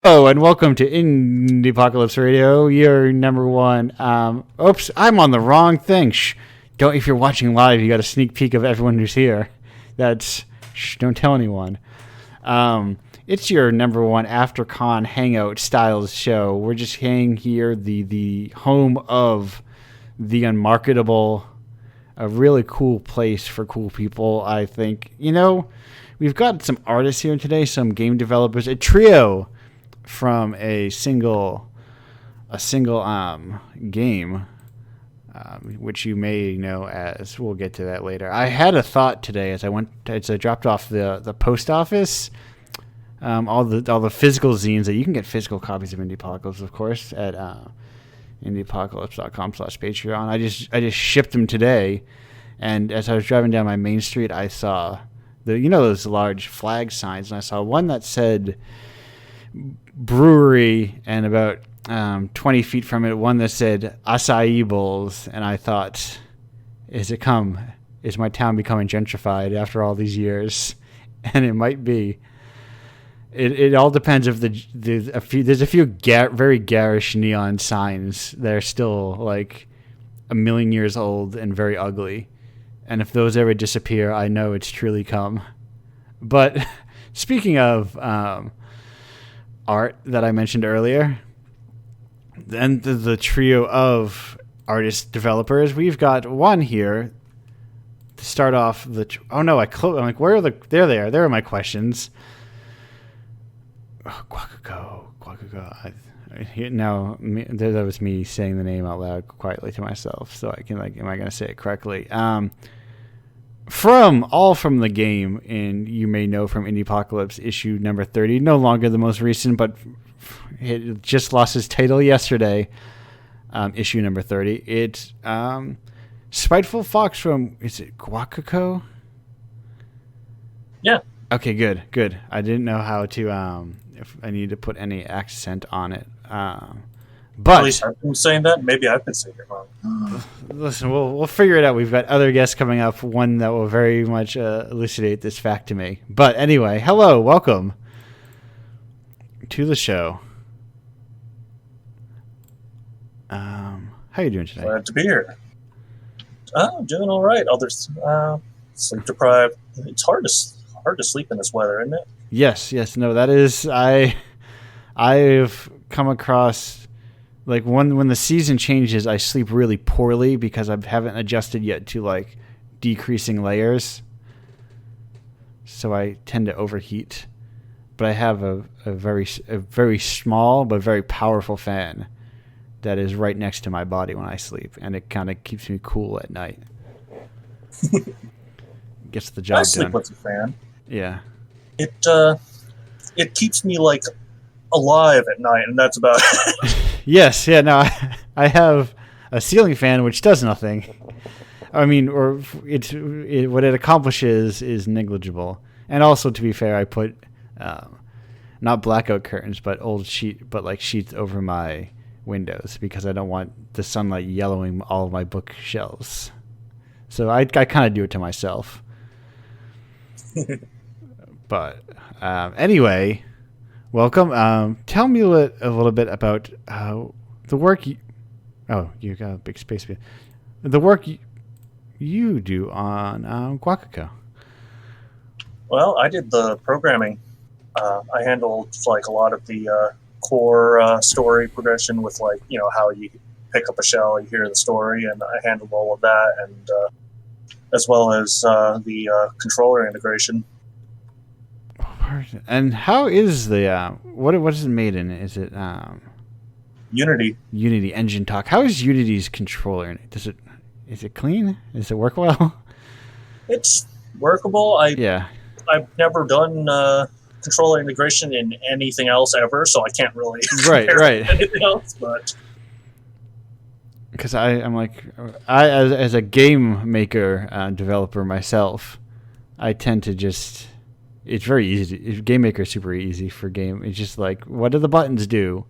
Hello and welcome to Indiepocalypse Radio, your number one. Oops, I'm on the wrong thing. Shh. Don't. If you're watching live, you got a sneak peek of everyone who's here. Don't tell anyone. It's your number one after con hangout styles show. We're just hanging here, the home of the unmarketable, a really cool place for cool people. I think we've got some artists here today, some game developers, a trio from a single game, which you may know as. We'll get to that later. I had a thought today as I dropped off the post office. All the physical zines that you can get physical copies of Indiepocalypse, of course, at indiepocalypse.com/Patreon. I just shipped them today, and as I was driving down my main street, I saw those large flag signs, and I saw one that said brewery, and about 20 feet from it, one that said acai bowls, and I thought, is my town becoming gentrified after all these years? And it might be. It all depends if there's a few very garish neon signs that are still like a million years old and very ugly, and if those ever disappear, I know it's truly come. But speaking of art that I mentioned earlier, then the trio of artist developers, we've got one here to start off I'm like, where are there they are. There are my questions. Oh, Quacaco. Now, that was me saying the name out loud quietly to myself, so I can, am I going to say it correctly? From the game, and you may know from Indiepocalypse issue number 30, no longer the most recent, but it just lost its title yesterday, issue number 30. It's Spiteful Fox from, is it Quacaco? Yeah. Okay, good. I didn't know how to, if I need to put any accent on it. But at least I've been saying that. Maybe I've been saying it wrong. Listen, we'll figure it out. We've got other guests coming up, one that will very much elucidate this fact to me. But anyway, hello, welcome to the show. How are you doing today? Glad to be here. I'm doing all right. Others sleep deprived. It's hard to sleep in this weather, isn't it? Yes. No, that is. I've come across. Like when the season changes, I sleep really poorly because I haven't adjusted yet to like decreasing layers. So I tend to overheat. But I have a very small but very powerful fan that is right next to my body when I sleep, and it kind of keeps me cool at night. Gets the job done. I sleep with a fan. Yeah. It keeps me like alive at night, and that's about it. Yes, yeah, no, I have a ceiling fan which does nothing. I mean, or what it accomplishes is negligible. And also, to be fair, I put not blackout curtains, but sheets over my windows because I don't want the sunlight yellowing all of my bookshelves. So I kind of do it to myself. But anyway. Welcome. Tell me a little bit about the work you got a big space. The work you do on Quacaco. Well, I did the programming. I handled like a lot of the core story progression with how you pick up a shell, you hear the story, and I handled all of that, and as well as the controller integration. And how is the what is it made in? Is it Unity Engine Talk? How is Unity's controller? Is it clean? Does it work well? It's workable. I've never done controller integration in anything else ever, so I can't really right anything else. But because I'm like as a game maker developer myself, I tend to just. It's very easy. Game Maker is super easy for game. It's just like, what do the buttons do?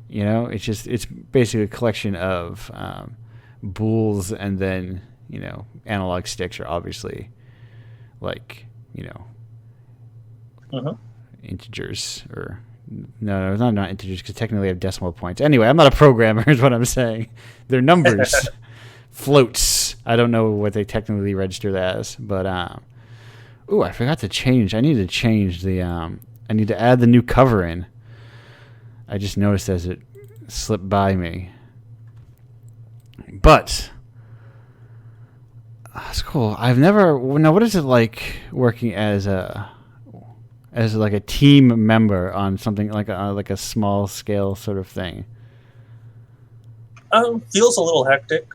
It's basically a collection of bools, and then analog sticks are obviously like integers or No, it's not integers because technically I have decimal points. Anyway, I'm not a programmer is what I'm saying. They're numbers. Floats. I don't know what they technically register as, but I forgot to change. I need to change the I need to add the new cover in. I just noticed as it slipped by me. But that's cool. I've never. Now, what is it like working as like a team member on something like a small scale sort of thing? Feels a little hectic.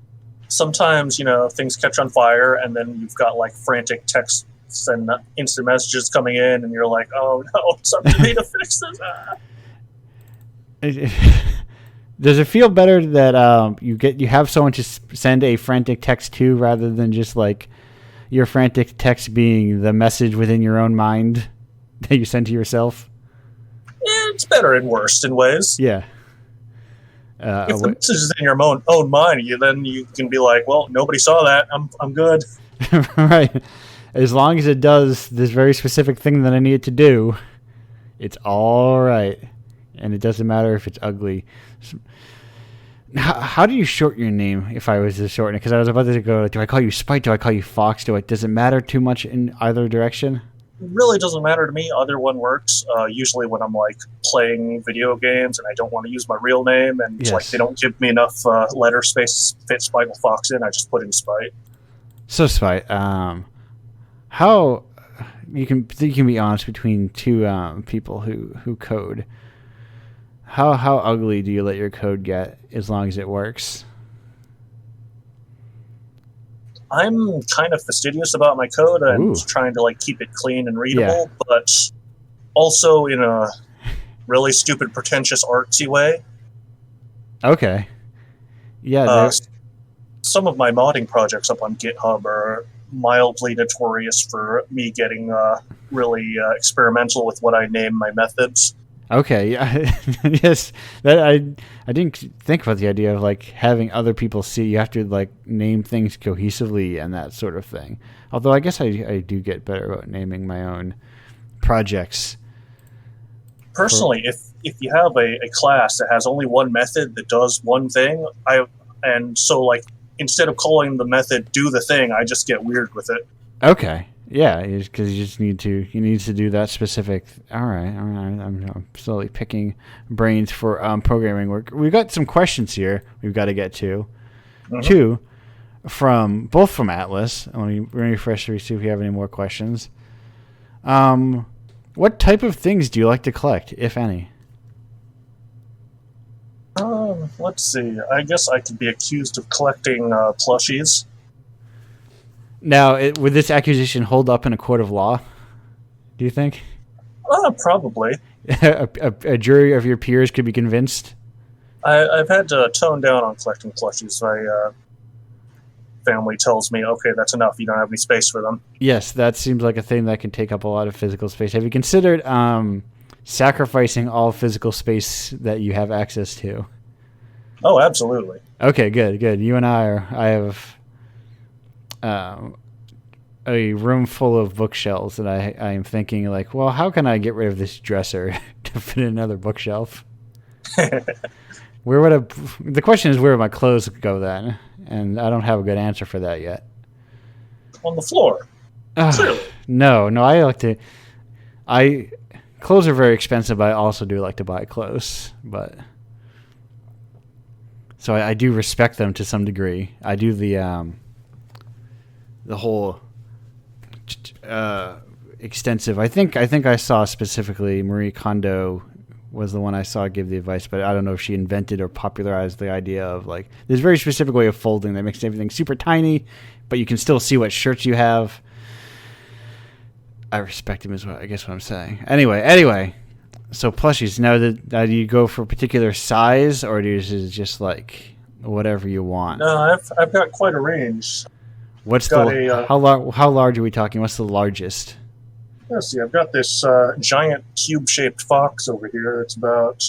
Sometimes, things catch on fire, and then you've got like frantic texts and instant messages coming in, and you're like, "Oh no, it's up to me to fix this." Does it feel better that you have someone to send a frantic text to rather than just like your frantic text being the message within your own mind that you send to yourself? Yeah, it's better and worse in ways. Yeah. If the message is in your own mind, then you can be like, "Well, nobody saw that. I'm good." Right. As long as it does this very specific thing that I need it to do, it's all right. And it doesn't matter if it's ugly. How do you shorten your name if I was to shorten it? Because I was about to go, do I call you Spike? Do I call you Fox? Does it matter too much in either direction? It really doesn't matter to me. Either one works. Usually when I'm like playing video games and I don't want to use my real name and Yes. like they don't give me enough letter space to fit Spike Fox in, I just put in Spike. So Spike, how you can be honest between two people who code. How ugly do you let your code get as long as it works? I'm kind of fastidious about my code and trying to like keep it clean and readable, but also in a really stupid, pretentious, artsy way. Okay. Yeah. Some of my modding projects up on GitHub are mildly notorious for me getting really experimental with what I name my methods. Okay, yeah, yes. That I didn't think about the idea of like having other people see. You have to like name things cohesively and that sort of thing. Although I guess I do get better about naming my own projects. Personally, if you have a class that has only one method that does one thing, so like instead of calling the method "do the thing," I just get weird with it. Okay. Yeah, because you just need to do that specific. All right. I'm slowly picking brains for programming work. We've got some questions here we've got to get to. Mm-hmm. Two, both from Atlas. Let me refresh to see if we have any more questions. What type of things do you like to collect, if any? Let's see. I guess I could be accused of collecting plushies. Now, would this accusation hold up in a court of law, do you think? Probably. a jury of your peers could be convinced? I've had to tone down on collecting plushies. My family tells me, okay, that's enough. You don't have any space for them. Yes, that seems like a thing that can take up a lot of physical space. Have you considered sacrificing all physical space that you have access to? Oh, absolutely. Okay, good. You and I have a room full of bookshelves that I am thinking like, well, how can I get rid of this dresser to fit another bookshelf? The question is, where would my clothes go then? And I don't have a good answer for that yet. On the floor. No, clothes are very expensive, but I also do like to buy clothes, so I do respect them to some degree. I do the whole extensive. I think I saw specifically Marie Kondo was the one I saw give the advice, but I don't know if she invented or popularized the idea of like there's a very specific way of folding that makes everything super tiny, but you can still see what shirts you have. I respect him, is what I guess what I'm saying. Anyway, so plushies. Now, do you go for a particular size, or is it just like whatever you want? No, I've got quite a range. How large are we talking? What's the largest? Let's see. I've got this giant cube-shaped fox over here. It's about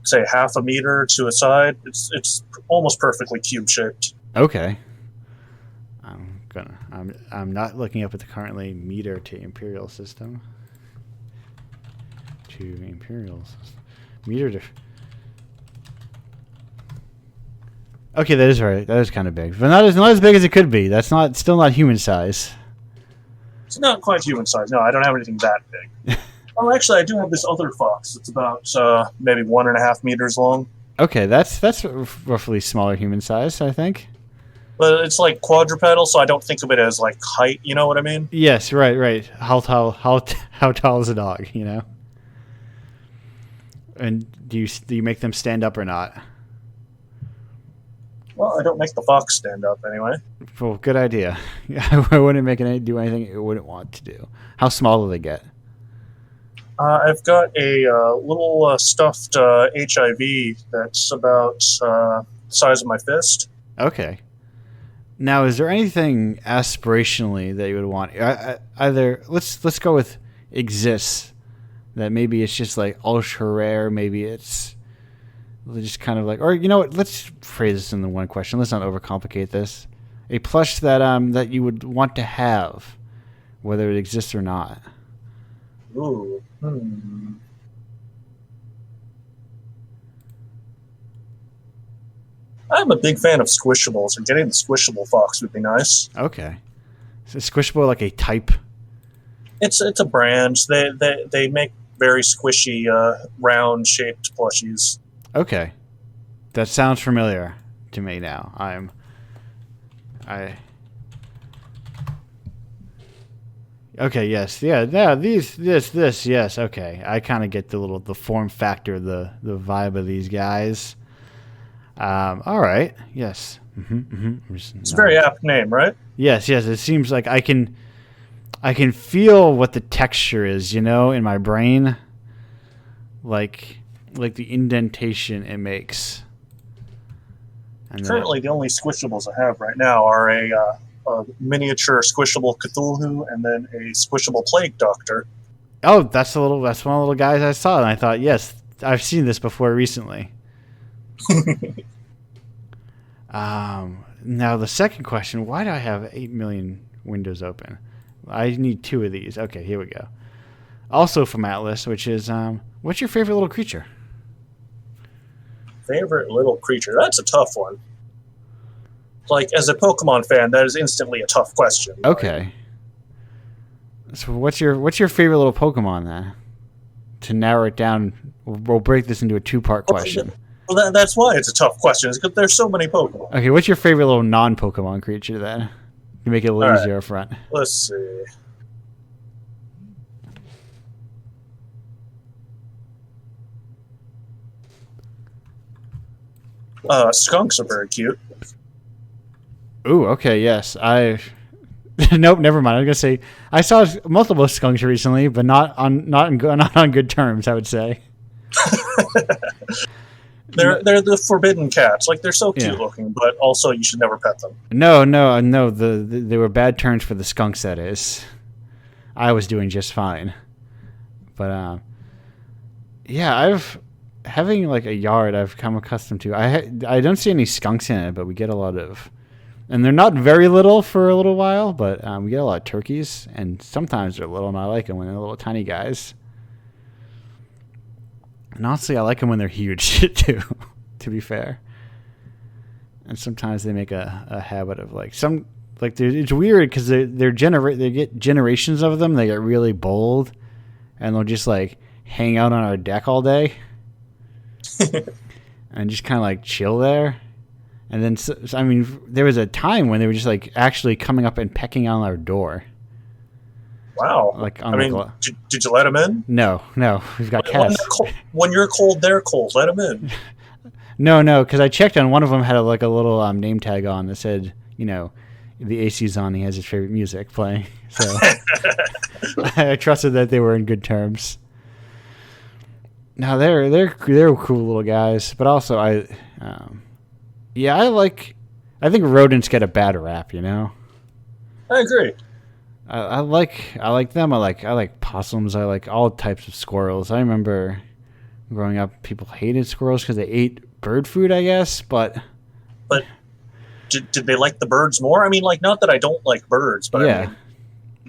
say half a meter to a side. It's almost perfectly cube-shaped. Okay. I'm not looking up at the currently meter to imperial system. to Imperials. Meter to... Okay, that is right. That is kind of big. But not as big as it could be. That's still not human size. It's not quite human size. No, I don't have anything that big. Oh, actually, I do have this other fox. It's about maybe 1.5 meters long. Okay, that's roughly smaller human size, I think. But it's like quadrupedal, so I don't think of it as like height. You know what I mean? Yes, right. How tall is a dog? You know. And do you make them stand up or not? Well, I don't make the fox stand up anyway. Well, good idea. I wouldn't make it do anything it wouldn't want to do. How small do they get? I've got a little stuffed HIV that's about the size of my fist. Okay. Now, is there anything aspirationally that you would want? Either let's go with exists. That maybe it's just like ultra rare. Maybe it's just kind of like, or you know what? Let's phrase this in the one question. Let's not overcomplicate this. A plush that you would want to have, whether it exists or not. Ooh. I'm a big fan of squishables, and getting the squishable fox would be nice. Okay. So squishable, like a type? It's a brand. They make very squishy, round-shaped plushies. Okay. That sounds familiar to me now. Okay, yes. Yeah, this, yes, okay. I kind of get the form factor, the vibe of these guys. All right. Yes. It's a very apt name, right? Yes. It seems like I can feel what the texture is, in my brain. Like the indentation it makes. And currently, the only squishables I have right now are a miniature squishable Cthulhu and then a squishable Plague Doctor. Oh, that's one of the little guys I saw, and I thought, yes, I've seen this before recently. Now the second question: why do I have 8 million windows open? I need 2 of these. Okay, here we go. Also from Atlas, which is what's your favorite little creature? Favorite little creature? That's a tough one. Like, as a Pokemon fan, that is instantly a tough question. Okay. So what's your favorite little Pokemon then? To narrow it down, we'll break this into a 2-part question. Well, that's why it's a tough question, is because there's so many Pokemon. Okay, what's your favorite little non-Pokemon creature then? To make it a little easier up front. Let's see. Skunks are very cute. Ooh, okay, yes. Nope, never mind. I was gonna say I saw multiple skunks recently, but not on good terms, I would say. They're the forbidden cats. Like, they're so cute looking, but also you should never pet them. No. They were bad terms for the skunks. That is, I was doing just fine, but having like a yard I've come accustomed to. I don't see any skunks in it, but we get a lot of, and they're not very little for a little while, but we get a lot of turkeys, and sometimes they're little, and I like them when they're little tiny guys. And honestly, I like them when they're huge too, to be fair. And sometimes they make a habit of it's weird because they get generations of them. They get really bold, and they'll just like hang out on our deck all day. And just kind of like chill there. And then, there was a time when they were just like actually coming up and pecking on our door. Wow. Like did you let them in? No, we've got cats. When you're cold, they're cold. Let them in. No, because I checked on one of them had a little name tag on that said, the AC's on. He has his favorite music playing. So I trusted that they were in good terms. No, they're cool little guys, but also I think rodents get a bad rap, I agree. I like them. I like possums. I like all types of squirrels. I remember growing up, people hated squirrels because they ate bird food, I guess. But did they like the birds more? I mean, like, not that I don't like birds, but yeah. I mean,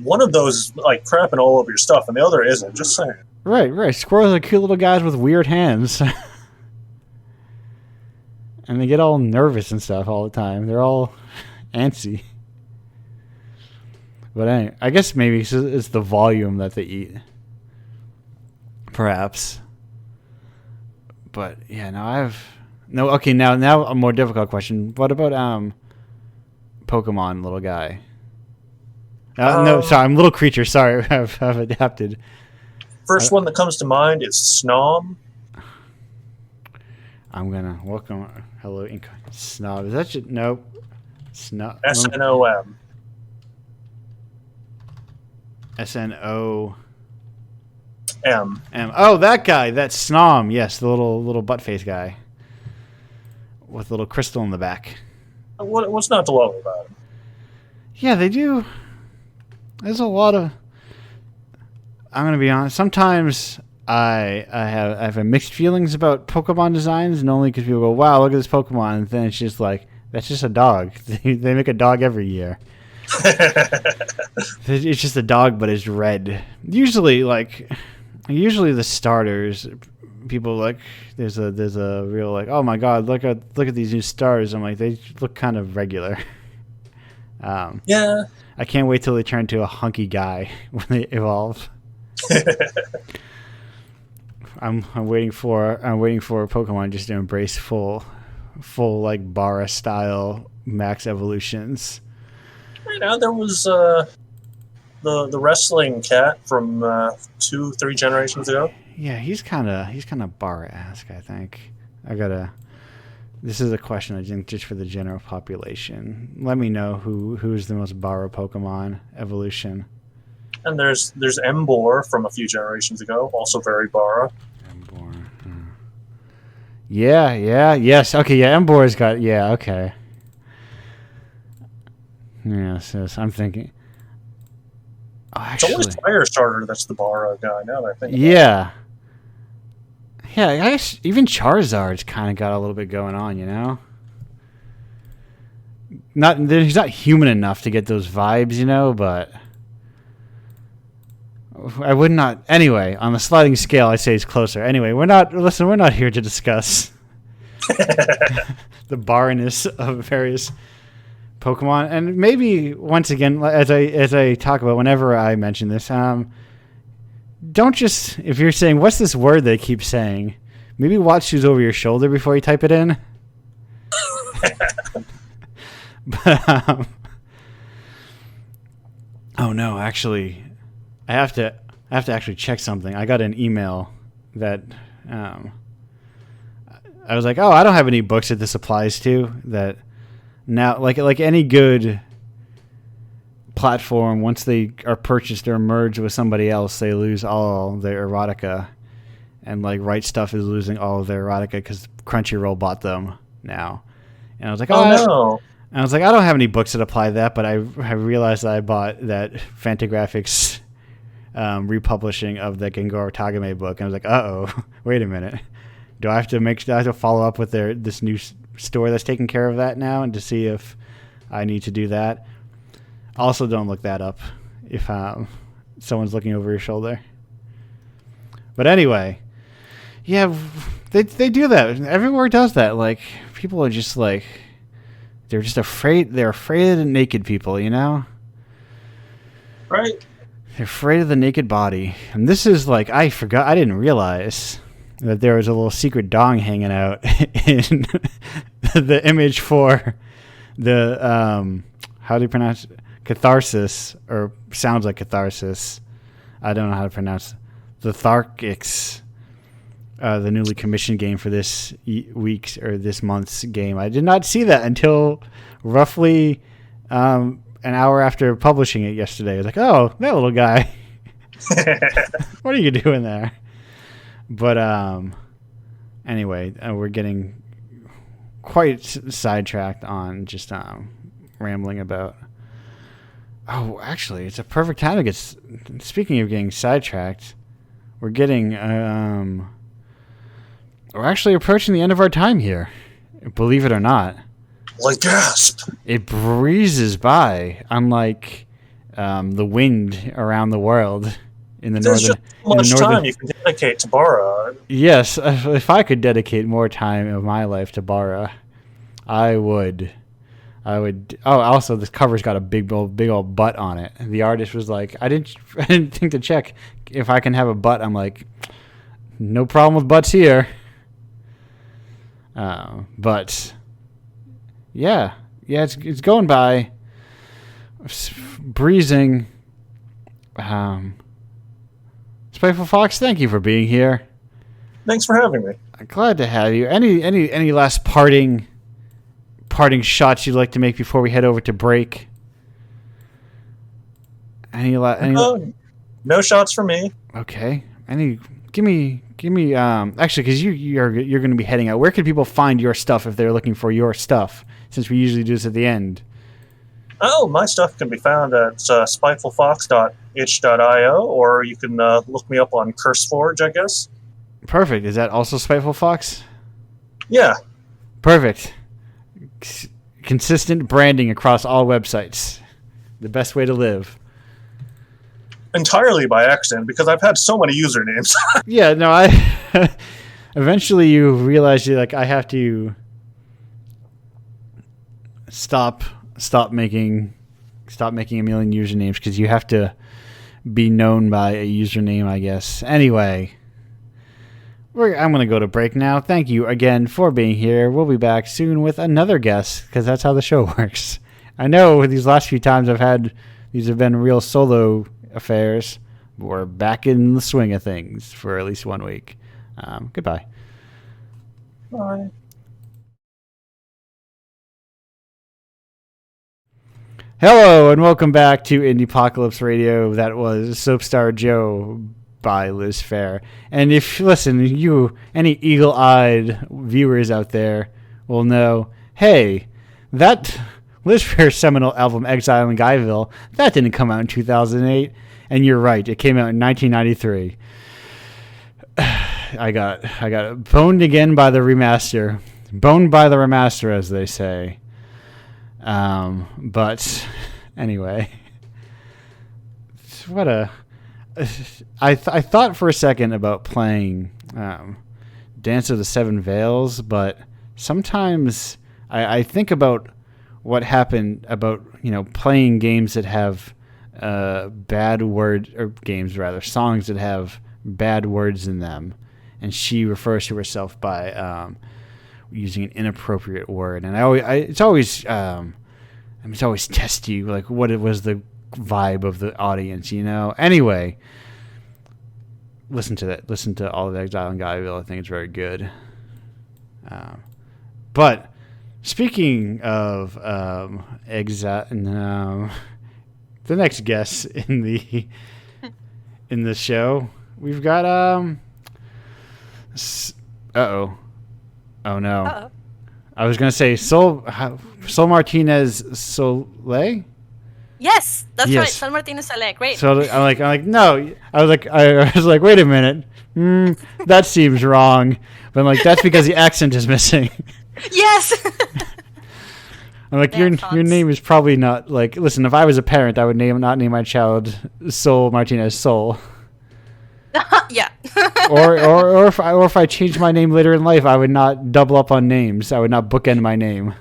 one of those is like crapping all over your stuff, and the other isn't. Just saying. Right. Squirrels are cute little guys with weird hands. And they get all nervous and stuff all the time. They're all antsy. But anyway, I guess maybe it's the volume that they eat. Perhaps. But yeah, now a more difficult question. What about Pokemon little guy? No, sorry, I'm little creature. Sorry, I've adapted. First one that comes to mind is Snom. I'm gonna welcome. Hello, Snob. Is that nope? Snob. SNOM. SNO. M. Oh, that guy. That's Snom. Yes, the little butt face guy with a little crystal in the back. What's not to love about him? Yeah, they do. There's a lot of. I'm gonna be honest. Sometimes I have mixed feelings about Pokemon designs, and only because people go, "Wow, look at this Pokemon," and then it's just like that's just a dog. They make a dog every year. It's just a dog, but it's red. Usually the starters, people like there's a real like, oh my god, look at these new stars. I'm like, they look kind of regular. Yeah. I can't wait till they turn into a hunky guy when they evolve. I'm waiting for Pokemon just to embrace full like Bara style max evolutions. Right now there was the wrestling cat from 2-3 generations ago. Yeah, he's kind of Bara-esque, I think. This is a question I think just for the general population. Let me know who's the most Bara Pokemon evolution. And there's Emboar from a few generations ago, also very Bara. Emboar. Yes. Okay, yeah, Emboar's got okay. Yes, I'm thinking. Oh, actually, it's always Firestarter that's the Bara guy now that I think. Yeah. Yeah, I guess even Charizard's kind of got a little bit going on, you know? He's not human enough to get those vibes, you know, but I would not. Anyway, on the sliding scale, I say he's closer. Anyway, we're not here to discuss the barness of various Pokemon, and maybe once again, as I talk about whenever I mention this, don't just, if you're saying what's this word they keep saying, maybe watch who's over your shoulder before you type it in. But oh no, actually, I have to actually check something. I got an email that I was like, oh, I don't have any books that this applies to. That now, like any good platform, once they are purchased or merged with somebody else, they lose all their erotica, and like Right Stuff is losing all of their erotica because Crunchyroll bought them now. And I was like, oh no. And I was like, I don't have any books that apply to that, but I realized that I bought that Fantagraphics republishing of the Gengar Tagame book, and I was like, uh-oh, wait a minute. Do I have to follow up with this new store that's taking care of that now, and to see if I need to do that? Also, don't look that up if someone's looking over your shoulder. But anyway, yeah, they do that. Everywhere does that. Like, people are just like, they're just afraid. They're afraid of the naked people, you know? Right. They're afraid of the naked body. And this is like, I didn't realize that there was a little secret dong hanging out in the image for the, how do you pronounce it? Catharsis, or sounds like Catharsis. I don't know how to pronounce the Tharkix, the newly commissioned game for this week's or this month's game. I did not see that until roughly an hour after publishing it yesterday. I was like, oh, that little guy. What are you doing there? But anyway, we're getting quite sidetracked on just rambling about. Oh, actually, it's a perfect time to get. Speaking of getting sidetracked, we're getting. We're actually approaching the end of our time here. Believe it or not. Like gasp. It breezes by, unlike the wind around the world in the There's northern. just so much time you can dedicate to Bara. Yes, if I could dedicate more time of my life to Bara, I would. Oh, also, this cover's got a big old butt on it. And the artist was like, I didn't think to check if I can have a butt. I'm like, no problem with butts here. But yeah, it's going by, breezing. Spiteful Fox, thank you for being here. Thanks for having me. Glad to have you. Any last parting shots you'd like to make before we head over to break? No shots for me. Okay. Give me actually, because you're going to be heading out. Where can people find your stuff if they're looking for your stuff? Since we usually do this at the end. Oh, my stuff can be found at spitefulfox.itch.io, or you can look me up on CurseForge, I guess. Perfect. Is that also Spiteful Fox? Yeah. Perfect. Consistent branding across all websites. The best way to live. Entirely by accident, because I've had so many usernames. Yeah, no, eventually you realize you're like, I have to stop making a million usernames, because you have to be known by a username, I guess. Anyway, I'm going to go to break now. Thank you again for being here. We'll be back soon with another guest, because that's how the show works. I know these last few times these have been real solo affairs. We're back in the swing of things for at least 1 week. Goodbye. Bye. Hello and welcome back to Indiepocalypse Radio. That was Soapstar Joe by Liz Fair. And if any eagle-eyed viewers out there will know, hey, that Liz Fair seminal album Exile in Guyville, that didn't come out in 2008. And you're right, it came out in 1993. I got boned again by the remaster. Boned by the remaster, as they say. But anyway, I thought for a second about playing Dance of the Seven Veils, but sometimes I think about what happened about playing games that have songs that have bad words in them, and she refers to herself by using an inappropriate word, and it's always test you, like what it was the vibe of the audience, Anyway, listen to all of Exile in Guyville. I think it's very good. But speaking of Exile, the next guest in the show, we've got Oh no! Uh-oh. I was gonna say Sol Martinez Soleil. Yes, that's Yes. right. Sol Martinez Soleil. Great. So I'm like no. I was like, wait a minute. That seems wrong. But I'm like, that's because the accent is missing. Yes. I'm like, your name is probably not like. Listen, if I was a parent, I would not name my child Sol Martinez Sol. Yeah. or if I changed my name later in life, I would not double up on names. I would not bookend my name.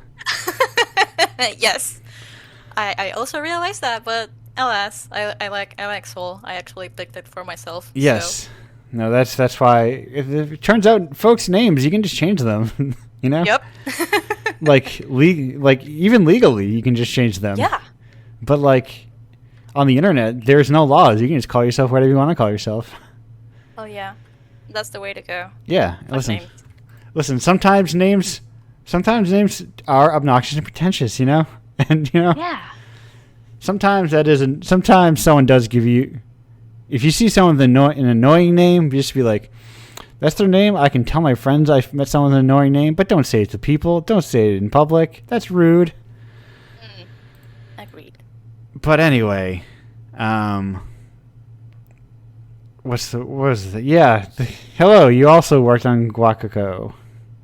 Yes. I also realized that, but alas, I like Soul. I actually picked it for myself. Yes. So. No, that's why. If it turns out folks' names, you can just change them. Yep. like even legally, you can just change them. Yeah. But on the internet, there's no laws. You can just call yourself whatever you want to call yourself. Oh yeah, that's the way to go. Yeah. Like Listen. Sometimes names are obnoxious and pretentious. And Yeah. Sometimes that isn't. Sometimes someone does give you. If you see someone with an annoying name, just be like, "That's their name." I can tell my friends I met someone with an annoying name, but don't say it to people. Don't say it in public. That's rude. Agreed. But anyway, hello. You also worked on Guacaco.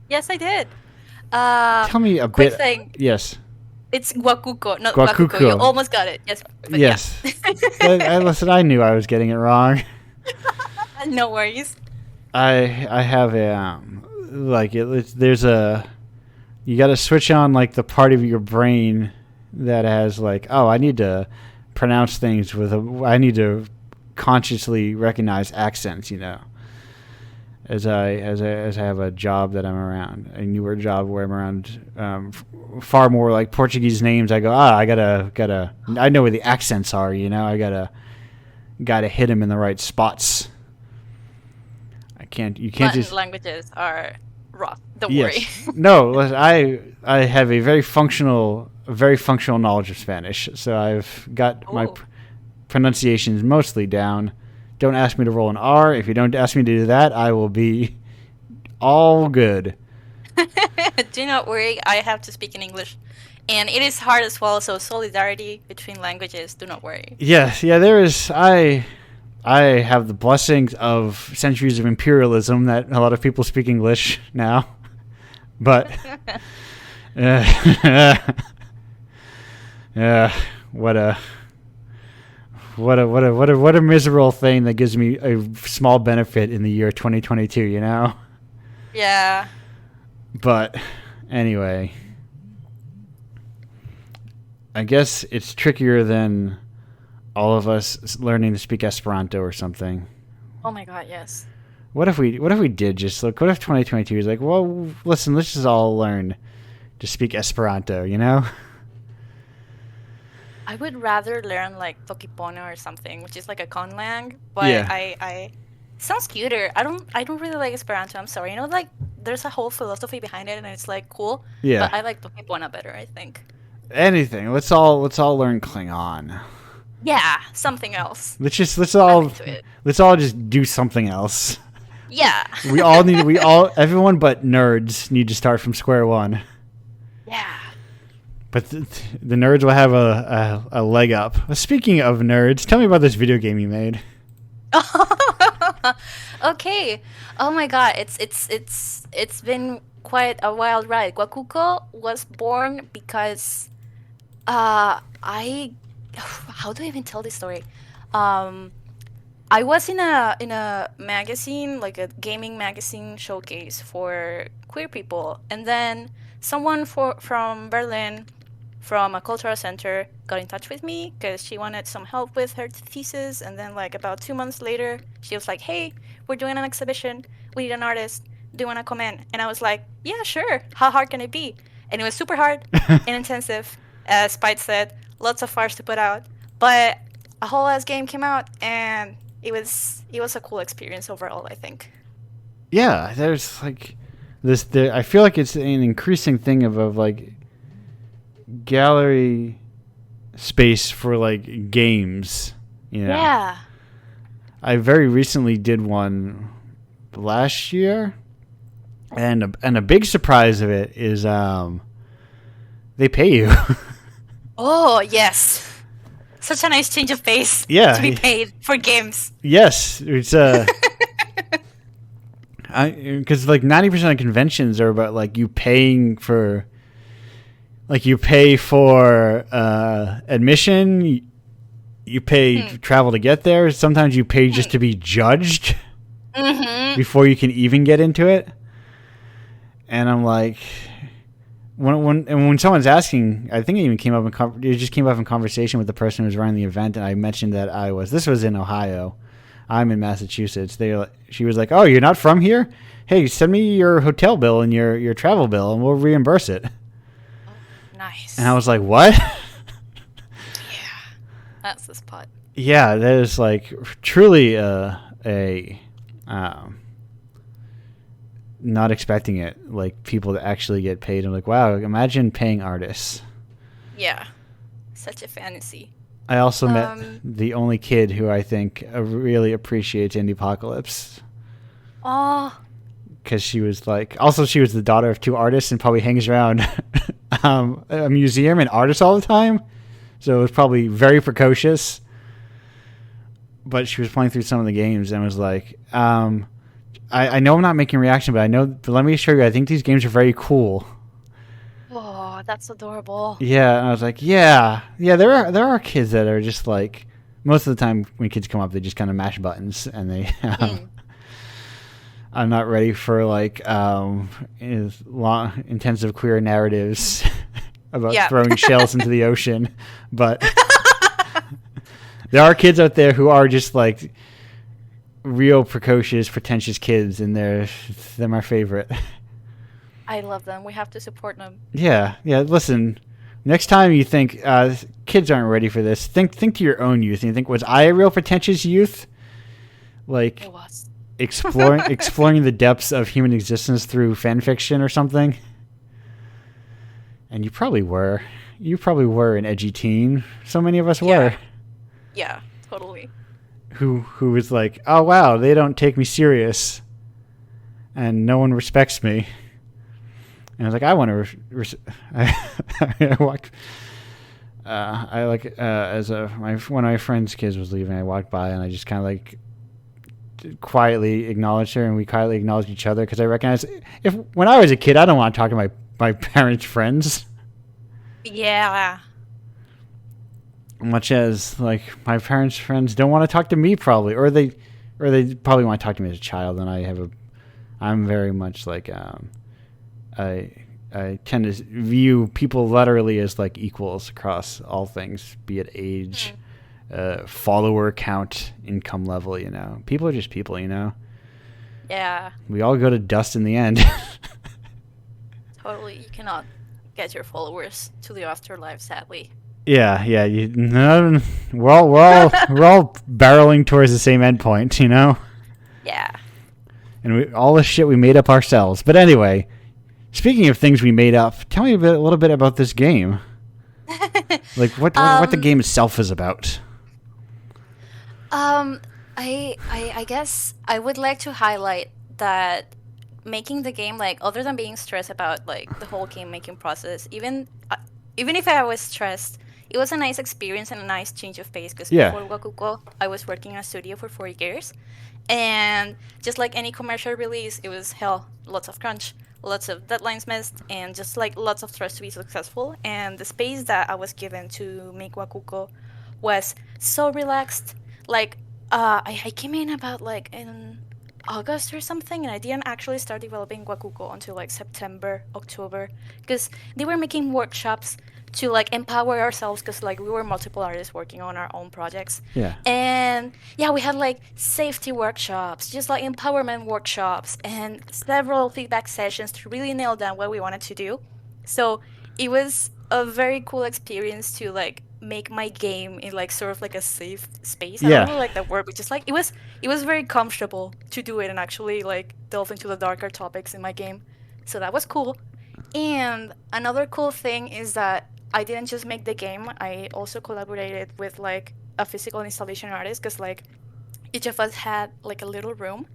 Yes, I did. Tell me a quick bit. thing. Yes. It's Guacuco, not Guacuco. Guacuco. You almost got it. Yes. But Yes. Yeah. Listen, I knew I was getting it wrong. No worries. I have a there's a you got to switch on like the part of your brain that has like, oh, I need to pronounce things I need to consciously recognize accents, as I have a job that I'm around, a newer job where I'm around far more like Portuguese names. I go, I gotta I know where the accents are, I gotta hit them in the right spots. You can't Latin just languages are rough. Don't yes. worry. No, I have a very functional knowledge of Spanish, so I've got my pronunciations mostly down. Don't ask me to roll an R. If you don't ask me to do that, I will be all good. Do not worry. I have to speak in English, and it is hard as well. So solidarity between languages. Do not worry. Yes, yeah. There is. I have the blessings of centuries of imperialism that a lot of people speak English now, but what a miserable thing that gives me a small benefit in the year 2022, Yeah. But anyway, I guess it's trickier than all of us learning to speak Esperanto or something. Oh my god, yes. What if we did just look? What if 2022 is like, well, listen, let's just all learn to speak Esperanto, I would rather learn like Tokipono or something, which is like a conlang, but Yeah. I sounds cuter. I don't really like Esperanto. I'm sorry. Like there's a whole philosophy behind it, and it's like cool. Yeah. But I like Tokipono better, I think. Anything. Let's all learn Klingon. Yeah, something else. Let's all just do something else. Yeah. Everyone but nerds need to start from square one. Yeah. But the nerds will have a leg up. Speaking of nerds, tell me about this video game you made. Okay. Oh my god, it's been quite a wild ride. Wakuko was born because how do I even tell this story? I was in a magazine, like a gaming magazine showcase for queer people, and then someone from Berlin, from a cultural center, got in touch with me because she wanted some help with her thesis. And then like about 2 months later, she was like, hey, we're doing an exhibition, we need an artist, do you want to come in? And I was like, yeah, sure, how hard can it be? And it was super hard and intensive, as Spite said, lots of fires to put out, but a whole ass game came out, and it was a cool experience overall, I think. Yeah, there's like this. I feel like it's an increasing thing of like gallery space for like games. Yeah. I very recently did one last year, and a big surprise of it is they pay you. Oh yes. Such a nice change of pace. Yeah. To be paid for games. Yes, it's because like 90% of conventions are about like you paying for, like you pay for admission, you pay travel to get there. Sometimes you pay just to be judged before you can even get into it. And I'm like, when someone's asking, I think it even came up in conversation with the person who was running the event, and I mentioned that this was in Ohio, I'm in Massachusetts. She was like, "Oh, you're not from here? Hey, send me your hotel bill and your travel bill, and we'll reimburse it." Oh, nice. And I was like, "What?" Yeah, that's the spot. Yeah, that is like truly not expecting it, like people to actually get paid. I'm like, wow, imagine paying artists. Yeah, such a fantasy. I also met the only kid who I think really appreciates Indiepocalypse. Oh. Because she was the daughter of two artists and probably hangs around a museum and artists all the time. So it was probably very precocious. But she was playing through some of the games and was like, I know I'm not making a reaction, but let me assure you, I think these games are very cool. Oh, that's adorable. Yeah, and I was like, yeah, there are kids that are just like most of the time when kids come up, they just kind of mash buttons, and they. I'm not ready for like long, intensive queer narratives about throwing shells into the ocean, but there are kids out there who are just like real precocious, pretentious kids, and they're my favorite. I love them. We have to support them. Yeah. Listen, next time you think kids aren't ready for this, think to your own youth, and you think, was I a real pretentious youth? Like, It was. exploring the depths of human existence through fan fiction or something. And you probably were. You probably were an edgy teen. So many of us were. Yeah, totally. Who was like, oh wow, they don't take me serious, and no one respects me. And I was like, I want to. I walked. As one of my friend's kids was leaving, I walked by and I just kind of like quietly acknowledged her, and we quietly acknowledged each other because I recognized when I was a kid, I don't want to talk to my parents' friends. Yeah. Much as like my parents' friends don't want to talk to me probably, or they probably want to talk to me as a child, and I'm very much like I tend to view people literally as like equals across all things, be it age, follower count, income level. People are just people. Yeah. We all go to dust in the end. Totally, you cannot get your followers to the afterlife, sadly. Yeah. We're all barreling towards the same endpoint, Yeah. And all the shit we made up ourselves. But anyway, speaking of things we made up, tell me a little bit about this game. Like what the game itself is about. I guess I would like to highlight that making the game, like, other than being stressed about like the whole game making process, even if I was stressed, it was a nice experience and a nice change of pace because before Wakuko, I was working in a studio for 4 years, and just like any commercial release, it was hell, lots of crunch, lots of deadlines missed, and just like lots of stress to be successful. And the space that I was given to make Wakuko was so relaxed. Like, I came in about like in August or something, and I didn't actually start developing Wakuko until like September, October, because they were making workshops to like empower ourselves, because like we were multiple artists working on our own projects. Yeah. And yeah, we had like safety workshops, just like empowerment workshops, and several feedback sessions to really nail down what we wanted to do. So it was a very cool experience to like make my game in like sort of like a safe space. I don't really like that word, but just like it was very comfortable to do it and actually like delve into the darker topics in my game. So that was cool. And another cool thing is that I didn't just make the game, I also collaborated with like a physical installation artist, because like each of us had like a little room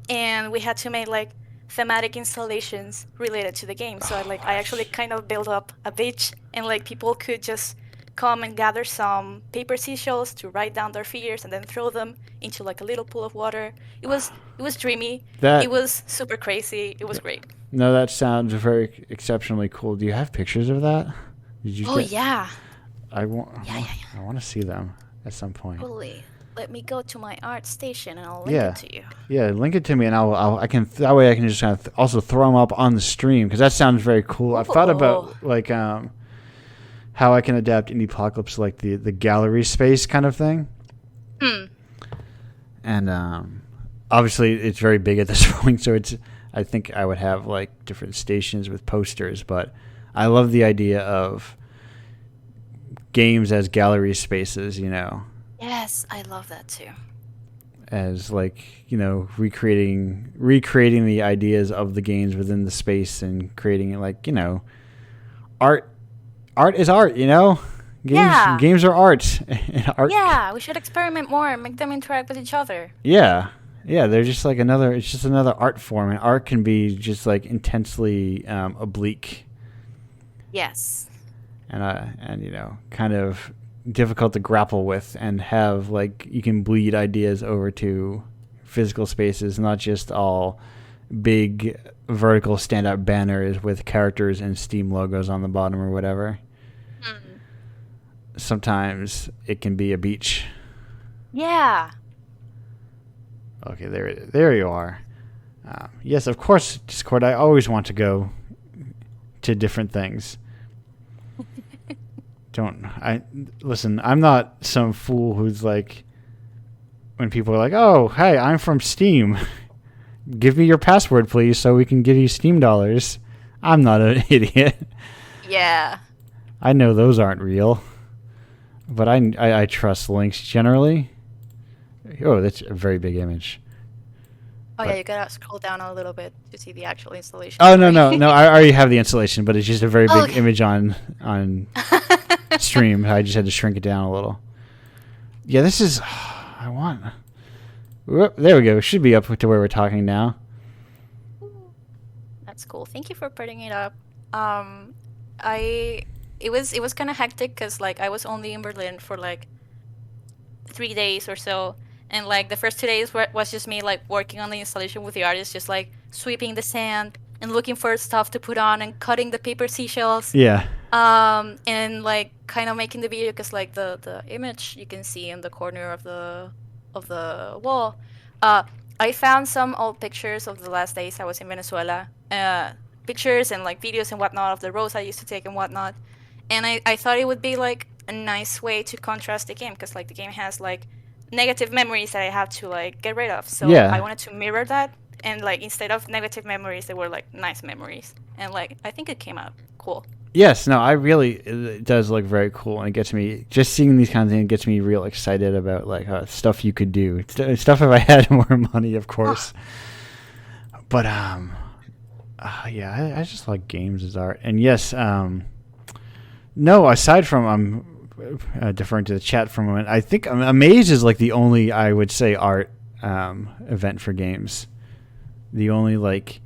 and we had to make like thematic installations related to the game. So I actually kind of built up a beach, and like people could just come and gather some paper seashells to write down their figures and then throw them into like a little pool of water. It was dreamy. It was super crazy. It was great. No, that sounds very exceptionally cool. Do you have pictures of that? Did you? Yeah. I want to see them at some point. Totally. Let me go to my art station and I'll link it to you. Yeah, link it to me, and I can that way I can just kind of also throw them up on the stream, because that sounds very cool. I've thought about like how I can adapt Indiepocalypse, like the gallery space kind of thing. And obviously it's very big at this point, so I think I would have like different stations with posters, but I love the idea of games as gallery spaces, Yes, I love that too. As like, recreating the ideas of the games within the space and creating like, art is art, Games are art. Yeah, we should experiment more and make them interact with each other. Yeah, they're just like it's just another art form, and art can be just like intensely oblique. Yes. And kind of difficult to grapple with, and have like you can bleed ideas over to physical spaces, not just all big vertical stand-up banners with characters and Steam logos on the bottom or whatever. Sometimes it can be a beach. Yeah. Okay, there you are. Yes, of course, Discord. I always want to go to different things. Don't I listen? I'm not some fool who's like, when people are like, "Oh, hey, I'm from Steam. Give me your password, please, so we can give you Steam dollars." I'm not an idiot. Yeah. I know those aren't real, but I trust links generally. Oh, that's a very big image. Oh, yeah, But you gotta scroll down a little bit to see the actual installation. oh no Sorry. no no! I already have the installation, but it's just a very big Okay. image on stream. I just had to shrink it down a little. Yeah, this is. I want. Whoop, there we go. It should be up to where we're talking now. That's cool. Thank you for putting it up. I it was kind of hectic because like I was only in Berlin for like 3 days or so, and like the first 2 days was just me like working on the installation with the artist, just like sweeping the sand and looking for stuff to put on and cutting the paper seashells. Yeah. And like kind of making the video because like the image you can see in the corner of the wall. I found some old pictures of the last days I was in Venezuela. Pictures and like videos and whatnot of the roads I used to take and whatnot. And I thought it would be like a nice way to contrast the game because like the game has like negative memories that I have to like get rid of. So Yeah. I wanted to mirror that, and like instead of negative memories, they were like nice memories. And like I think it came out cool. Yes. No. I really. It does look very cool, and it gets me. Just seeing these kinds of things gets me real excited about like stuff you could do. Stuff if I had more money, of course. But yeah, I just like games as art, and yes, no. Aside from deferring to the chat for a moment, I think Amaze is like the only, I would say, art event for games. The only like,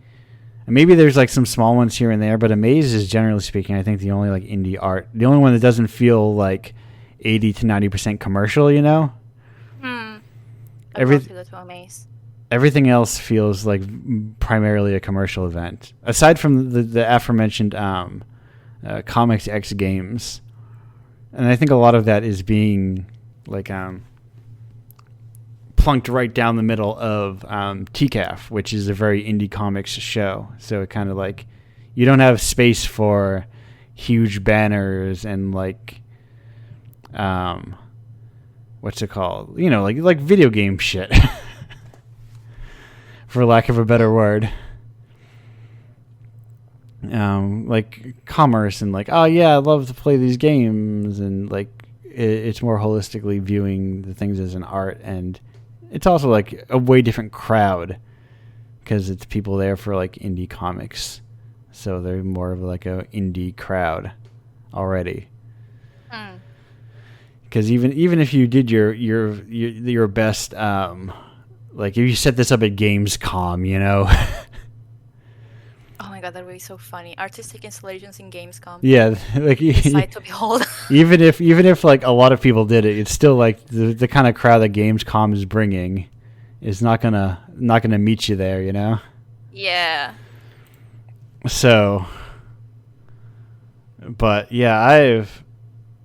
maybe there's like some small ones here and there, but Amaze is generally speaking, I think the only like indie art, the only one that doesn't feel like 80 to 90% commercial. You know, I'd love to go to Amaze. everything else feels like primarily a commercial event, aside from the aforementioned Comics X Games. And I think a lot of that is being like plunked right down the middle of TCAF, which is a very indie comics show. So it kind of like, you don't have space for huge banners and like what's it called? You know, like video game shit. For lack of a better word. Like commerce and like, oh yeah, I love to play these games, and like it's more holistically viewing the things as an art, and it's also like a way different crowd because it's people there for like indie comics, so they're more of like a indie crowd already. Because even if you did your best, like if you set this up at Gamescom, you know. Oh my god, that would be so funny. Artistic installations in Gamescom. Yeah, like Sight to behold. even if like a lot of people did it, it's still like the kind of crowd that Gamescom is bringing is not gonna meet you there, you know. Yeah. So, but yeah, I've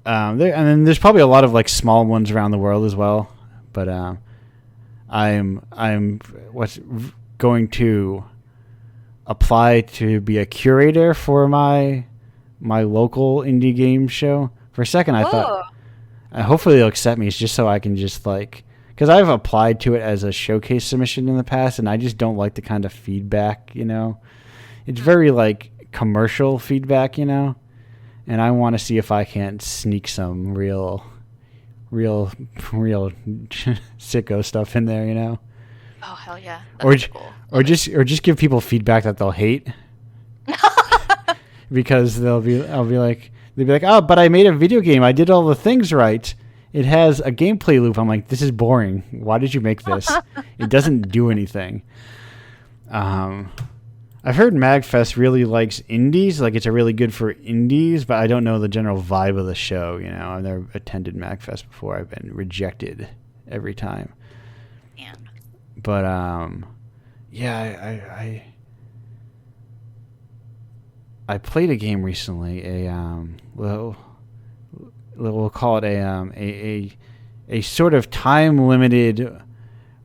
there, and then there's probably a lot of like small ones around the world as well. But I'm what's going to apply to be a curator for my local indie game show. For a second, I thought hopefully they'll accept me. It's just so I can just like, because I've applied to it as a showcase submission in the past, and I just don't like the kind of feedback, you know. It's very like commercial feedback, you know, and I want to see if I can't sneak some real sicko stuff in there, you know. Oh hell yeah. Or That's cool. or just give people feedback that they'll hate. Because they'll be like, oh, but I made a video game. I did all the things right. It has a gameplay loop. I'm like, this is boring. Why did you make this? It doesn't do anything. I've heard MagFest really likes indies. Like, it's a really good for indies, but I don't know the general vibe of the show. You know, I've never attended MagFest before. I've been rejected every time. Man. But yeah, I played a game recently. We'll call it a a sort of time limited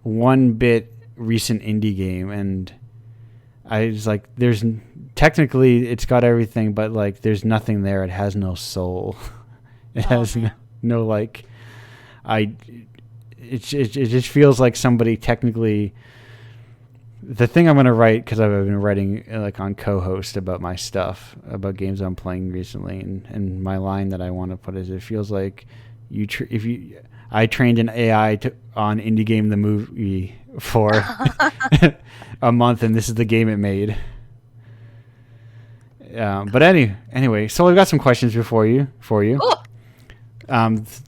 1-bit recent indie game, and I was like, there's technically it's got everything, but like there's nothing there. It has no soul. It has no like it just feels like somebody technically. The thing I'm going to write, because I've been writing like on co-host about my stuff, about games I'm playing recently, and my line that I want to put is, it feels like I trained an AI on Indie Game the movie for a month, and this is the game it made. But anyway, so we've got some questions for you. Ooh.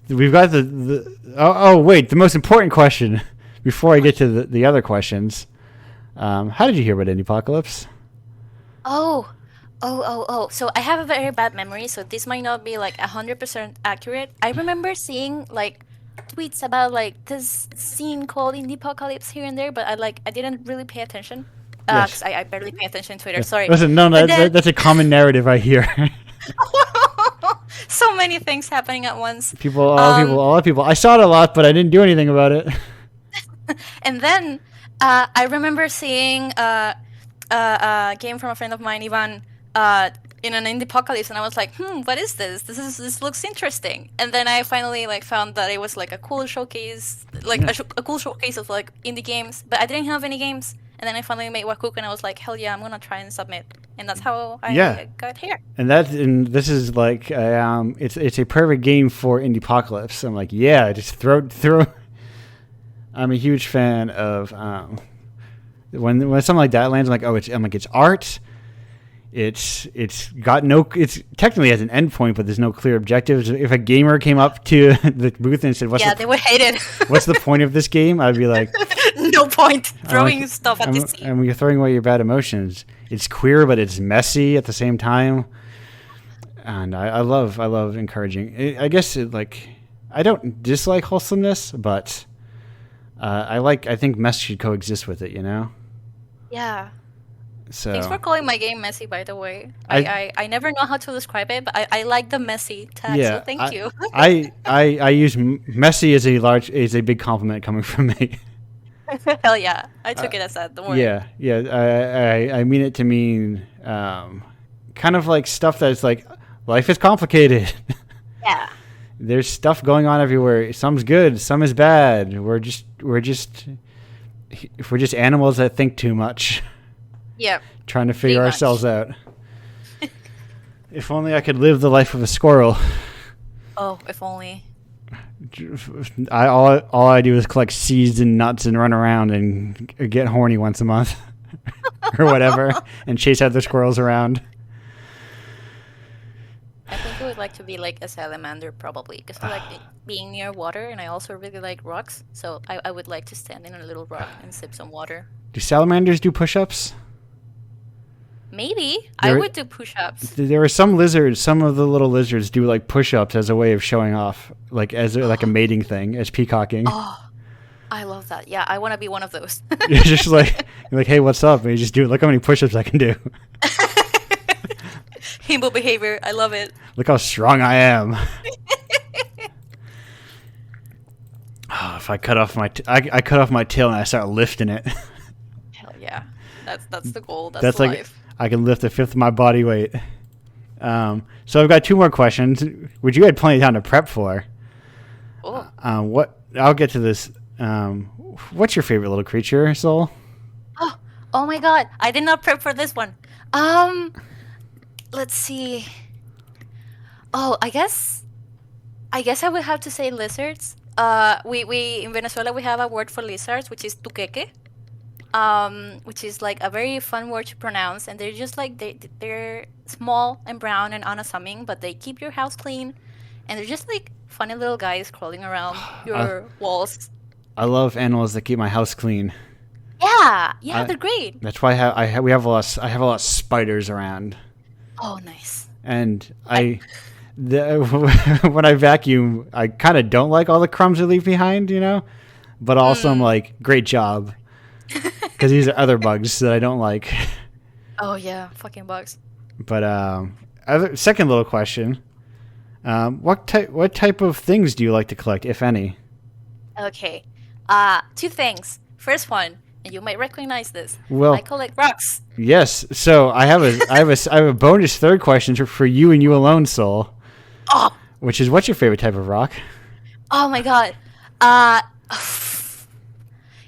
We've got wait, the most important question before I get to the other questions. How did you hear about Indiepocalypse? Oh. So I have a very bad memory, so this might not be like 100% accurate. I remember seeing like tweets about like this scene called Indiepocalypse here and there, but I didn't really pay attention. Yes. Cause I barely pay attention to Twitter. Sorry. Listen, that's a common narrative I hear. So many things happening at once. A lot of people. I saw it a lot, but I didn't do anything about it. And then I remember seeing a game from a friend of mine, Ivan, in an Indiepocalypse, and I was like, what is this? This looks interesting. And then I finally like found that it was like a cool showcase, like a cool showcase of like indie games, but I didn't have any games. And then I finally made Wakuk, and I was like, hell yeah, I'm gonna try and submit. And that's how I got here. And this is like it's a perfect game for Indiepocalypse. I'm like, yeah, just throw. I'm a huge fan of when something like that lands. I'm like, it's art. It's technically has an endpoint, but there's no clear objectives. If a gamer came up to the booth and said, they would hate it. What's the point of this game? I'd be like, no point. Throwing stuff at the scene. And you're throwing away your bad emotions. It's queer, but it's messy at the same time. And I love encouraging. I guess I don't dislike wholesomeness, but I think mess should coexist with it, you know? Yeah. So thanks for calling my game messy, by the way. I never know how to describe it, but I like the messy tag, so thank you. I use messy as a big compliment coming from me. Hell yeah. I took it as that, don't worry. Yeah. I mean it to mean kind of like stuff that's like, life is complicated. Yeah. There's stuff going on everywhere. Some's good, some is bad. We're just animals that think too much. Yep. Trying to figure ourselves out. If only I could live the life of a squirrel. Oh, if only. All I do is collect seeds and nuts and run around and get horny once a month or whatever and chase other squirrels around. I think I would like to be like a salamander, probably, because I like being near water, and I also really like rocks. So I would like to stand in a little rock and sip some water. Do salamanders do push-ups? Maybe. I would do push-ups. There are some lizards. Some of the little lizards do like push-ups as a way of showing off, like like a mating thing, as peacocking. Oh, I love that. Yeah, I want to be one of those. You're just like, hey, what's up? And you just do it. Look how many push-ups I can do. Himbo behavior. I love it. Look how strong I am. If I cut off my I cut off my tail and I start lifting it. Hell yeah, that's the goal. That's life. Like I can lift a fifth of my body weight. So I've got 2 more questions, which you had plenty of time to prep for. Oh. I'll get to this. What's your favorite little creature, Soul? Oh my God! I did not prep for this one. Let's see. Oh, I guess I would have to say lizards. We in Venezuela we have a word for lizards, which is tuqueque. Which is like a very fun word to pronounce, and they're just like they're small and brown and unassuming, but they keep your house clean, and they're just like funny little guys crawling around your walls. I love animals that keep my house clean. Yeah, they're great. That's why I have a lot of spiders around. Oh, nice. And when I vacuum, I kind of don't like all the crumbs I leave behind, you know, but also I'm like, great job. Because these are other bugs that I don't like. Oh yeah, fucking bugs. But second little question: what type of things do you like to collect, if any? Okay. Two things. First one, and you might recognize this. Well, I collect rocks. yes. So I have a bonus third question for you and you alone, Soul. Oh, Which is, what's your favorite type of rock? oh my god. Uh,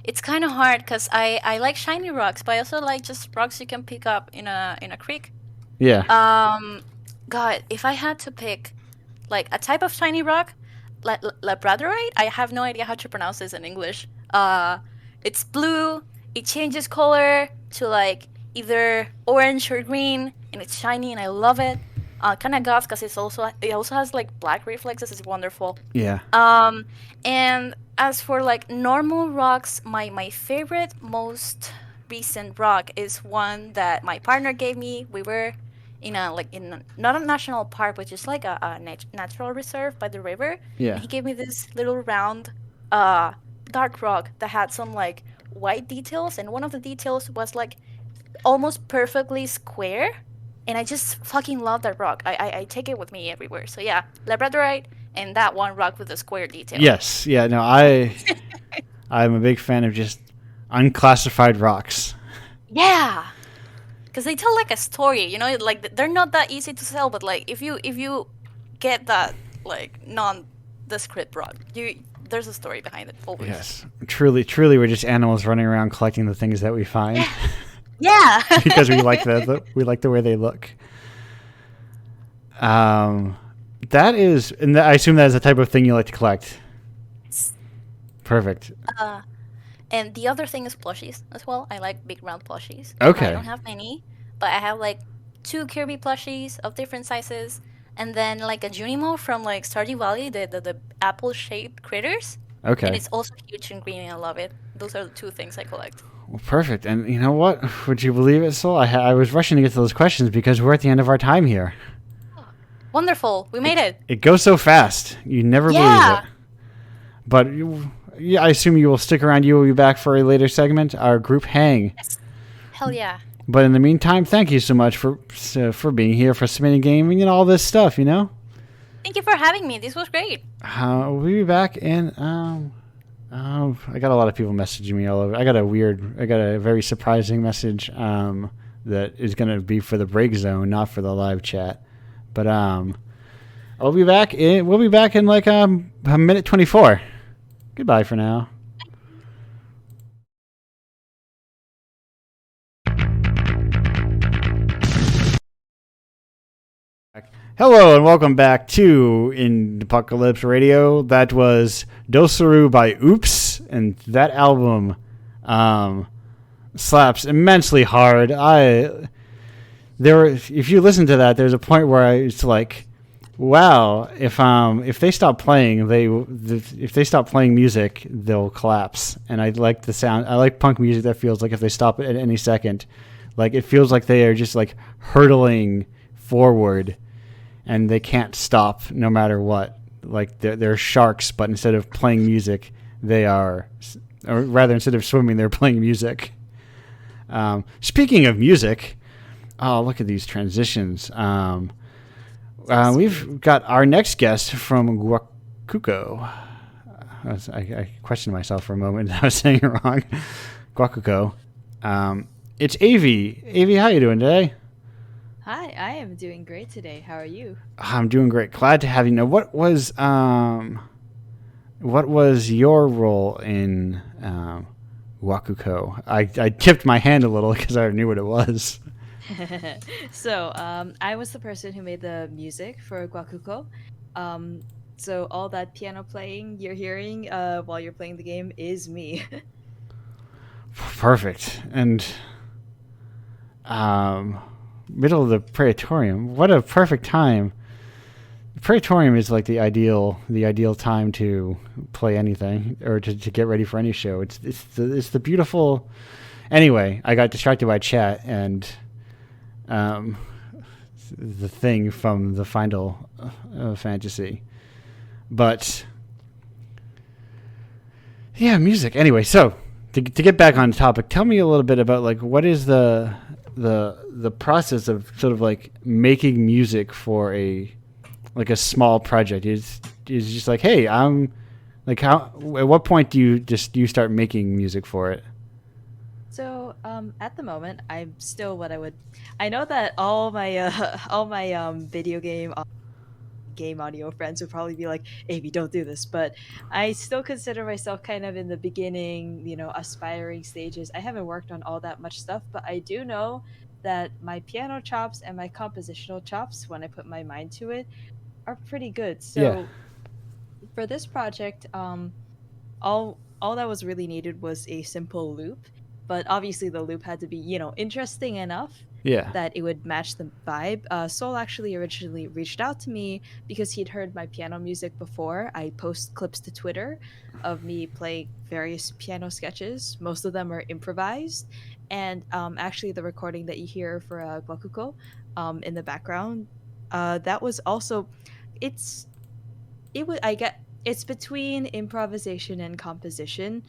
it's kind of hard because I like shiny rocks, but I also like just rocks you can pick up in a creek. Yeah. God, if I had to pick like a type of shiny rock, like labradorite, I have no idea how to pronounce this in English. It's blue. It changes color to like either orange or green, and it's shiny, and I love it. Kind of goth because it also has like black reflexes. It's wonderful. Yeah. And as for like normal rocks, my favorite, most recent rock is one that my partner gave me. We were not a national park, but just like a natural reserve by the river. Yeah. And he gave me this little round, dark rock that had some like white details, and one of the details was like almost perfectly square. And I just fucking love that rock. I take it with me everywhere. So yeah, labradorite and that one rock with the square detail. Yes. Yeah. No, I'm a big fan of just unclassified rocks. Yeah, because they tell like a story. You know, like they're not that easy to sell, but like if you get that like nondescript rock, there's a story behind it always. Yes. Truly, we're just animals running around collecting the things that we find. Yeah. Because we like the way they look. That is, and I assume that is the type of thing you like to collect. Yes. Perfect. And the other thing is plushies as well. I like big round plushies. Okay. I don't have many, but I have like 2 Kirby plushies of different sizes, and then like a Junimo from like Stardew Valley, the apple shaped critters. Okay. And it's also huge and green, and I love it. Those are the 2 things I collect. Well, perfect. And you know what? Would you believe it, Sol? I was rushing to get to those questions because we're at the end of our time here. Wonderful. We made it. It goes so fast. You never believe it. But I assume you will stick around. You will be back for a later segment, our group hang. Yes. Hell yeah. But in the meantime, thank you so much for being here, for submitting gaming and all this stuff, you know? Thank you for having me. This was great. We'll be back in... I got a lot of people messaging me all over. I got a very surprising message that is going to be for the break zone, not for the live chat. But we'll be back in like a minute 24. Goodbye for now. Hello and welcome back to Indiepocalypse Radio. That was Dosaru by Oops, and that album slaps immensely hard. If you listen to that, there's a point where it's like, wow, if they stop playing, if they stop playing music, they'll collapse. And I like the sound. I like punk music that feels like if they stop at any second, like it feels like they are just like hurtling forward. And they can't stop no matter what. Like they're sharks, but instead of playing music, instead of swimming, they're playing music. Speaking of music, oh, look at these transitions. We've got our next guest from Guacuco. I questioned myself for a moment. I was saying it wrong. Guacuco. It's Avi. Avi, how you doing today? Hi, I am doing great today. How are you? I'm doing great. Glad to have you. Now, what was your role in Wakuko? I tipped my hand a little because I knew what it was. So, I was the person who made the music for Guakuko. So all that piano playing you're hearing while you're playing the game is me. Perfect. And middle of the Praetorium. What a perfect time. The Praetorium is like the ideal time to play anything or to get ready for any show. It's the beautiful. Anyway, I got distracted by chat and the thing from the Final Fantasy, but yeah, music. Anyway, so to get back on topic, tell me a little bit about like what is the process of sort of like making music for a small project. Is just like, hey, Like how? At what point do you start making music for it? So, at the moment, I'm still what I would. I know that all my all my video game audio friends would probably be like, "Amy, don't do this." But I still consider myself kind of in the beginning, aspiring stages. I haven't worked on all that much stuff, but I do know that my piano chops and my compositional chops, when I put my mind to it, are pretty good. Yeah. So for this project, all that was really needed was a simple loop, but obviously the loop had to be interesting enough Yeah. that it would match the vibe. Sol actually originally reached out to me because he'd heard my piano music before. I post clips to Twitter of me playing various piano sketches. Most of them are improvised, and actually the recording that you hear for Gwakuko in the background, that was also it's it would I get it's between improvisation and composition.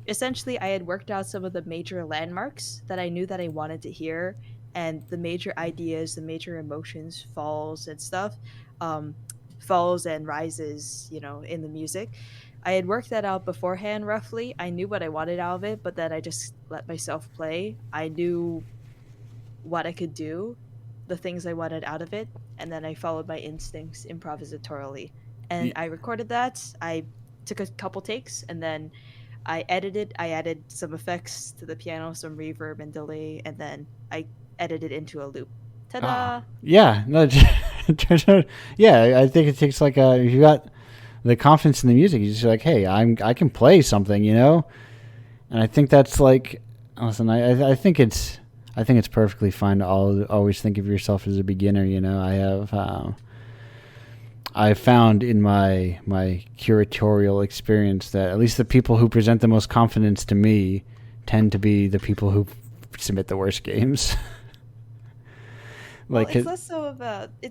Essentially, I had worked out some of the major landmarks that I knew that I wanted to hear, and the major ideas, the major emotions, falls and stuff, um, falls and rises, in the music. I had worked that out beforehand roughly. I knew what I wanted out of it, but then I just let myself play. I knew what I could do, the things I wanted out of it, and then I followed my instincts improvisatorily. And I recorded that. I took a couple takes, and then I edited. I added some effects to the piano, some reverb and delay, and then I edited into a loop. Ta-da! Yeah. No. Yeah. I think it takes like if you got the confidence in the music, you're just like, hey, I can play something, And I think that's like, listen, I think it's perfectly fine to always think of yourself as a beginner. I found in my curatorial experience that at least the people who present the most confidence to me tend to be the people who submit the worst games. Well, it's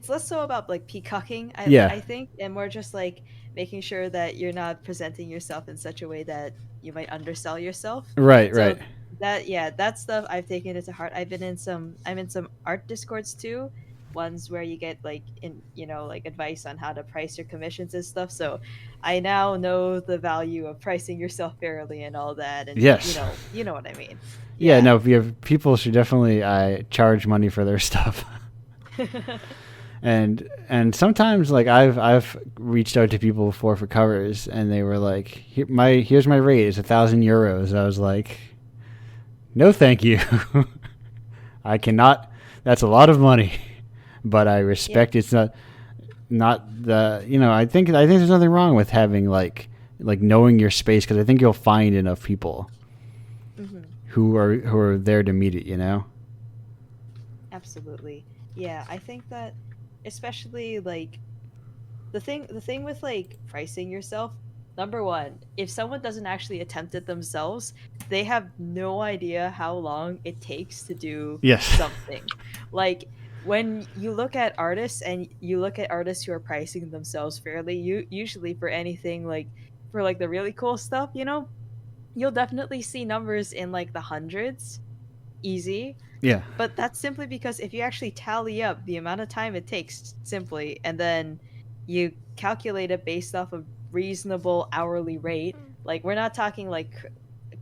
less so about like peacocking, Yeah. I think, and more just like making sure that you're not presenting yourself in such a way that you might undersell yourself. Right. So Right. that stuff I've taken it to heart. I'm in some art discords too, ones where you get like like advice on how to price your commissions and stuff. So I now know the value of pricing yourself fairly and all that, and Yes. you know what I mean. Yeah. No. People should definitely charge money for their stuff. And sometimes like I've reached out to people before for covers, and they were like, here's my rate, it's €1,000. I was like, no, thank you. I cannot. That's a lot of money, but I respect it's not the I think there's nothing wrong with having like knowing your space, because I think you'll find enough people who are there to meet it. Absolutely. Yeah, I think that especially like the thing with like pricing yourself, number one, if someone doesn't actually attempt it themselves, they have no idea how long it takes to do something. Like when you look at artists and you look at artists who are pricing themselves fairly, you usually for anything like for like the really cool stuff, you'll definitely see numbers in like the hundreds, easy. Yeah. But that's simply because if you actually tally up the amount of time it takes simply, and then you calculate it based off of reasonable hourly rate, like we're not talking like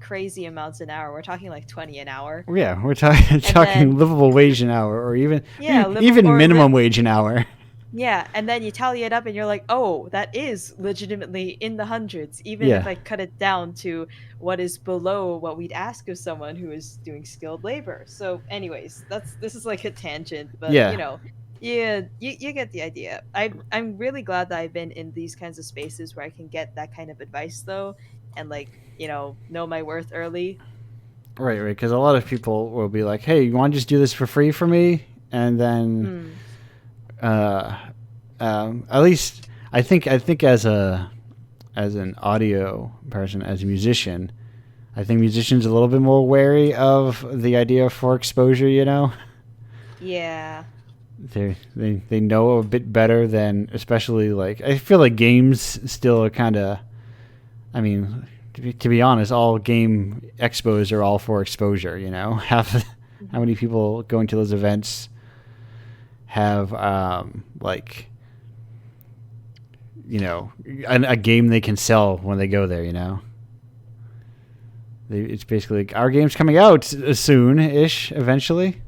crazy amounts an hour, we're talking like 20 an hour. Yeah, we're talking livable wage an hour, or even minimum wage an hour. Yeah, and then you tally it up and you're like, oh, that is legitimately in the hundreds, even if I cut it down to what is below what we'd ask of someone who is doing skilled labor. So anyways, this is like a tangent, but you get the idea. I'm really glad that I've been in these kinds of spaces where I can get that kind of advice though, and like, know my worth early. Right, because a lot of people will be like, hey, you want to just do this for free for me? And then at least I think as an audio person, as a musician, I think musicians are a little bit more wary of the idea for exposure. Yeah. They know a bit better than, especially like, I feel like games still are kind of, I mean, to be honest, all game expos are all for exposure. How many people going to those events have a game they can sell when they go there. It's basically like, our game's coming out soon-ish, eventually,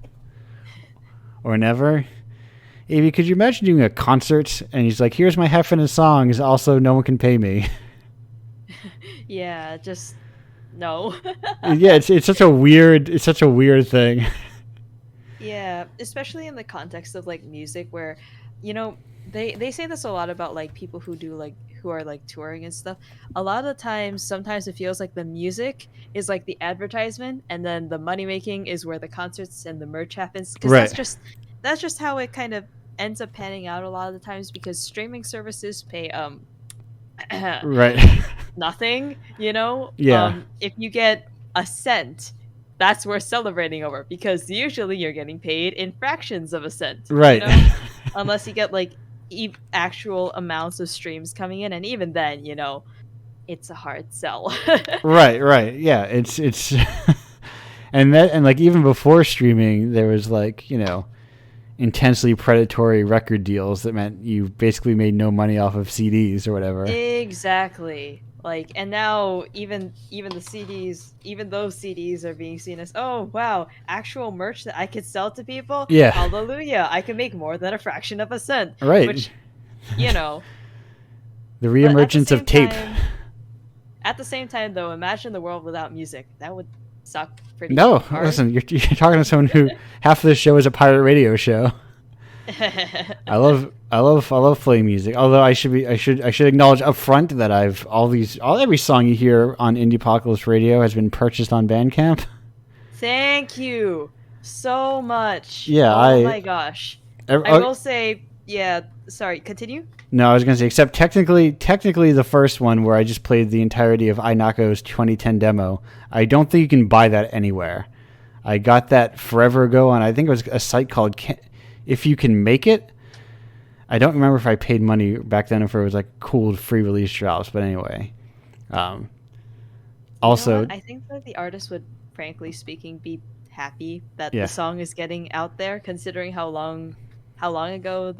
or never. Avi, could you imagine doing a concert and he's like, "Here's my heffing of songs. Also, no one can pay me." Yeah, just no. Yeah, it's such a weird thing. Yeah, especially in the context of like music, where they say this a lot about like people who are like touring and stuff. A lot of the times, sometimes it feels like the music is like the advertisement, and then the money making is where the concerts and the merch happens. Because Right. that's just how it kind of ends up panning out a lot of the times, because streaming services pay Right. nothing. Yeah. If you get a cent, that's worth celebrating over, because usually you're getting paid in fractions of a cent. Right. Unless you get like actual amounts of streams coming in, and even then, it's a hard sell. Right. Yeah, it's and like even before streaming, there was like, intensely predatory record deals that meant you basically made no money off of CDs or whatever. Exactly. Like, and now even the CDs, even those CDs are being seen as, oh wow, actual merch that I could sell to people. Yeah. Hallelujah! I can make more than a fraction of a cent. Right. Which, the reemergence of tape. At the same time, though, imagine the world without music. That would suck pretty No, hard. listen, you're talking to someone who half of this show is a pirate radio show. I love playing music. Although I should acknowledge up front that every song you hear on Indiepocalypse Radio has been purchased on Bandcamp. Thank you so much. Yeah, oh my gosh. I will say, yeah. Sorry, continue. No, I was gonna say, except technically the first one where I just played the entirety of iNako's 2010 demo. I don't think you can buy that anywhere. I got that forever ago on, I think it was a site called If You Can Make It. I don't remember if I paid money back then, or if it was like cool free release drops. But anyway, also, I think that the artist would, frankly speaking, be happy that Yeah. the song is getting out there, considering how long ago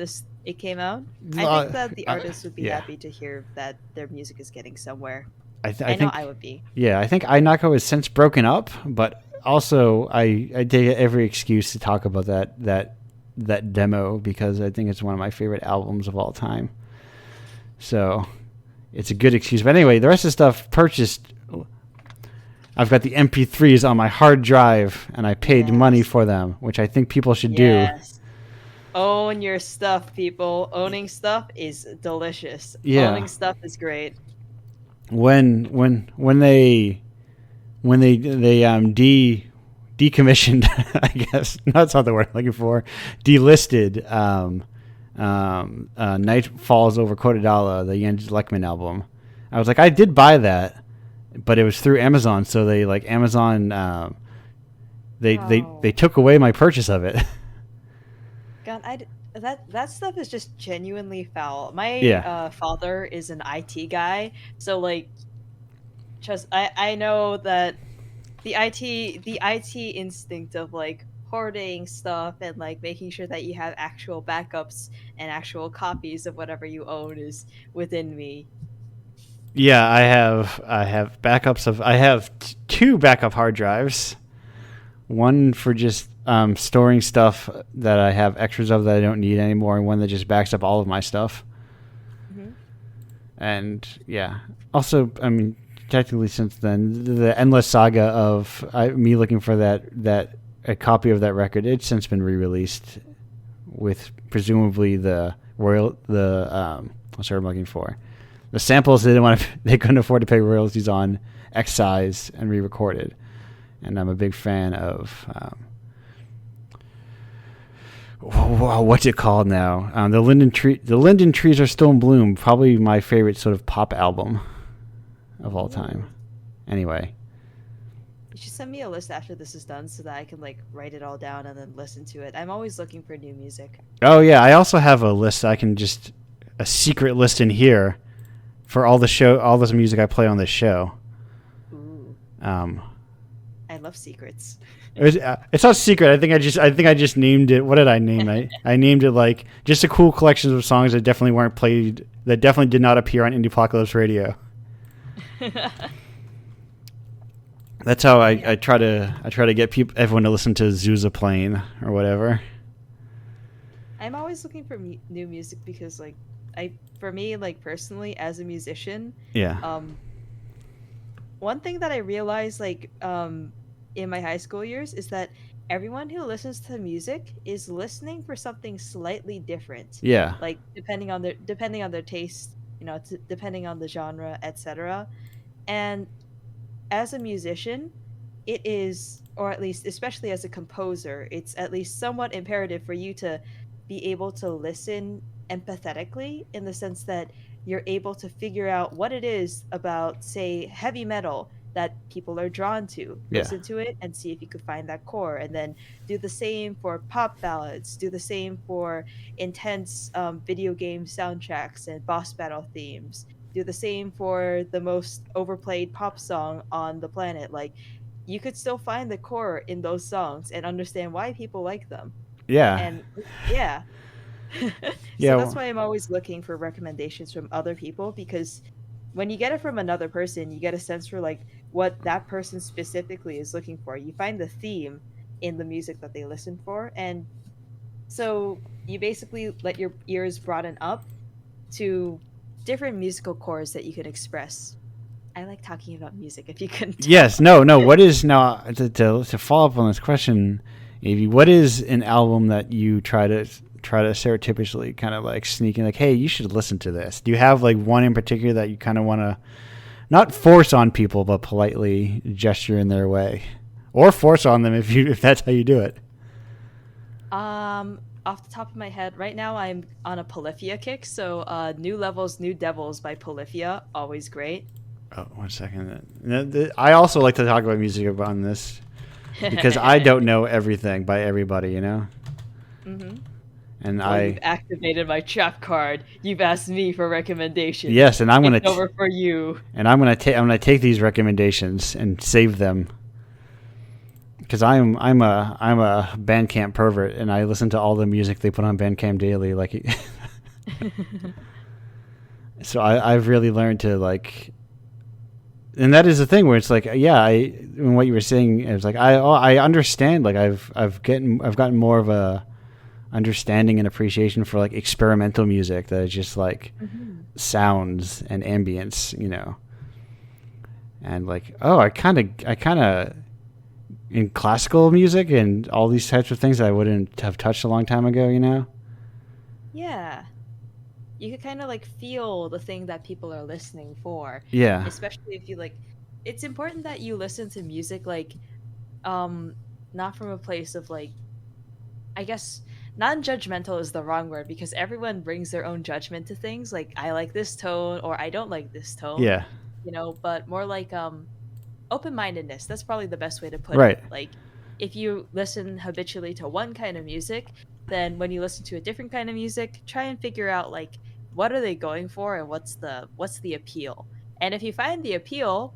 it came out. I think that the artist would be yeah. happy to hear that their music is getting somewhere. I know think I would be. Yeah, I think iNako has since broken up, but also I take every excuse to talk about that demo, because I think it's one of my favorite albums of all time. So it's a good excuse. But anyway, the rest of the stuff purchased. I've got the MP3s on my hard drive, and I paid money for them, which I think people should do. Own your stuff, people. Owning stuff is delicious. Yeah. Owning stuff is great. When they decommissioned, I guess that's not the word I'm looking for, delisted Night Falls Over Kotodala, the Jens Lekman album. I was like, I did buy that, but it was through Amazon, so they they took away my purchase of it. God, that stuff is just genuinely foul. My father is an IT guy, so like, just I know that the IT instinct of like hoarding stuff and like making sure that you have actual backups and actual copies of whatever you own is within me. Yeah, I have backups of. I have two backup hard drives. One for just storing stuff that I have extras of that I don't need anymore, and one that just backs up all of my stuff. Mm-hmm. And yeah, also, I mean, technically since then, the endless saga of me looking for a copy of that record, it's since been re-released with presumably what's the word I'm looking for? The samples they couldn't afford to pay royalties on, excised and re-recorded. And I'm a big fan of what's it called now? The Linden Trees Are Still in Bloom. Probably my favorite sort of pop album of all time. Anyway, you should send me a list after this is done so that I can like write it all down and then listen to it. I'm always looking for new music. Oh yeah, I also have a list. A secret list in here for all this music I play on this show. Ooh. I love secrets. It's not secret. I think I just named it. What did I name it? I named it like just a cool collection of songs that definitely weren't played. That definitely did not appear on Indiepocalypse Radio. That's how I try to get everyone to listen to Zuza Plane or whatever. I'm always looking for new music because, like, for me, like, personally, as a musician, Yeah. One thing that I realized, like, in my high school years is that everyone who listens to music is listening for something slightly different. Yeah. Like, depending on their taste, depending on the genre, etc. And as a musician, it is, or at least, especially as a composer, it's at least somewhat imperative for you to be able to listen empathetically, in the sense that you're able to figure out what it is about, say, heavy metal that people are drawn to. Yeah. Listen to it and see if you could find that core, and then do the same for pop ballads, do the same for intense video game soundtracks and boss battle themes, do the same for the most overplayed pop song on the planet. Like, you could still find the core in those songs and understand why people like them. Yeah. And yeah. Yeah. So that's why I'm always looking for recommendations from other people, because when you get it from another person, you get a sense for like what that person specifically is looking for. You find the theme in the music that they listen for, and so you basically let your ears broaden up to different musical cores that you can express. I like talking about music, if you couldn't tell. Yes. No. What is now to follow up on this question, Avi? What is an album that you try to stereotypically kind of like sneak in, like, hey, you should listen to this? Do you have like one in particular that you kind of want to not force on people, but politely gesture in their way, or force on them if that's how you do it? Off the top of my head, right now I'm on a Polyphia kick, so New Levels, New Devils by Polyphia, always great. Oh, 1 second. I also like to talk about music on this because I don't know everything by everybody, you know? Mm-hmm. And You've activated my trap card. You've asked me for recommendations. Yes, and I'm going to over for you. And I'm going to take these recommendations and save them, because I'm a Bandcamp pervert, and I listen to all the music they put on Bandcamp daily. Like, so I've really learned to like, and that is the thing where it's like, yeah, when what you were saying, it was like I understand. Like I've gotten more of a understanding and appreciation for like experimental music that is just like sounds and ambience, you know. And like, I kind of in classical music and all these types of things that I wouldn't have touched a long time ago, you know? Yeah. You could kind of like feel the thing that people are listening for. Yeah. Especially if you like, it's important that you listen to music like, not from a place of like, I guess non-judgmental is the wrong word, because everyone brings their own judgment to things. Like, I like this tone or I don't like this tone. Yeah. You know, but more like open-mindedness. That's probably the best way to put Right. it. Like, if you listen habitually to one kind of music, then when you listen to a different kind of music, try and figure out like what are they going for and what's the appeal. And if you find the appeal,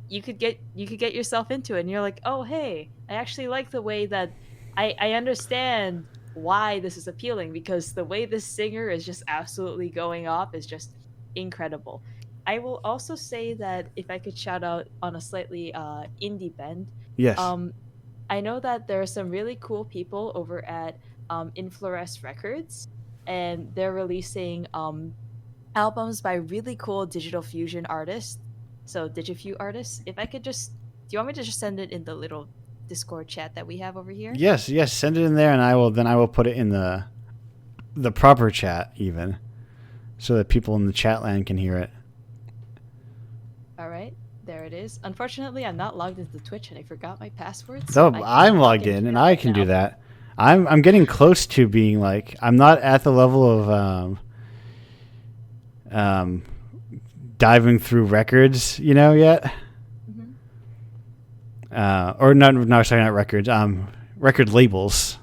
you could get yourself into it, and you're like, oh hey, I actually like the way that I understand why this is appealing, because the way this singer is just absolutely going off is just incredible. I will also say that if I could shout out on a slightly indie bend, Yes. I know that there are some really cool people over at Infloresce Records, and they're releasing albums by really cool digital fusion artists. So DigiFu artists. If I could just, do you want me to just send it in the little Discord chat that we have over here? Yes, send it in there, and I will put it in the proper chat even, so that people in the chat land can hear it. All right, there it is. Unfortunately, I'm not logged into Twitch, and I forgot my password. So I'm logged in, and I can do that. I'm getting close to being like, I'm not at the level of diving through records, you know, yet. Or not records, record labels.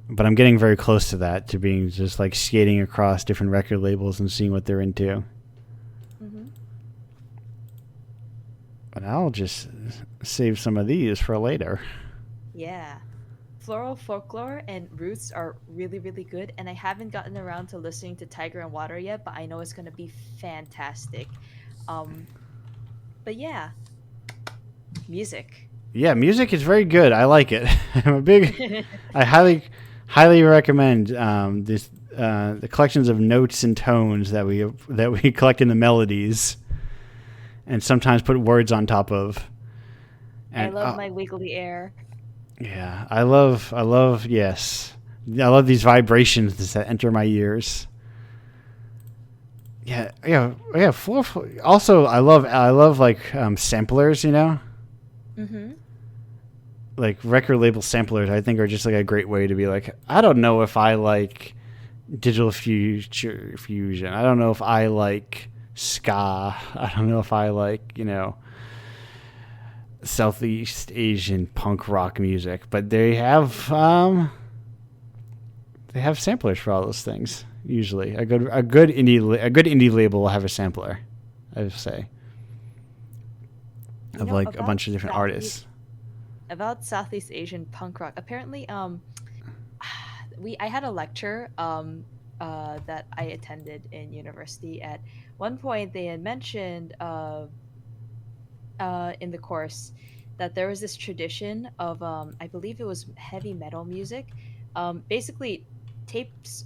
But I'm getting very close to that, to being just like skating across different record labels and seeing what they're into. But I'll just save some of these for later. Yeah. Floral Folklore and Roots are really, really good, and I haven't gotten around to listening to Tiger and Water yet, but I know it's going to be fantastic. Um, but yeah, music. Yeah, music is very good. I like it. I'm a big. I highly recommend this the collections of notes and tones that we collect in the melodies, and sometimes put words on top of. I And love my wiggly air. yeah, I love yes, I love these vibrations that enter my ears. Yeah. Also, I love like samplers. Mm-hmm. Like record label samplers. I think are just like a great way to be like, I don't know if I like digital fusion. I don't know if I like ska. I don't know if I like Southeast Asian punk rock music. But they have samplers for all those things. Usually, a good indie label will have a sampler. I would say You of know, like a bunch of different artists. About Southeast Asian punk rock. Apparently, I had a lecture that I attended in university. At one point, they had mentioned in the course that there was this tradition of I believe it was heavy metal music. Basically, tapes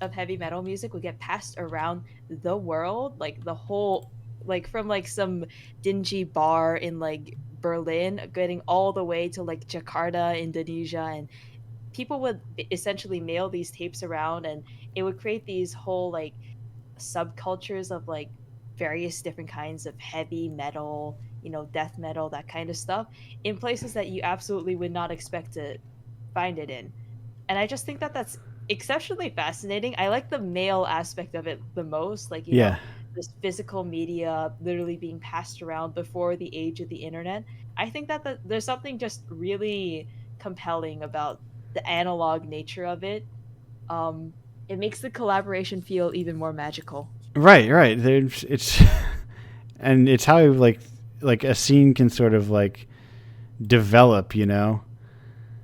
of heavy metal music would get passed around the world, like the whole, like from like some dingy bar in like Berlin, getting all the way to like Jakarta, Indonesia, and people would essentially mail these tapes around, and it would create these whole like subcultures of like various different kinds of heavy metal, death metal, that kind of stuff, in places that you absolutely would not expect to find it in. And I just think that that's exceptionally fascinating. I like the male aspect of it the most, like, Yeah. this physical media literally being passed around before the age of the internet. I think that there's something just really compelling about the analog nature of it. Um, it makes the collaboration feel even more magical. Right. It's and it's how like a scene can sort of like develop.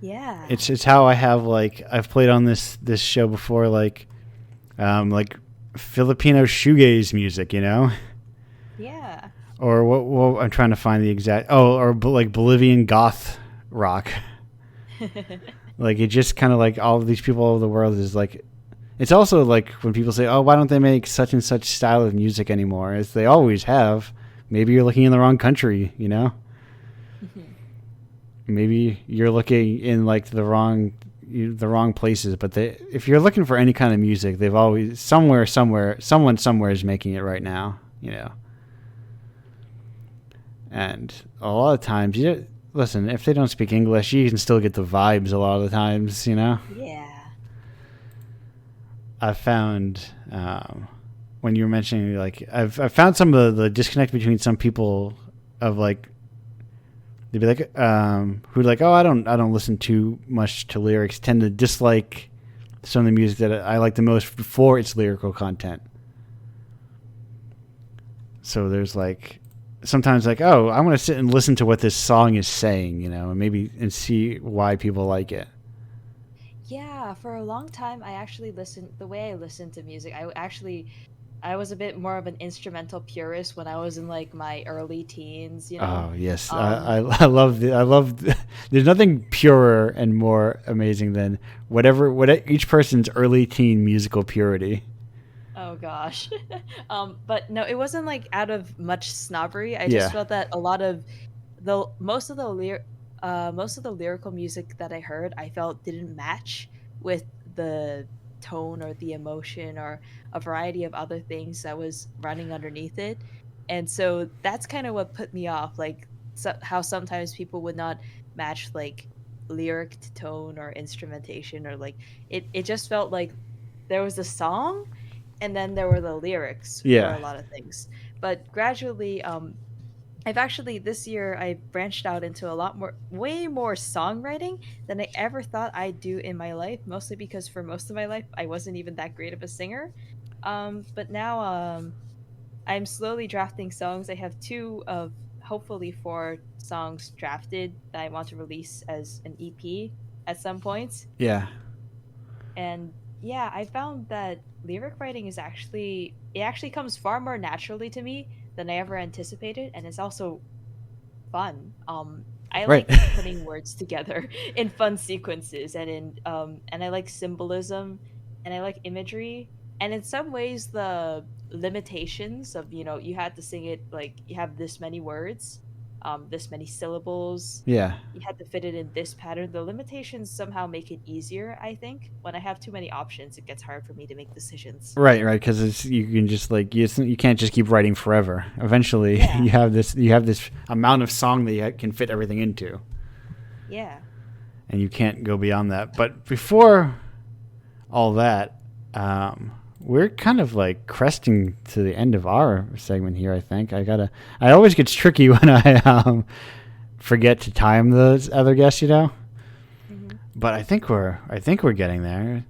Yeah. It's how I have like I've played on this show before like Filipino shoegaze music. Yeah. Or what I'm trying to find the exact or like Bolivian goth rock. Like it just kind of like all of these people all over the world is like. It's also like when people say, "Oh, why don't they make such and such style of music anymore?" As they always have. Maybe you're looking in the wrong country. Maybe you're looking in like the wrong places. But if you're looking for any kind of music, they've always someone somewhere is making it right now. And a lot of times, listen, if they don't speak English, you can still get the vibes a lot of the times. Yeah. I've found when you were mentioning like I've found some of the disconnect between some people of like they'd be like who like, oh, I don't listen too much to lyrics, tend to dislike some of the music that I like the most for its lyrical content. So there's like sometimes like, oh, I want to sit and listen to what this song is saying, and see why people like it. Yeah, for a long time, the way I listened to music, I was a bit more of an instrumental purist when I was in like my early teens. Oh yes, Um, I love. There's nothing purer and more amazing than what each person's early teen musical purity. oh gosh. But no, it wasn't like out of much snobbery. I Yeah, just felt that a lot of the most of the lyrical music that I heard, I felt didn't match with the tone or the emotion or a variety of other things that was running underneath it. And so that's kind of what put me off, like how sometimes people would not match like lyric to tone or instrumentation, or like it just felt like there was a song and then there were the lyrics for yeah, a lot of things. But gradually, I've actually this year I branched out into way more songwriting than I ever thought I'd do in my life. Mostly because for most of my life I wasn't even that great of a singer. But now I'm slowly drafting songs. I have two of hopefully 4 songs drafted that I want to release as an EP at some point. Yeah. And yeah, I found that lyric writing is actually it actually comes far more naturally to me than I ever anticipated, and it's also fun. I Right. like putting words together in fun sequences and I like symbolism and I like imagery. And in some ways the limitations of, you had to sing it like you have this many words, this many syllables, Yeah. you had to fit it in this pattern. The limitations somehow make it easier, I think. When I have too many options, it gets hard for me to make decisions. Right, because you can just like you can't just keep writing forever. Eventually, Yeah. you have this amount of song that you can fit everything into, Yeah. and you can't go beyond that. But before all that, we're kind of like cresting to the end of our segment here. I think I always gets tricky when I forget to time the other guests, Mm-hmm. But I think we're getting there.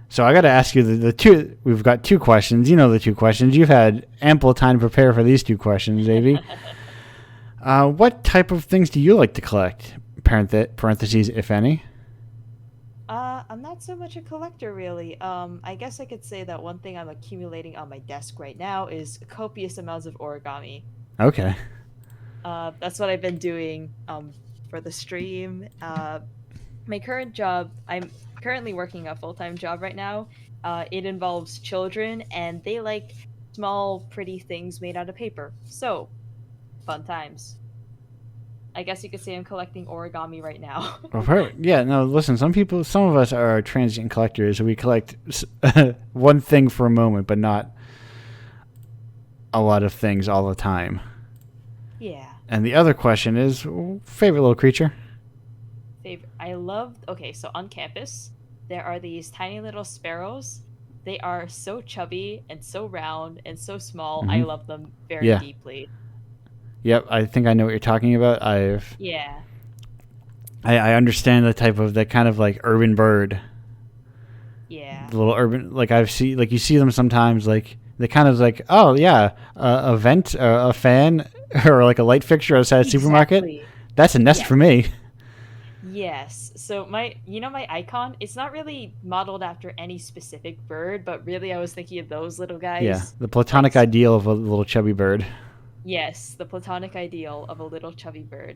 So I got to ask you the two. We've got 2 questions. You know the 2 questions. You've had ample time to prepare for these 2 questions, Avi. What type of things do you like to collect? Parentheses, if any. I'm not so much a collector, really. I guess I could say that one thing I'm accumulating on my desk right now is copious amounts of origami. Okay. That's what I've been doing for the stream. My current job, I'm currently working a full-time job right now. It involves children, and they like small, pretty things made out of paper. So, fun times. I guess you could say I'm collecting origami right now. Well, perfect. Yeah. No. Listen. Some of us are transient collectors. We collect one thing for a moment, but not a lot of things all the time. Yeah. And the other question is favorite little creature. Okay, so on campus, there are these tiny little sparrows. They are so chubby and so round and so small. I Mhm. love them very Yeah. deeply. Yep. I think I know what you're talking about. Yeah. I understand that kind of like urban bird. Yeah. The little urban, like you see them sometimes, like they kind of like, oh yeah, a vent, a fan, or like a light fixture outside a supermarket. Exactly. That's a nest Yeah. for me. Yes. So my icon, it's not really modeled after any specific bird, but really I was thinking of those little guys. Yeah, the platonic Like, ideal of a little chubby bird. yes, the platonic ideal of a little chubby bird.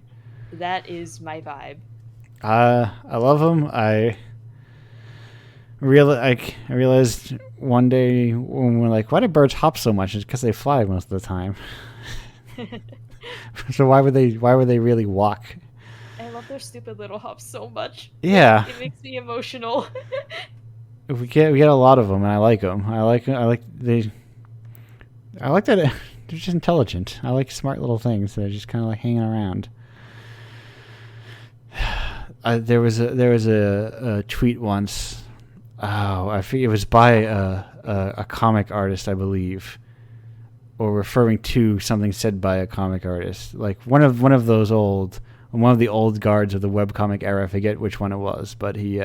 That is my vibe. I love them. I realized one day when we're like, why do birds hop so much? It's because they fly most of the time. So why would they really walk? I love their stupid little hops so much. Yeah. It makes me emotional. We get a lot of them, and I like them. I like that they're just intelligent. I like smart little things that are just kind of like hanging around. There was a tweet once. Oh, I forget, it was by a comic artist, I believe, or referring to something said by a comic artist, like one of the old guards of the webcomic era. I forget which one it was, but he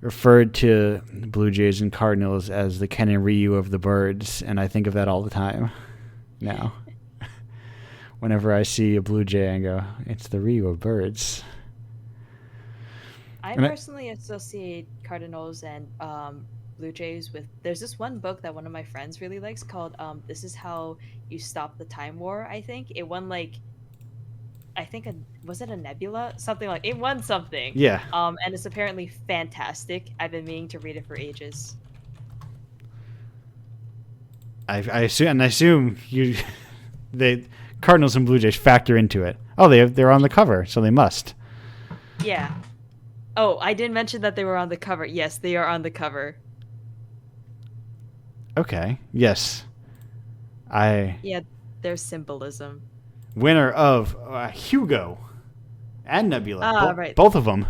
referred to Blue Jays and Cardinals as the Ken and Ryu of the birds, and I think of that all the time now. Whenever I see a Blue Jay, I go, it's the Ryu of birds. I personally associate Cardinals and Blue Jays with. There's this one book that one of my friends really likes called "This Is How You Stop the Time War." I think it won was it a Nebula? Something like it won something. Yeah. And it's apparently fantastic. I've been meaning to read it for ages. I assume you, the Cardinals and Blue Jays factor into it. Oh, they're on the cover, so they must. Yeah. Oh, I didn't mention that they were on the cover. Yes, they are on the cover. Okay. Yes. Yeah, there's symbolism. Winner of Hugo and Nebula. Right. Both of them.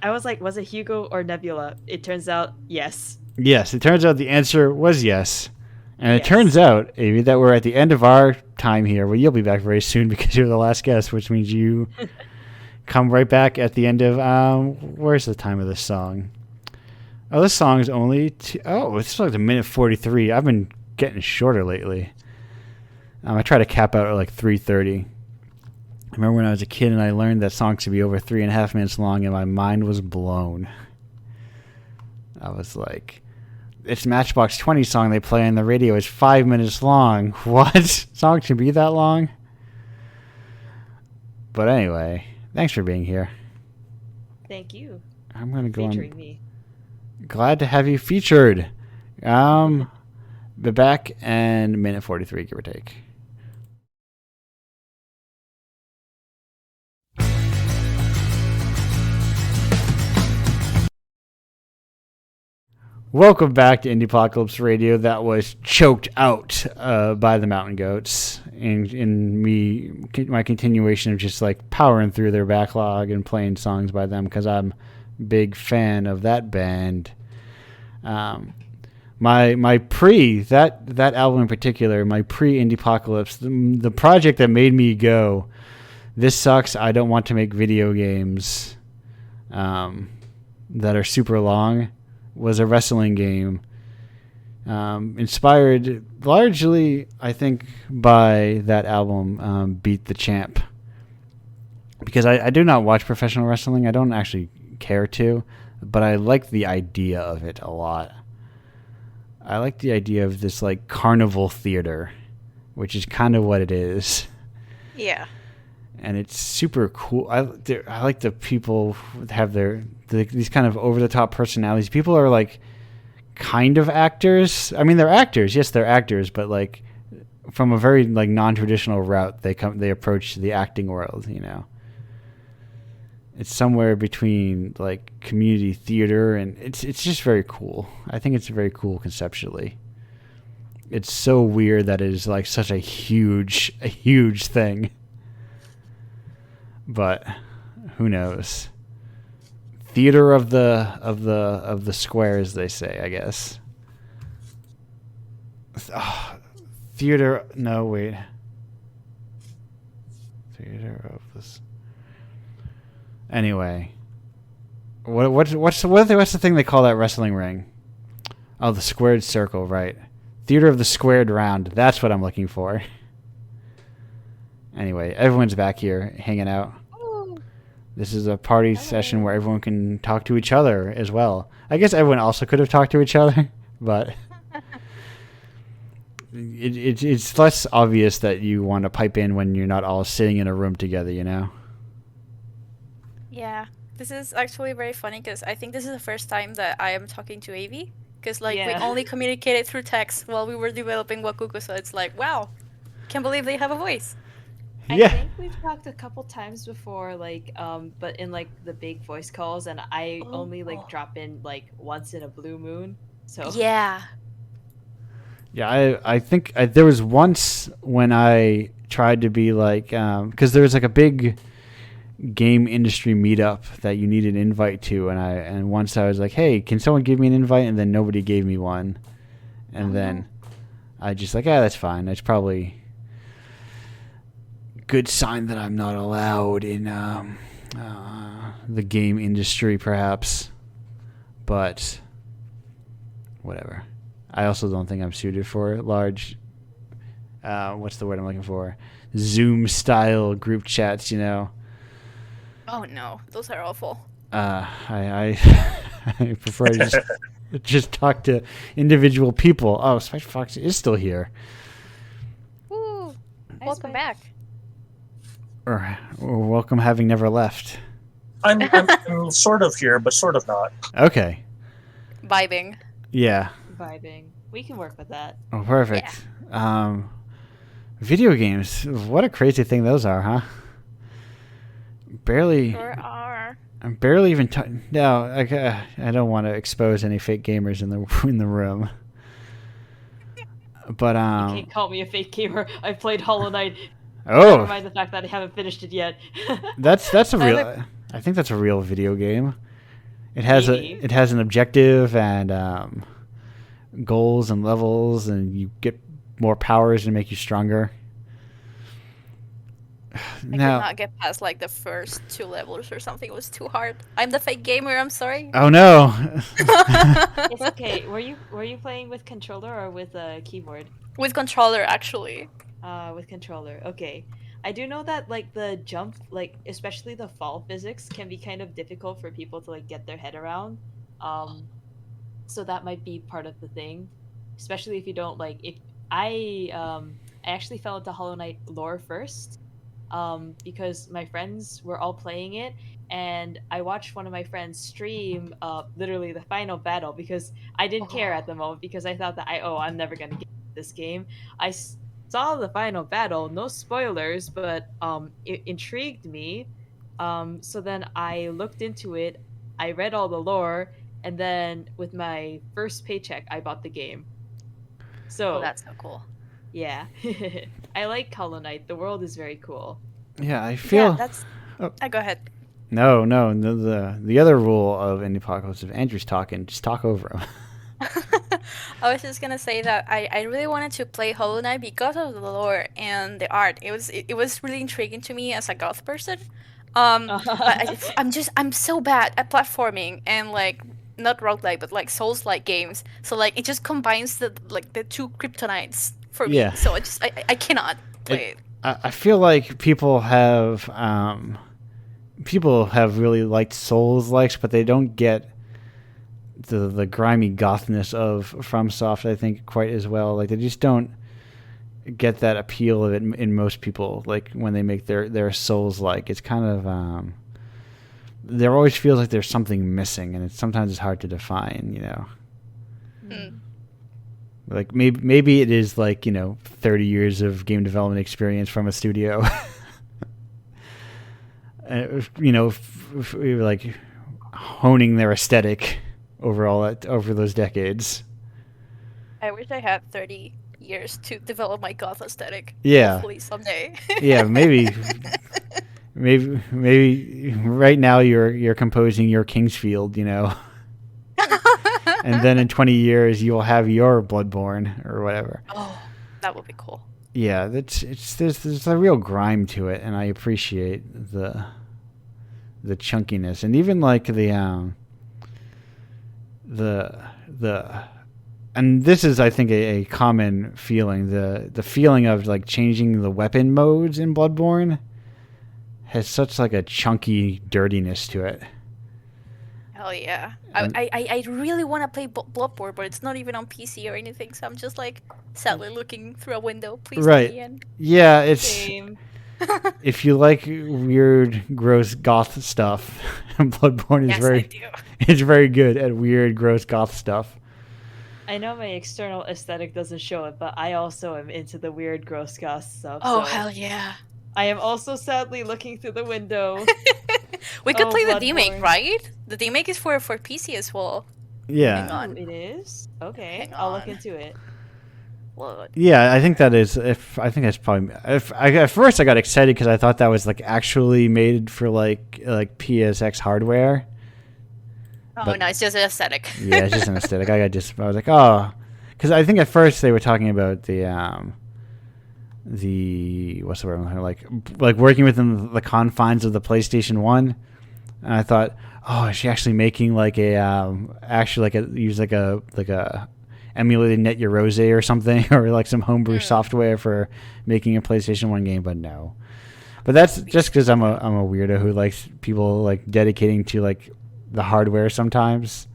I was like, was it Hugo or Nebula? It turns out, yes. Yes, it turns out the answer was yes. And it Yes. turns out, Avi, that we're at the end of our time here. Well, you'll be back very soon because you're the last guest, which means you come right back at the end of, where's the time of this song? Oh, this song is only, it's like a minute 43. I've been getting shorter lately. I try to cap out at like 3:30. I remember when I was a kid and I learned that songs should be over 3.5 minutes long, and my mind was blown. I was like, it's Matchbox 20 song they play on the radio is 5 minutes long. What? Song should be that long? But anyway, thanks for being here. Thank you. I'm gonna go Featuring on. me. Glad to have you featured. Be back in minute 43, give or take. Welcome back to Indiepocalypse Radio. That was choked out by the Mountain Goats, and my continuation of just like powering through their backlog and playing songs by them because I'm a big fan of that band. My pre that album in particular, my pre Indiepocalypse, the project that made me go, this sucks. I don't want to make video games that are super long. Was a wrestling game inspired largely, I think, by that album, Beat the Champ. Because I do not watch professional wrestling. I don't actually care to, but I like the idea of it a lot. I like the idea of this like carnival theater, which is kind of what it is. Yeah. And it's super cool. I like the people have these kind of over-the-top personalities. People are like kind of actors. I mean, they're actors. Yes, they're actors, but like from a very like non-traditional route. They approach the acting world. You know, it's somewhere between like community theater and it's just very cool. I think it's very cool conceptually. It's so weird that it is like such a huge thing. But who knows? Theater of the squares, they say, I guess. Oh, theater. No, wait. Theater of this. Anyway, what's the thing they call that wrestling ring? Oh, the squared circle, right? Theater of the squared round. That's what I'm looking for. Anyway, everyone's back here hanging out. This is a party session where everyone can talk to each other as well. I guess everyone also could have talked to each other, but it's less obvious that you want to pipe in when you're not all sitting in a room together, you know? Yeah. This is actually very funny because I think this is the first time that I am talking to Avi. Because we only communicated through text while we were developing Wakuku, so it's like, wow, can't believe they have a voice. I think we've talked a couple times before, like, but in like the big voice calls, and I only like drop in like once in a blue moon. So yeah, I think there was once when I tried to be like, because there was like a big game industry meetup that you need an invite to, and once I was like, hey, can someone give me an invite? And then nobody gave me one, and then I just like, that's fine. It's probably good sign that I'm not allowed in the game industry, perhaps. But whatever. I also don't think I'm suited for large. What's the word I'm looking for? Zoom style group chats. You know. Oh no, those are awful. I prefer to just talk to individual people. Oh, Spider Fox is still here. Woo! Welcome back. Or welcome having never left. I'm sort of here, but sort of not. Okay. Vibing. Yeah. Vibing. We can work with that. Oh, perfect. Yeah. Video games. What a crazy thing those are, huh? Barely. Sure are. I'm barely even. No, I don't want to expose any fake gamers in the room. But You can't call me a fake gamer. I've played Hollow Knight. Oh. Never mind the fact that I haven't finished it yet. That's a real. I think that's a real video game. It has an objective and goals and levels, and you get more powers and make you stronger. I could not get past like the first 2 levels or something. It was too hard. I'm the fake gamer. I'm sorry. Oh no. It's okay. Were you playing with controller or with a keyboard? With controller, actually. With controller. Okay. I do know that like the jump, like especially the fall physics can be kind of difficult for people to like get their head around. Um so that might be part of the thing. Especially if you don't like if I actually fell into Hollow Knight lore first. Because my friends were all playing it, and I watched one of my friends stream literally the final battle because I didn't care at the moment because I thought that I'm never gonna get this game. Saw the final battle, no spoilers, but it intrigued me. So then I looked into it, I read all the lore, and then with my first paycheck, I bought the game. Oh, So that's so cool. yeah, I like Hollow Knight. The world is very cool. Yeah, I Yeah, feel. that's. Oh. Go ahead. No. The other rule of Indiepocalypse, if Andrew's talking, just talk over him. I was just gonna say that I really wanted to play Hollow Knight because of the lore and the art. It was really intriguing to me as a goth person. But I'm so bad at platforming and like not roguelike but like Souls-like games. So like it just combines the two kryptonites for me. Yeah. So I cannot play it. I feel like people have really liked Souls likes, but they don't get the grimy gothness of FromSoft, I think, quite as well. Like they just don't get that appeal of it in most people. Like when they make their Souls like, it's kind of there always feels like there's something missing, and sometimes it's hard to define. You know. Mm. Like maybe it is like 30 years of game development experience from a studio. Like honing their aesthetic over those decades. I wish I had 30 years to develop my goth aesthetic. Yeah. Hopefully someday. Yeah, maybe right now you're composing your Kingsfield, and then in 20 years you will have your Bloodborne or whatever. Oh, that would be cool. Yeah, there's a real grime to it, and I appreciate the chunkiness, and even like the and this is, I think, a common feeling. The feeling of like changing the weapon modes in Bloodborne has such like a chunky dirtiness to it. Hell yeah. I really want to play Bloodborne, but it's not even on PC or anything, so I'm just like sadly looking through a window. Please let me in. Yeah, it's Same. if you like weird, gross goth stuff, Bloodborne is it's very good at weird, gross goth stuff. I know my external aesthetic doesn't show it, but I also am into the weird, gross goth stuff. Oh, so hell yeah. I am also sadly looking through the window. We could play the Bloodborne. remake, right? The remake is for PC as well. Yeah. Hang on. It is? Okay, Hang I'll look on. into it. Blood. Yeah, I think that is. I think that's probably. At first I got excited because I thought that was like actually made for like PSX hardware. Oh, But- no, it's just an aesthetic. Yeah, it's just an aesthetic. I was like, oh, because I think at first they were talking about the what's the word, like working within the confines of the PlayStation 1, and I thought, oh, is she actually making like a use like a emulated Net Eurose or something, or like some homebrew software for making a PlayStation 1 game? But no. But that's just because I'm a weirdo who likes people like dedicating to like the hardware sometimes.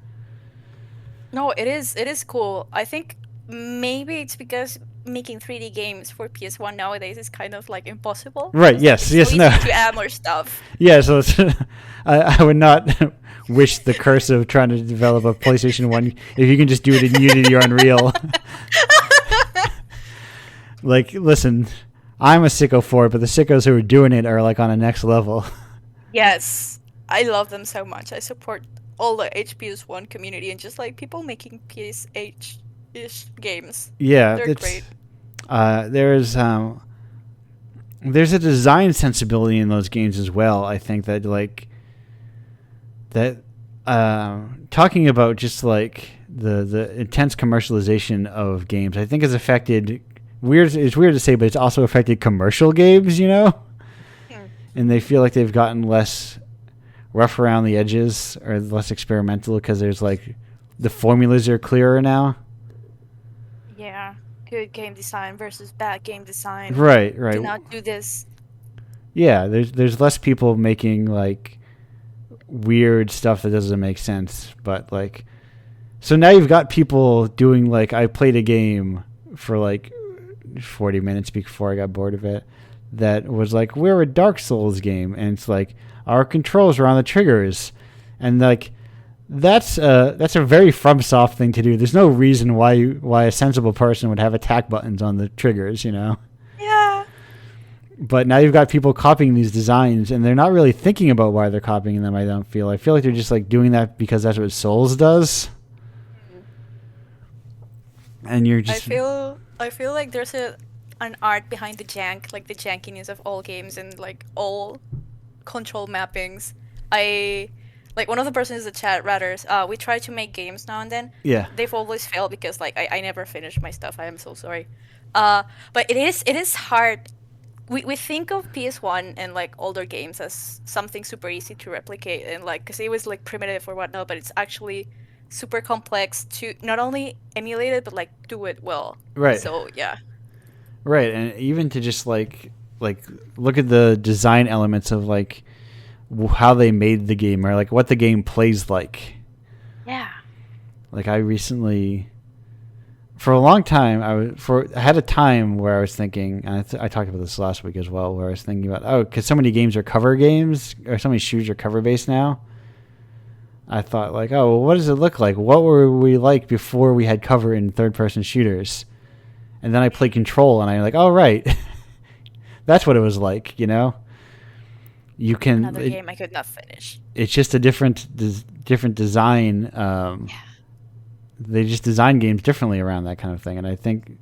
No, it is cool. I think maybe it's because making 3D games for PS1 nowadays is kind of like impossible. Right, It's yes, it's yes, so no. easy to add more stuff. Yeah, so it's, I would not wish the curse of trying to develop a PlayStation 1 if you can just do it in Unity or Unreal. Like, listen, I'm a sicko for it, but the sickos who are doing it are like on a next level. Yes, I love them so much. I support all the HPS1 community and just like people making PSH-ish games. Yeah, They're it's great. there's a design sensibility in those games as well. I think that talking about just like the intense commercialization of games, I think has affected it's weird to say, but it's also affected commercial games, and they feel like they've gotten less rough around the edges or less experimental because there's like the formulas are clearer now. Yeah, good game design versus bad game design. Right. Do not do this. Yeah, there's less people making like weird stuff that doesn't make sense, but like, so now you've got people doing like, I played a game for like 40 minutes before I got bored of it that was like, we're a Dark Souls game, and it's like our controls are on the triggers, and like that's a very FromSoft thing to do. There's no reason why a sensible person would have attack buttons on the triggers, you know. Yeah. But now you've got people copying these designs, and they're not really thinking about why they're copying them. I feel like they're just like doing that because that's what Souls does. And you're just. I feel like there's an art behind the jank, like the jankiness of all games and like all control mappings. Like one of the persons in the chat, rather, we try to make games now and then. Yeah. They've always failed because like I never finish my stuff. I am so sorry. But it is hard. We think of PS1 and like older games as something super easy to replicate, and like because it was like primitive or whatnot, but it's actually super complex to not only emulate it but like do it well. Right. So yeah. Right, and even to just like look at the design elements of like how they made the game, or like what the game plays like. Yeah. Like I recently, for a long time, I had a time where I was thinking, and I talked about this last week as well, where I was thinking about, because so many games are cover games, or so many shooters are cover based now. I thought like, oh, well, what does it look like? What were we like before we had cover in third person shooters? And then I played Control, and I'm like, oh right, that's what it was like, you know. You can Another game I could not finish. It's just a different design. They just design games differently around that kind of thing, and I think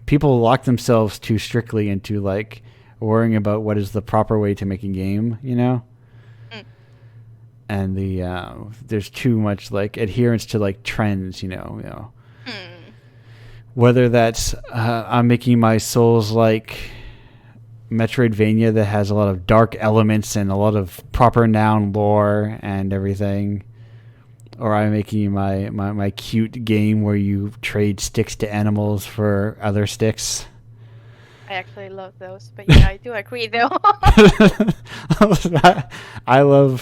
people lock themselves too strictly into like worrying about what is the proper way to make a game, you know. And there's too much like adherence to like trends, you know. Whether that's I'm making my Souls like Metroidvania that has a lot of dark elements and a lot of proper noun lore and everything, or I'm making my cute game where you trade sticks to animals for other sticks. I actually love those, but yeah, I do agree though. I love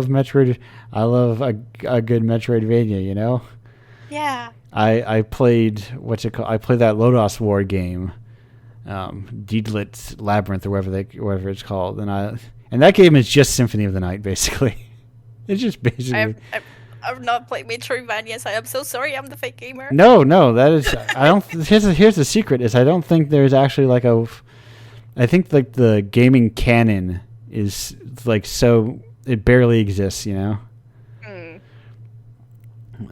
Metroid. I love a good Metroidvania, you know. Yeah. I played what's it called? I played that Lodos War game, Deedlit Labyrinth or whatever it's called, and that game is just Symphony of the Night basically. It's just basically. I've not played Metroidvania, so I'm so sorry. I'm the fake gamer. No, that is. I don't. Here's the secret: is I don't think there's actually like a. I think like the gaming canon is like so it barely exists, you know.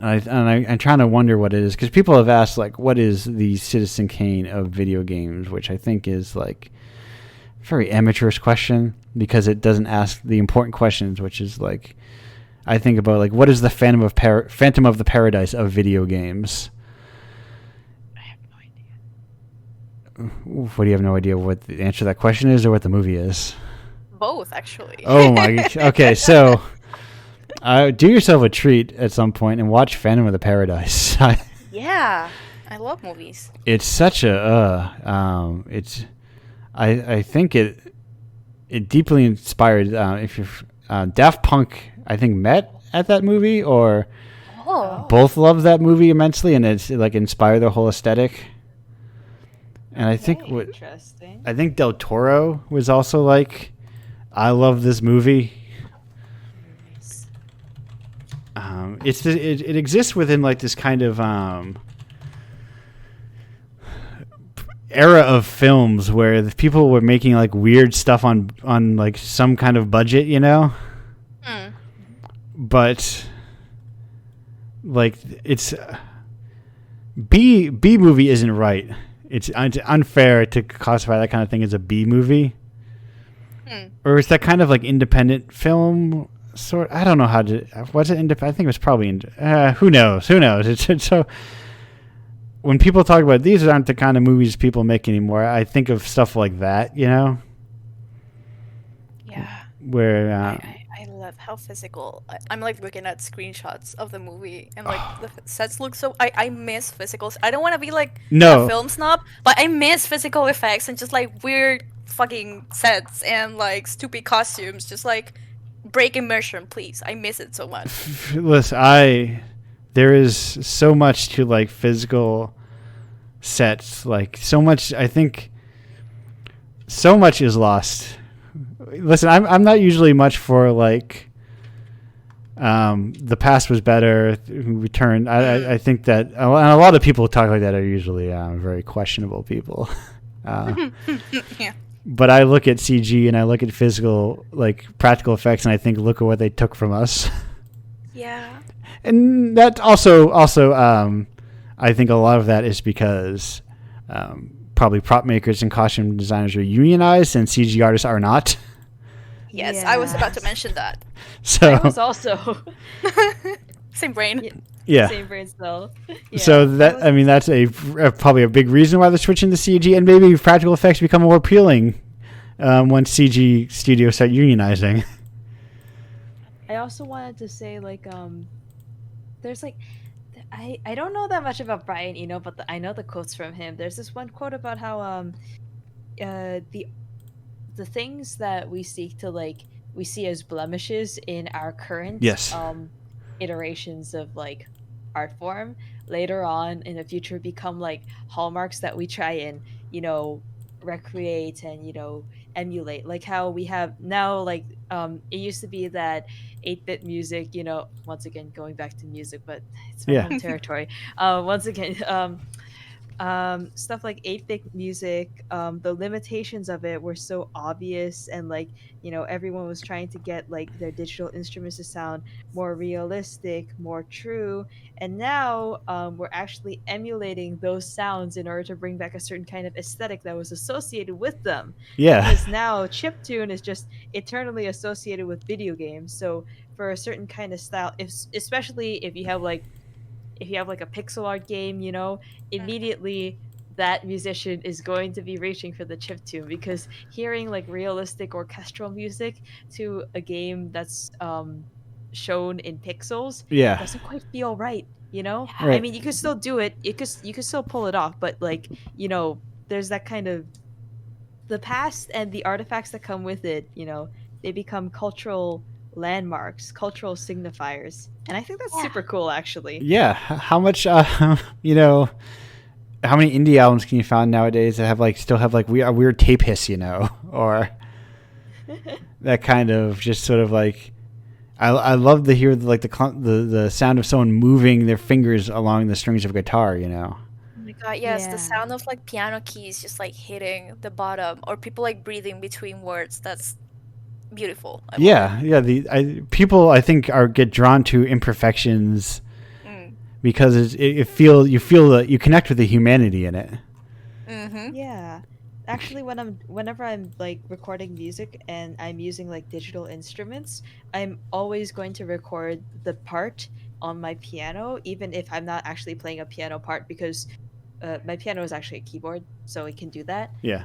I'm trying to wonder what it is, because people have asked like, what is the Citizen Kane of video games, which I think is like a very amateurish question, because it doesn't ask the important questions, which is like, I think about like, what is the Phantom of the Paradise of video games? I have no idea. What, do you have no idea what the answer to that question is, or what the movie is? Both, actually. Oh my gosh. Okay, so do yourself a treat at some point and watch Phantom of the Paradise. Yeah, I love movies. It's such a I think it deeply inspired. If you're Daft Punk, I think met at that movie, or both loved that movie immensely, and it's like inspired their whole aesthetic. And I think interesting. I think Del Toro was also like, I love this movie. It exists within like this kind of era of films where the people were making like weird stuff on like some kind of budget, you know. But like it's B movie isn't right. It's unfair to classify that kind of thing as a B movie. Or is that kind of like independent film? Sort, I don't know how to. Was it independent? I think it was probably. Who knows? It's so. When people talk about these aren't the kind of movies people make anymore, I think of stuff like that, you know. Yeah. Where. I god, how physical. I'm like looking at screenshots of the movie and like the sets look so. I miss physicals. I don't want to be like No. a film snob, but I miss physical effects and just like weird fucking sets and like stupid costumes. Just like break immersion, please. I miss it so much. Listen, there is so much to like physical sets, like so much. I think so much is lost. Listen, I'm not usually much for like the past was better, return. I think that and a lot of people talk like that are usually very questionable people. Yeah. But I look at CG and I look at physical, like practical effects, and I think, look at what they took from us. Yeah. And that also, I think a lot of that is because probably prop makers and costume designers are unionized, and CG artists are not. Yes, I was about to mention that. So I was also Same brain. yeah. same brain cell. Yeah, So that I mean that's probably a big reason why they're switching to CG, and maybe practical effects become more appealing once CG studios start unionizing. I also wanted to say like there's like I don't know that much about Brian Eno, but I know the quotes from him. There's this one quote about how the things that we seek to like we see as blemishes in our current Yes. iterations of like art form later on in the future become like hallmarks that we try and recreate and emulate, like how we have now like it used to be that 8-bit music, once again going back to music, but it's my Yeah. home territory. Once again stuff like 8-bit music, the limitations of it were so obvious, and like everyone was trying to get like their digital instruments to sound more realistic, more true, and now we're actually emulating those sounds in order to bring back a certain kind of aesthetic that was associated with them. Yeah. Because now chiptune is just eternally associated with video games, so for a certain kind of style, especially if you have like a pixel art game, immediately that musician is going to be reaching for the chiptune, because hearing like realistic orchestral music to a game that's shown in pixels Yeah. doesn't quite feel right. I Right. mean, you could still do it, you could still pull it off, but like there's that kind of the past and the artifacts that come with it, they become cultural landmarks, cultural signifiers, and I think that's super cool, actually. Yeah. How much how many indie albums can you find nowadays that have like still have like a weird tape hiss, or that kind of just sort of like I love to hear like the sound of someone moving their fingers along the strings of a guitar, Oh my god, yes, Yeah. the sound of like piano keys just like hitting the bottom, or people like breathing between words. That's beautiful. I love Yeah. People I think get drawn to imperfections it. because you feel that you connect with the humanity in it. Mm-hmm. Yeah. Actually, whenever I'm like recording music and I'm using like digital instruments, I'm always going to record the part on my piano, even if I'm not actually playing a piano part, because my piano is actually a keyboard, so it can do that. Yeah.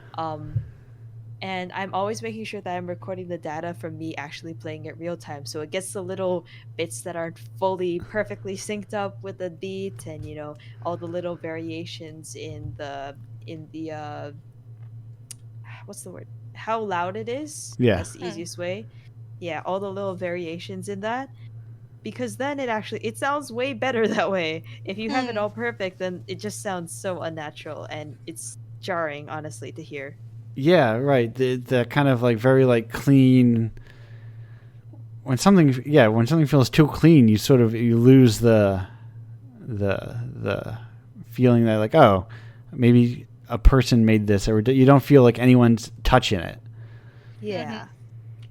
And I'm always making sure that I'm recording the data from me actually playing it real time, so it gets the little bits that aren't fully perfectly synced up with the beat, and all the little variations in the what's the word, how loud it is. Yeah. That's the easiest way. Yeah, all the little variations in that, because then it sounds way better that way. If you have it all perfect, then it just sounds so unnatural, and it's jarring, honestly, to hear. Yeah, right. The kind of like very like clean. When something feels too clean, you lose the feeling that like, oh, maybe a person made this, or you don't feel like anyone's touching it. Yeah.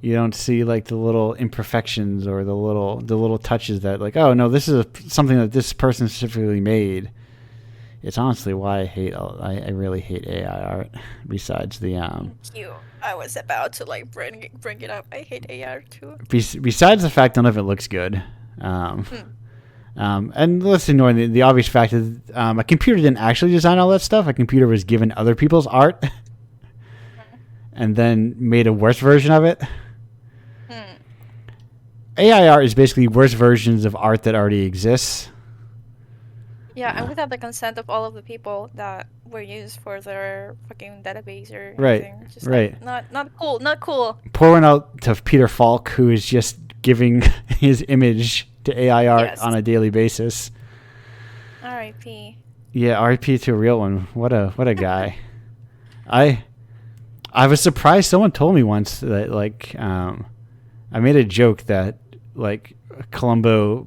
You don't see like the little imperfections or the little touches that like, oh no, this is something that this person specifically made. It's honestly why I really hate AI art. Besides the Thank you. I was about to like bring it up. I hate AR too. besides the fact none of it looks good. And let's ignore the obvious fact that a computer didn't actually design all that stuff. A computer was given other people's art and then made a worse version of it. AI art is basically worse versions of art that already exists. Yeah, and without the consent of all of the people that were used for their fucking database or Right, anything. Just right. like, not cool, not cool. Pour one out to Peter Falk, who is just giving his image to AI art Yes. on a daily basis. R.I.P. Yeah, R.I.P. to a real one. What a guy. I was surprised. Someone told me once that like I made a joke that like Columbo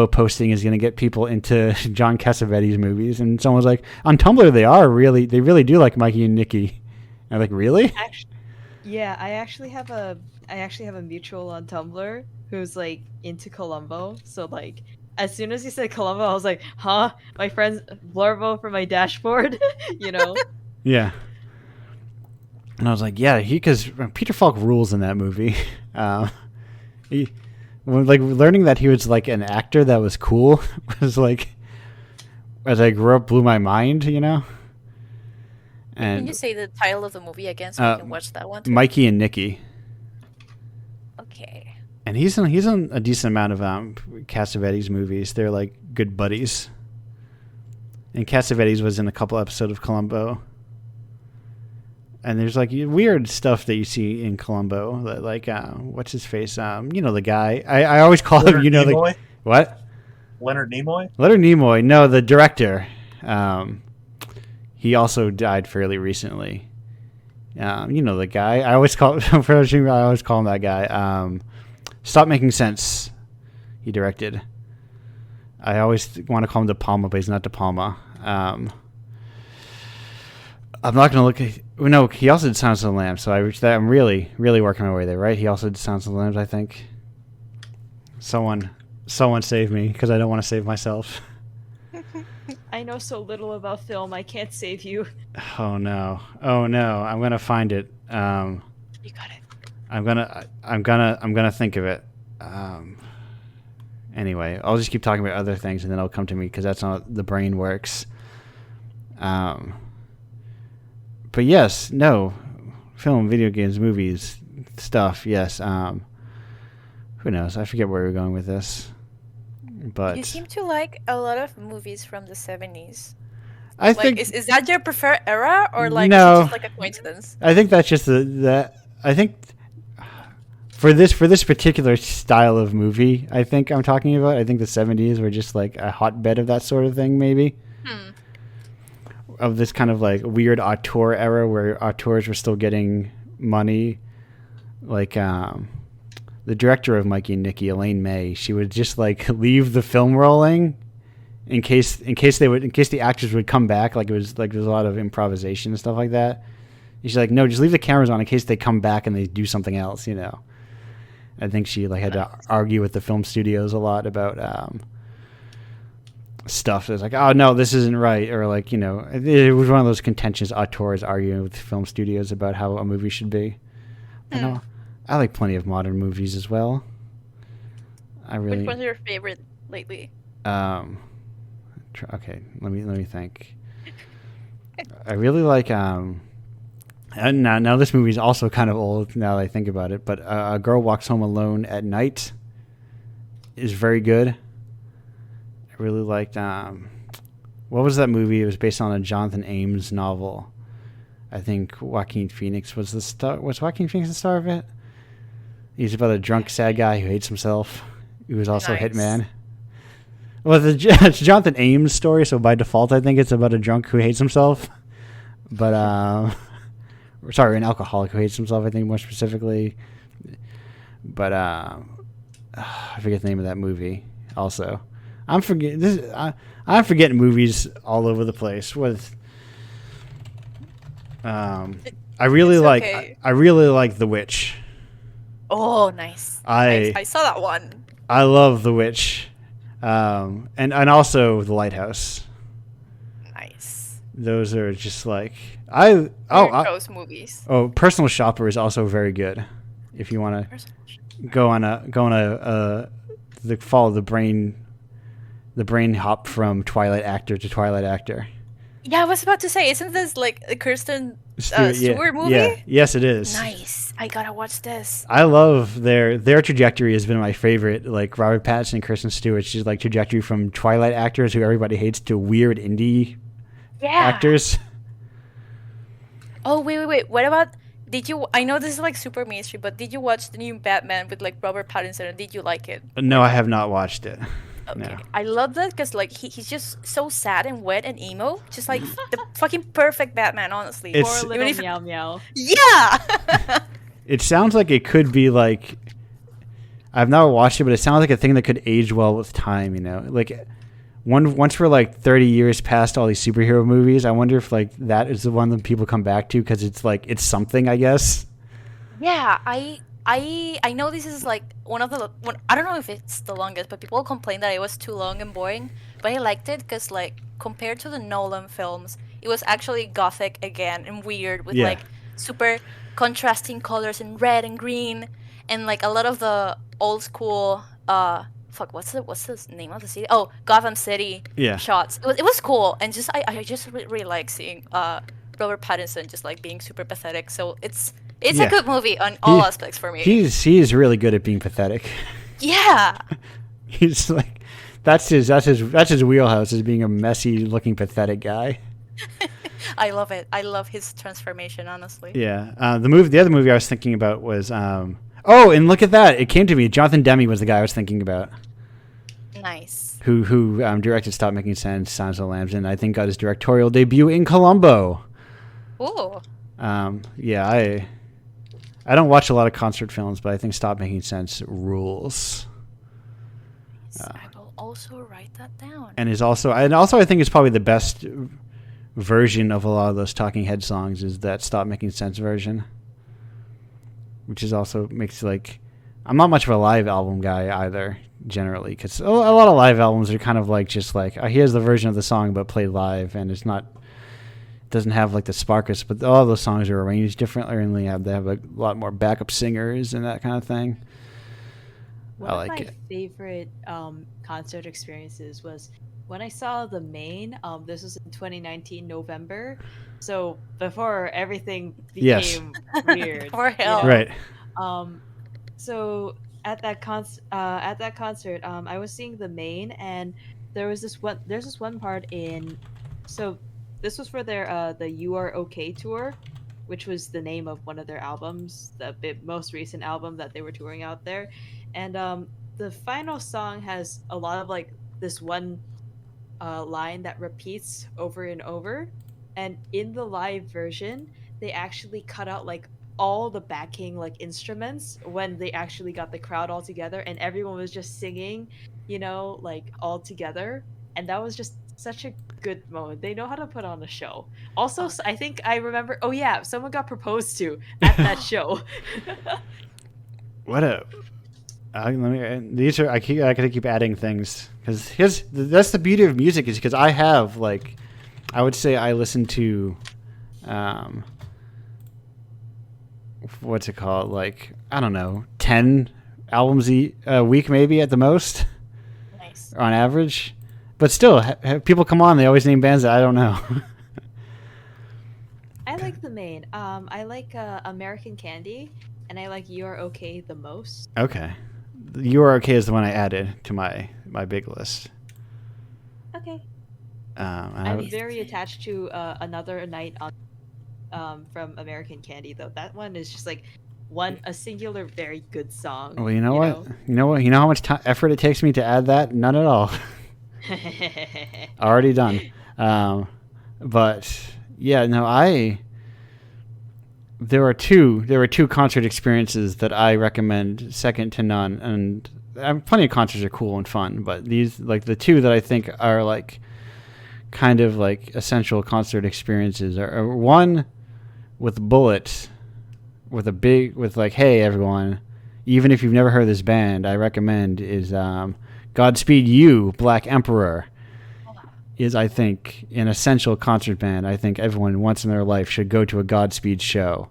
posting is going to get people into John Cassavetes movies, and someone was like, on Tumblr they really do like Mikey and Nikki. And I'm like, really? Yeah, I actually have a mutual on Tumblr who's like into Columbo. So like, as soon as he said Columbo, I was like, huh? My friend's blurbo for my dashboard, you know? Yeah. And I was like, yeah, because Peter Falk rules in that movie. Learning that he was like an actor that was cool was like, as I grew up, blew my mind, you know. And Can you say the title of the movie again so we can watch that one too? Mikey and Nikki. Okay. And he's in a decent amount of Cassavetes movies. They're like good buddies. And Cassavetes was in a couple episodes of Columbo. And there's like weird stuff that you see in Columbo, that, like what's his face? You know the guy. I always call Leonard him. You know Nimoy? the what? Leonard Nimoy? Leonard Nimoy. No, the director. He also died fairly recently. You know the guy. I always call him that guy. Stop Making Sense. He directed. I always want to call him De Palma, but he's not De Palma. I'm not going to look at... No, he also did Silence of the Lambs, so I'm really, really working my way there, right? He also did Silence of the Lambs, I think. Someone save me, because I don't want to save myself. I know so little about film, I can't save you. Oh no! I'm gonna find it. You got it. I'm gonna think of it. Anyway, I'll just keep talking about other things, and then it'll come to me, because that's how the brain works. But yes, no, film, video games, movies, stuff. Yes. Who knows? I forget where we're going with this. But You seem to like a lot of movies from the 70s. I Like, think is that your preferred era, or like No. is it just like a coincidence? I think that's just I think for this particular style of movie, I think I'm talking about. I think the 70s were just like a hotbed of that sort of thing, maybe. Of this kind of like weird auteur era where auteurs were still getting money. Like the director of Mikey and Nikki, Elaine May, she would just like leave the film rolling in case the actors would come back. Like there's a lot of improvisation and stuff like that. And she's like, no, just leave the cameras on in case they come back and they do something else, you know. I think she like had to argue with the film studios a lot about stuff. It's like, oh no, this isn't right, or like, you know, it was one of those contentious auteurs arguing with film studios about how a movie should be. I know. I like plenty of modern movies as well. Which one's your favorite lately? Okay, let me think. I really like and now this movie is also kind of old now that I think about it, but A Girl Walks Home Alone at Night is very good. I really liked what was that movie? It was based on a Jonathan Ames novel. I think Joaquin Phoenix was the star. Was Joaquin Phoenix the star of it? He's about a drunk, sad guy who hates himself, who was also a hitman. Well, it's Jonathan Ames' story, so by default, I think it's about a drunk who hates himself. But, sorry, an alcoholic who hates himself, I think, more specifically. But, I forget the name of that movie, also. I'm forgetting movies all over the place. I really like The Witch. Oh, nice. I saw that one. I love The Witch, and also The Lighthouse. Nice. Those are just like those movies. Oh, Personal Shopper is also very good. If you want to follow the brain hop from Twilight actor to Twilight actor. Yeah, I was about to say, isn't this like Kirsten Stewart movie? Yeah, yes, it is. Nice. I gotta watch this. I love their trajectory has been my favorite. Like Robert Pattinson and Kristen Stewart's just like trajectory from Twilight actors who everybody hates to weird indie actors. Oh, wait. What about, I know this is like super mainstream, but did you watch the new Batman with like Robert Pattinson, and did you like it? No, I have not watched it. Okay. No. I love that because like he's just so sad and wet and emo. Just like the fucking perfect Batman, honestly. Poor little meow meow. Yeah! It sounds like it could be like, I've not watched it, but it sounds like a thing that could age well with time, you know? Like, once we're like 30 years past all these superhero movies, I wonder if like that is the one that people come back to because it's like, it's something, I guess. Yeah, I know this is like I don't know if it's the longest, but people complain that it was too long and boring. But I liked it because like compared to the Nolan films, it was actually gothic again and weird with like super contrasting colors and red and green, and like a lot of the old school what's the name of the city? Oh, Gotham City shots. It was cool, and just I just really like seeing Robert Pattinson just like being super pathetic. So it's a good movie on all aspects for me. He's really good at being pathetic. Yeah. He's like that's his wheelhouse, is being a messy looking pathetic guy. I love it. I love his transformation, honestly. Yeah. The other movie I was thinking about was and look at that. It came to me. Jonathan Demme was the guy I was thinking about. Nice. Who directed Stop Making Sense, Silence of the Lambs, and I think got his directorial debut in Columbo. Ooh. Yeah, I don't watch a lot of concert films, but I think Stop Making Sense rules. I will also write that down. And also I think it's probably the best version of a lot of those Talking Head songs is that Stop Making Sense version, which is also makes like I'm not much of a live album guy either generally, because a lot of live albums are kind of like just like here's the version of the song but played live, and it doesn't have like the sparkest, but all those songs are arranged differently and they have a lot more backup singers and that kind of thing. One of my favorite concert experiences was when I saw The Main. This was in 2019 November, so before everything became weird. For hell. Right. So at that concert, I was seeing The Main, and there's this one part in. So this was for their the You Are Okay tour, which was the name of one of their albums, the most recent album that they were touring out there. And the final song has a lot of like this one line that repeats over and over. And in the live version, they actually cut out like all the backing like instruments when they actually got the crowd all together, and everyone was just singing, like all together. And that was just such a good moment. They know how to put on a show. Also, I think I remember. Oh yeah, someone got proposed to at that show. What a. I gotta keep adding things because that's the beauty of music, is because I have like, I would say I listen to, what's it called? Like, I don't know, 10 albums a week maybe at the most. Nice. On average. But still, have people come on, they always name bands that I don't know. I like The Main. I like American Candy, and I like You're Okay the most. Okay. You Are Okay is the one I added to my big list. Okay. I'm very attached to Another Night on from American Candy, though. That one is just like a singular very good song. Well, you know what? You know how much effort it takes me to add that? None at all. Already done. But yeah, no, there were two concert experiences that I recommend second to none, and plenty of concerts are cool and fun, but these, like the two that I think are like kind of like essential concert experiences are one with Bullet, with like, hey everyone, even if you've never heard this band, I recommend is Godspeed You, Black Emperor is, I think, an essential concert band. I think everyone once in their life should go to a Godspeed show,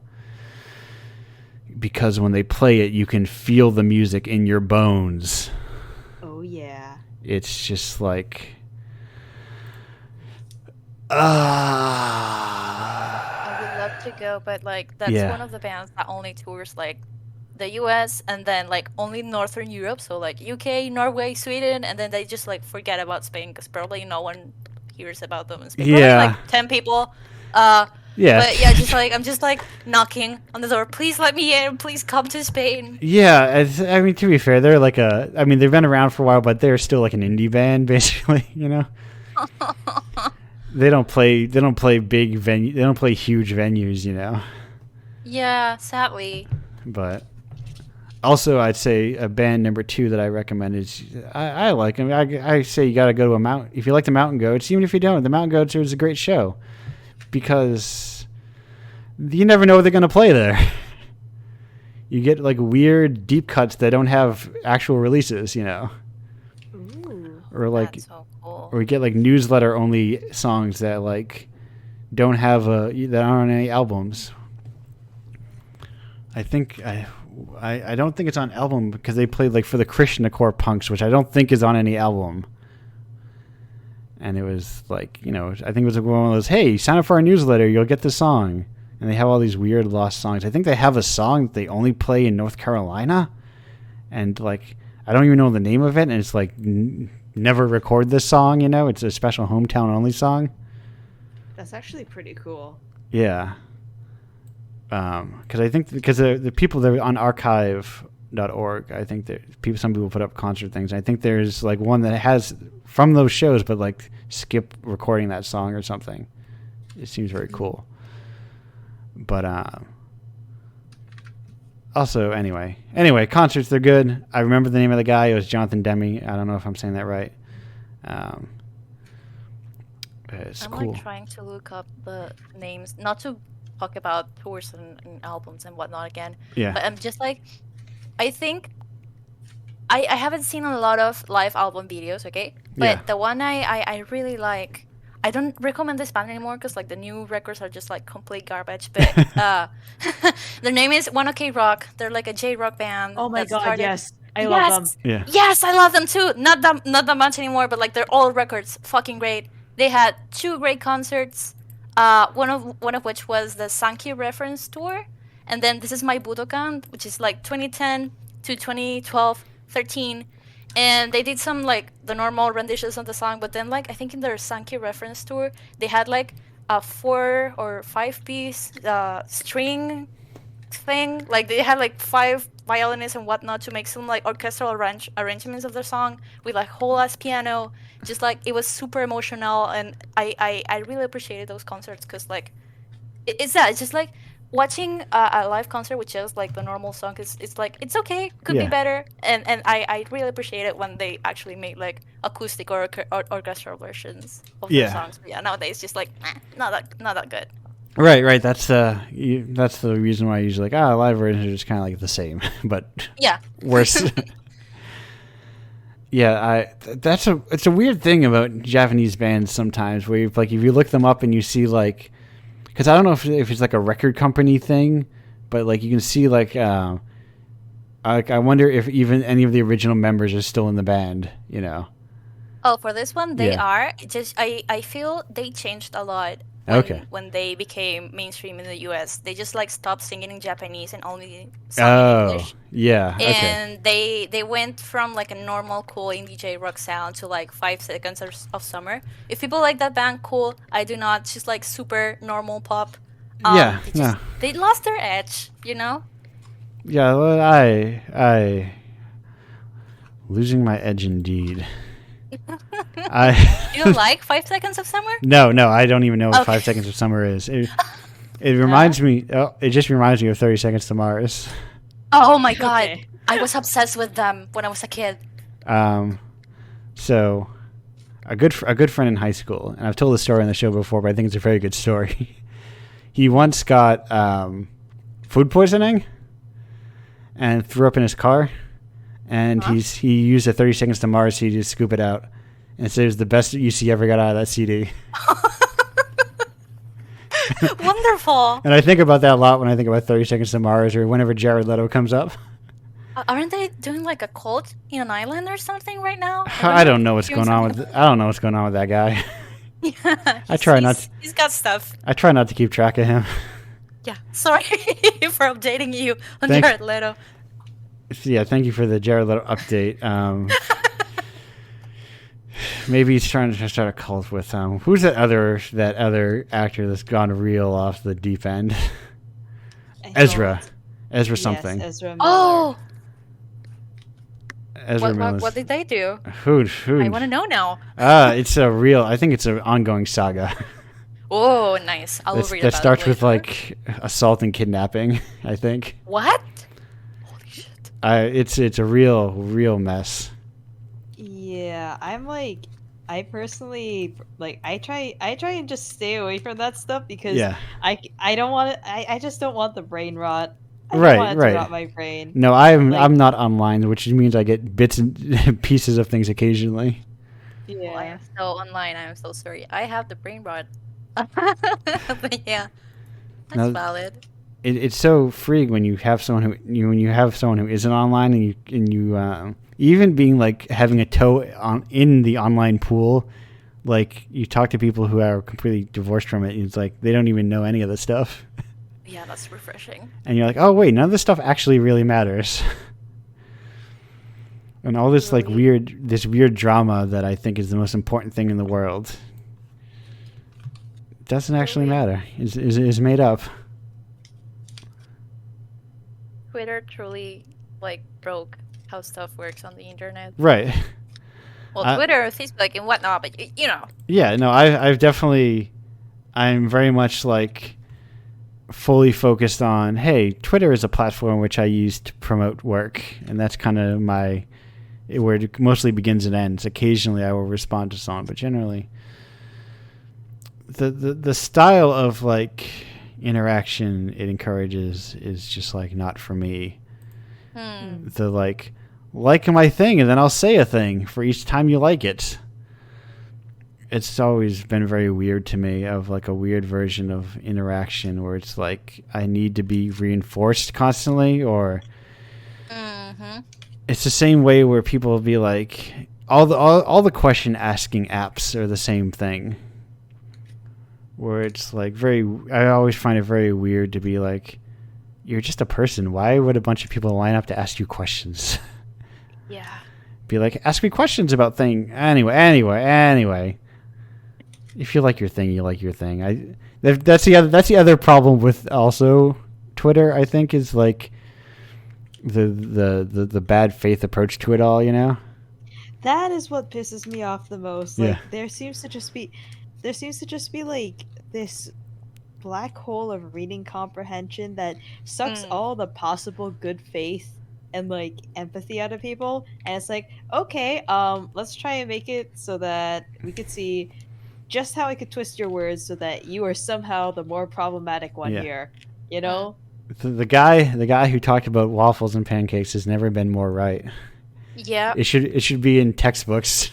because when they play it, you can feel the music in your bones. Oh, yeah. It's just like... I would love to go, but like that's Yeah. one of the bands that only tours like the US and then like only Northern Europe, so like UK, Norway, Sweden, and then they just like forget about Spain because probably no one hears about them in Spain. Probably Yeah. like 10 people. Yeah. But yeah, just like I'm just like knocking on the door. Please let me in. Please come to Spain. Yeah, I mean, to be fair, they're like I mean, they've been around for a while, but they're still like an indie band, basically. You know, they don't play big venue, they don't play huge venues, you know. Yeah, sadly. But also, I'd say a band number 2 that I recommend is I like. I mean, I say you got to go to a mountain. If you like the Mountain Goats, even if you don't, the Mountain Goats is a great show because you never know what they're gonna play there. You get like weird deep cuts that don't have actual releases, you know. Ooh. Or like That's so cool. or we get like newsletter only songs that like don't have that aren't on any albums. I think I don't think it's on album because they played like for the Krishnacore Punks, which I don't think is on any album. And it was like, you know, I think it was like one of those, hey, sign up for our newsletter, you'll get the song. And they have all these weird lost songs. I think they have a song that they only play in North Carolina. And like, I don't even know the name of it. And it's like, never record this song, you know? It's a special hometown only song. That's actually pretty cool. Yeah. Because I think the people that are on archive.org, I think that some people put up concert things. I think there's like one that has from those shows, but like skip recording that song or something. It seems very cool. But also anyway, concerts, they're good. I remember the name of the guy. It was Jonathan Demme. I don't know if I'm saying that right. It's I'm cool. like trying to look up the names, not to talk about tours and albums and whatnot again. Yeah. But I'm just like, I think I haven't seen a lot of live album videos, okay? But Yeah. the one I really like, I don't recommend this band anymore because like the new records are just like complete garbage. But their name is 1OK Rock. They're like a J-rock band. Oh my that god, started- yes. I love them. Yeah. Yes, I love them too. Not that much anymore, but like they're all records, fucking great. They had 2 great concerts. One of which was the Sankey Reference Tour, and then This Is My Budokan, which is like 2010 to 2012, 13, and they did some like the normal renditions of the song, but then like I think in their Sankey Reference Tour they had like a 4 or 5 piece string thing, like they had like 5 violinists and whatnot to make some like orchestral arrangements of the song with like whole ass piano. Just like it was super emotional, and I really appreciated those concerts because like it's just like watching a live concert with just like the normal song is it's like it's okay, could Yeah. be better, and I really appreciate it when they actually made like acoustic or orchestral versions of their Yeah. songs. But yeah, nowadays just like not that good. Right. That's the reason why I usually like live versions are just kind of like the same, but Yeah. worse. Yeah, it's a weird thing about Japanese bands sometimes where if you look them up and you see like, because I don't know if it's like a record company thing, but like you can see like I wonder if even any of the original members are still in the band, you know. Oh, for this one, they Yeah. are. Just I feel they changed a lot Okay. when they became mainstream in the US. They just like stopped singing in Japanese and only sang in English. Yeah. Okay. And they went from like a normal cool indie J rock sound to like 5 Seconds of Summer. If people like that band, cool. I do not. It's just like super normal pop. Yeah, They lost their edge, you know. Yeah, well, I losing my edge indeed. You don't like 5 Seconds of Summer? No, I don't even know what Okay. 5 Seconds of Summer is. It reminds me. It just reminds me of 30 Seconds to Mars. Oh my god, Okay. I was obsessed with them when I was a kid. So a good friend in high school, and I've told this story on the show before, but I think it's a very good story. He once got food poisoning and threw up in his car, and he used a 30 Seconds to Mars CD to scoop it out, and said it was the best UC ever got out of that CD. Wonderful. And I think about that a lot when I think about 30 Seconds to Mars or whenever Jared Leto comes up. Aren't they doing like a cult in an island or something right now? I don't know what's going on with that guy. Yeah, I try not to- He's got stuff. I try not to keep track of him. Yeah, sorry for updating you on Thanks. Jared Leto. Yeah, thank you for the Jared Leto update. Maybe he's trying to start a cult with who's that other actor that's gone real off the deep end? Ezra something. Yes, Ezra Miller. Oh, Ezra Miller. what did they do? Who? I want to know now. It's a real. I think it's an ongoing saga. Oh, nice. I will read That about starts it with later. like assault and kidnapping. I think. What? Holy shit. It's a real mess. Yeah, I personally I try and just stay away from that stuff because Yeah. I don't want it. I just don't want the brain rot. I Right, don't want it right. to rot my brain. No, I'm Like- not online, which means I get bits and pieces of things occasionally. Oh, I Yeah. am so online. I am so sorry. I have the brain rot. But yeah, that's Now- valid. It's so freeing when you have someone who isn't online and you even being like having a toe in the online pool, like you talk to people who are completely divorced from it, and it's like they don't even know any of the stuff, Yeah, that's refreshing. and you're like, oh wait, none of this stuff actually really matters. And all this like Really? weird drama that I think is the most important thing in the world doesn't actually Really? matter. Is made up. Twitter truly like broke how stuff works on the internet. Right. Well, Twitter, Facebook, and whatnot, but you know. Yeah, no, I've definitely, I'm very much like fully focused on, hey, Twitter is a platform which I use to promote work, and that's kind of where it mostly begins and ends. Occasionally I will respond to someone, but generally the style of like interaction it encourages is just like not for me. The like my thing and then I'll say a thing for each time you like it. It's always been very weird to me, of like a weird version of interaction where it's like I need to be reinforced constantly, or it's the same way where people will be like all the question asking apps are the same thing, where it's like I always find it very weird to be like, you're just a person. Why would a bunch of people line up to ask you questions? Yeah. Be like, ask me questions about thing. Anyway. If you like your thing, you like your thing. That's the other problem with also Twitter, I think, is like the bad faith approach to it all, you know? That is what pisses me off the most. Yeah. Like there seems to just be like this black hole of reading comprehension that sucks all the possible good faith and like empathy out of people, and it's like, okay, let's try and make it so that we could see just how I could twist your words so that you are somehow the more problematic one here, you know? The guy who talked about waffles and pancakes has never been more right. Yeah. It should be in textbooks.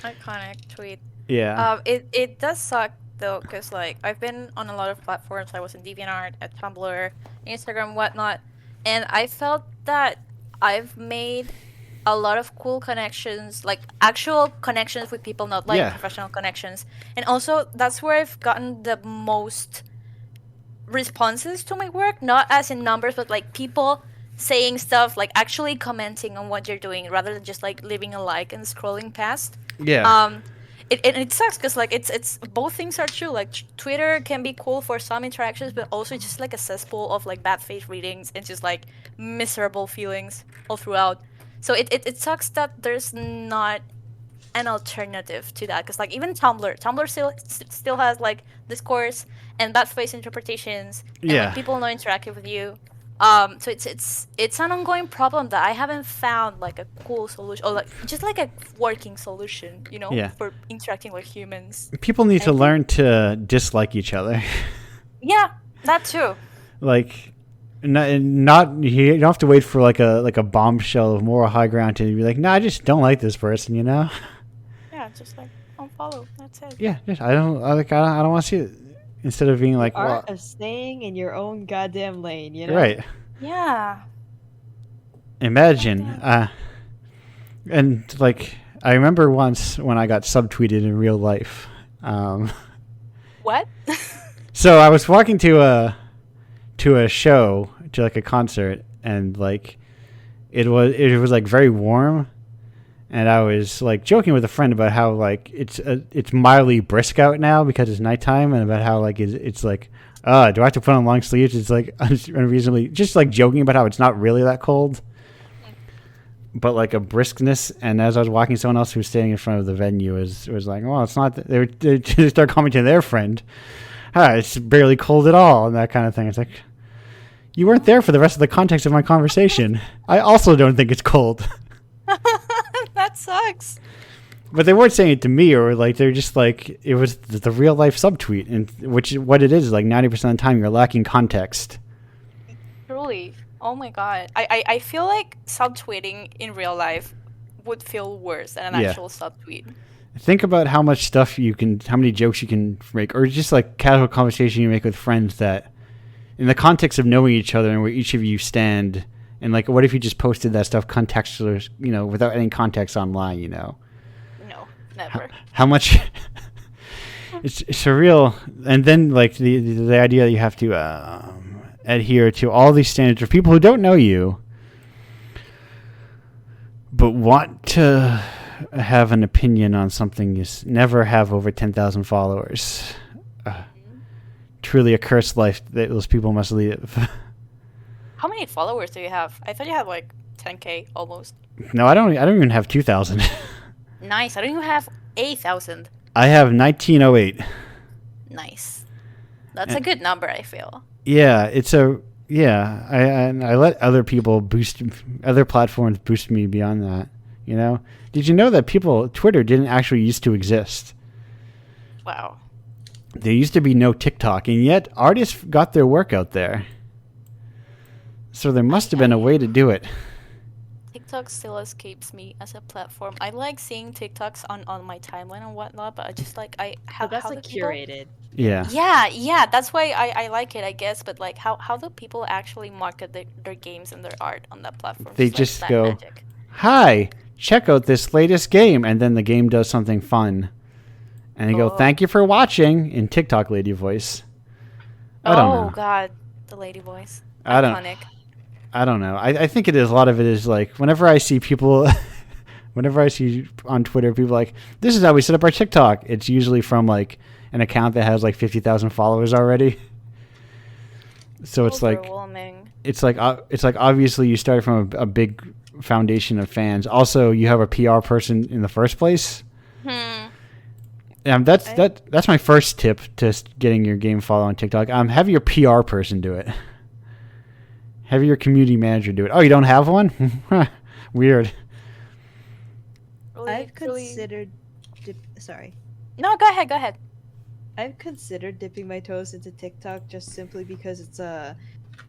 Iconic tweet. Yeah. It does suck though, because like I've been on a lot of platforms. I was in DeviantArt, at Tumblr, Instagram, whatnot, and I felt that I've made a lot of cool connections, like actual connections with people, not like professional connections. And also that's where I've gotten the most responses to my work, not as in numbers, but like people saying stuff, like actually commenting on what you're doing rather than just like leaving a like and scrolling past. Yeah. It sucks because like it's both things are true. Like Twitter can be cool for some interactions, but also just like a cesspool of like bad faith readings and just like miserable feelings all throughout. So it sucks that there's not an alternative to that, because like even Tumblr still has like discourse and bad faith interpretations, and like, people not interacting with you. So it's an ongoing problem that I haven't found like a cool solution, or like just like a working solution, you know, for interacting with humans. People need to learn to dislike each other. Yeah, that too. Like, not you don't have to wait for like a bombshell of moral high ground to be like, no, I just don't like this person, you know? Yeah, just like unfollow. That's it. Yeah, I don't want to see it. Instead of being like, art of staying in your own goddamn lane, you know? Right. Yeah. Imagine, and like I remember once when I got subtweeted in real life. What? So I was walking to a show, to like a concert, and like it was like very warm, and I was like joking with a friend about how like it's mildly brisk out now because it's nighttime, and about how like it's like do I have to put on long sleeves? It's like unreasonably, just like joking about how it's not really that cold, but like a briskness. And as I was walking, someone else who was standing in front of the venue was like, well, it's not. They start commenting to their friend, it's barely cold at all, and that kind of thing. It's like, you weren't there for the rest of the context of my conversation. I also don't think it's cold. That sucks. But they weren't saying it to me, or like they're just like, it was the real life subtweet, and which what it is like 90% of the time you're lacking context. Truly. Oh my god. I feel like subtweeting in real life would feel worse than an actual subtweet. Think about how much stuff how many jokes you can make, or just like casual conversation you make with friends that, in the context of knowing each other and where each of you stand, and like, what if you just posted that stuff contextual, without any context online, No, never. How much it's surreal. And then like the idea that you have to adhere to all these standards for people who don't know you, but want to have an opinion on something you never have over 10,000 followers. Truly a cursed life that those people must live. How many followers do you have? I thought you had like 10K almost. No, I don't even have 2,000. Nice. I don't even have 8,000. I have 1908. Nice. That's a good number, I feel. Yeah, I let other people other platforms boost me beyond that, Did you know that Twitter didn't actually used to exist? Wow. There used to be no TikTok, and yet artists got their work out there. So there must have been a way to do it. TikTok still escapes me as a platform. I like seeing TikToks on my timeline and whatnot, but I just like how that's how like do people... curated. Yeah. Yeah. That's why I like it, I guess. But like, how do people actually market their games and their art on that platform? They just like go, magic. Hi, check out this latest game, and then the game does something fun, and they go, thank you for watching, in TikTok lady voice. I don't know. Oh God, the lady voice. Iconic. I don't know. I think it is. A lot of it is like, whenever I see people, whenever I see on Twitter people like, this is how we set up our TikTok, it's usually from like an account that has like 50,000 followers already. So it's like obviously you started from a big foundation of fans. Also, you have a PR person in the first place. That's my first tip to getting your game followed on TikTok. Have your PR person do it. Have your community manager do it. Oh, you don't have one? Weird. I've considered... Sorry. No, go ahead. I've considered dipping my toes into TikTok just simply because it's a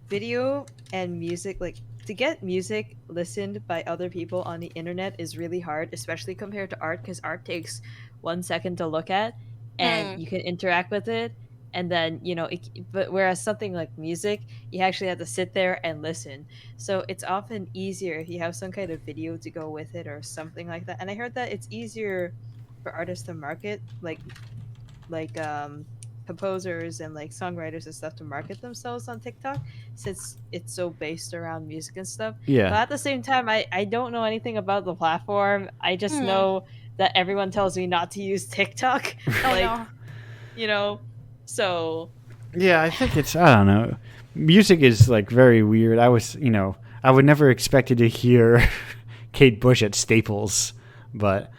video and music. Like, to get music listened by other people on the internet is really hard, especially compared to art, because art takes 1 second to look at, and you can interact with it. And then, but whereas something like music, you actually have to sit there and listen. So it's often easier if you have some kind of video to go with it or something like that. And I heard that it's easier for artists to market, like composers and like songwriters and stuff, to market themselves on TikTok, since it's so based around music and stuff. Yeah. But at the same time, I don't know anything about the platform. I just know that everyone tells me not to use TikTok. So yeah, I think I don't know. Music is like very weird. I would never expected to hear Kate Bush at Staples, but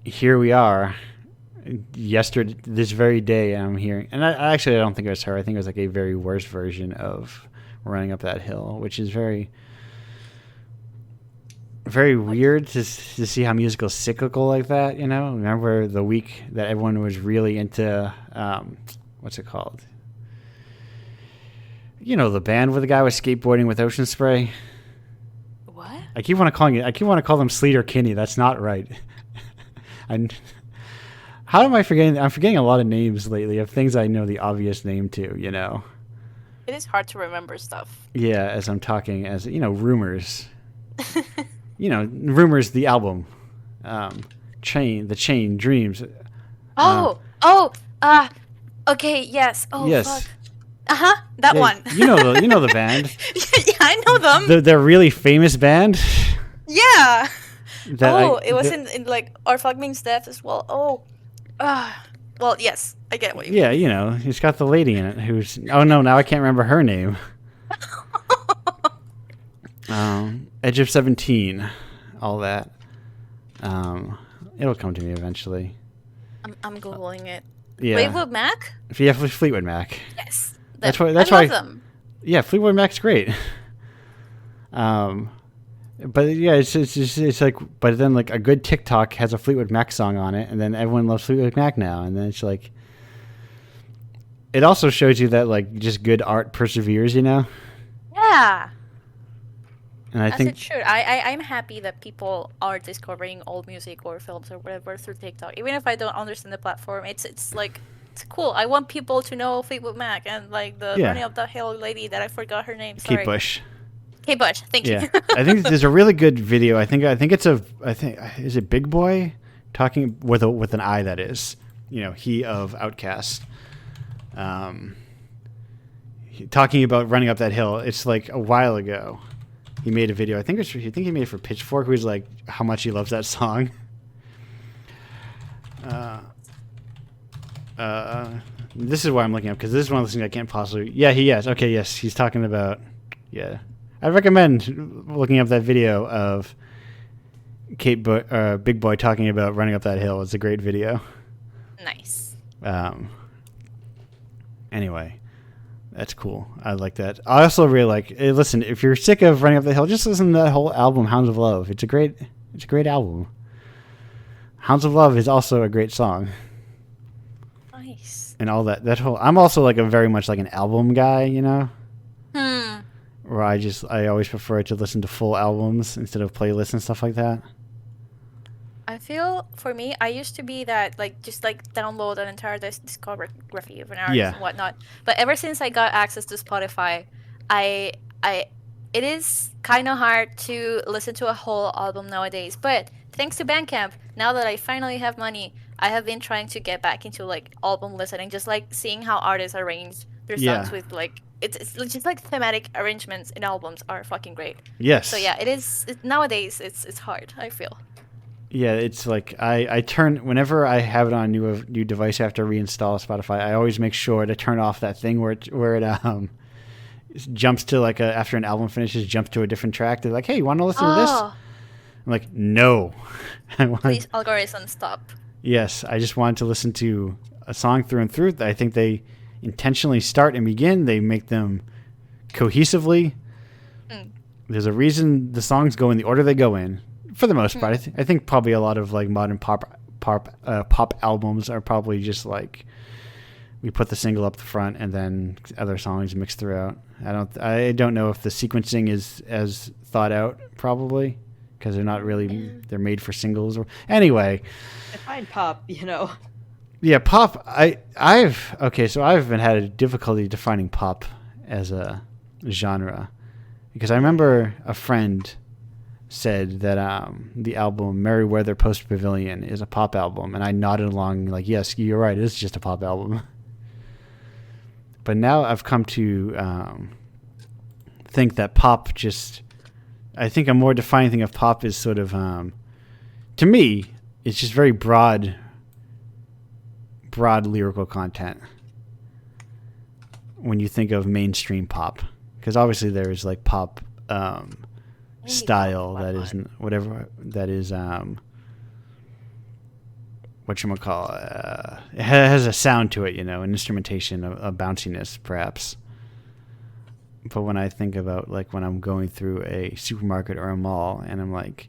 here we are. Yesterday, this very day, I'm hearing, and I don't think it was her. I think it was like a very worse version of Running Up That Hill, which is very, very weird to see how musical is cyclical like that. Remember the week that everyone was really into what's it called? The band where the guy was skateboarding with ocean spray. What? I keep want to call them Sleater Kinney. That's not right. How am I forgetting? I'm forgetting a lot of names lately of things I know the obvious name to. It is hard to remember stuff. Yeah, as I'm talking, Rumors. Rumors, the album, Chain, Dreams. Okay, yes. Oh, Yes. fuck. Uh-huh, that Yeah, one. you know the band. Yeah, I know them. They're really famous band. Yeah. That Oh, I it was that, in like Our Flag Means Death as well. Oh. Well, yes, I get what you yeah, mean. it's got the lady in it who's. Oh no, now I can't remember her name. Edge of 17, all that. It'll come to me eventually. I'm googling it. Yeah, Fleetwood Mac? yeah, Fleetwood Mac. Yes. That's Them. why. That's I love why. them. Yeah, Fleetwood Mac's great. But yeah, it's like, but then like a good TikTok has a Fleetwood Mac song on it, and then everyone loves Fleetwood Mac now, and then it's like, it also shows you that like just good art perseveres, Yeah. And I As think it should. I'm happy that people are discovering old music or films or whatever through TikTok. Even if I don't understand the platform, it's like it's cool. I want people to know Fleetwood Mac and like the Yeah. Running Up That Hill lady that I forgot her name. Kate Sorry. Bush. Kate Bush. Thank Yeah, you. I think there's a really good video. I think it's is it Big Boy talking with an I, that is, he of Outkast, talking about running up that hill. It's like a while ago. He made a video. I think he made it for Pitchfork. Who's like how much he loves that song. This is why I'm looking up, because this is one of those things I can't possibly. Yeah, he is. Okay, yes, he's talking about. Yeah, I recommend looking up that video of Big Boy talking about running up that hill. It's a great video. Nice. Anyway, that's cool. I like that. I also really like. Listen, if you're sick of running up the hill, just listen to that whole album, Hounds of Love. It's a great album. Hounds of Love is also a great song. Nice. And all that whole. I'm also like a very much like an album guy, where I always prefer to listen to full albums instead of playlists and stuff like that. I feel for me, I used to be that just download an entire discography of an artist Yeah. and whatnot. But ever since I got access to Spotify, I it is kind of hard to listen to a whole album nowadays. But thanks to Bandcamp, now that I finally have money, I have been trying to get back into like album listening, just like seeing how artists arrange their songs Yeah. with like it's just like thematic arrangements in albums are fucking great. Yes. So yeah, nowadays it's hard, I feel. Yeah, it's like I turn whenever I have it on a new device after reinstall Spotify. I always make sure to turn off that thing where it jumps to like after an album finishes, jumps to a different track. They're like, "Hey, you want to listen to this?" I'm like, "No, I want." Please, algorithm, stop. Yes, I just wanted to listen to a song through and through. I think they intentionally start and begin. They make them cohesively. There's a reason the songs go in the order they go in. For the most part, I think probably a lot of like modern pop albums are probably just like we put the single up the front and then other songs mixed throughout. I don't know if the sequencing is as thought out, probably because they're not really they're made for singles or anyway. Define pop, Yeah, pop. So I've been had a difficulty defining pop as a genre because I remember a friend said that the album Merriweather Post Pavilion is a pop album, and I nodded along like, yes, you're right, it's just a pop album. But now I've come to think that pop I think a more defining thing of pop is sort of, to me, it's just very broad lyrical content when you think of mainstream pop, because obviously there is like pop style that is whatever that is whatchamacallit, it has a sound to it, an instrumentation, a bounciness perhaps. But when I think about like when I'm going through a supermarket or a mall and I'm like,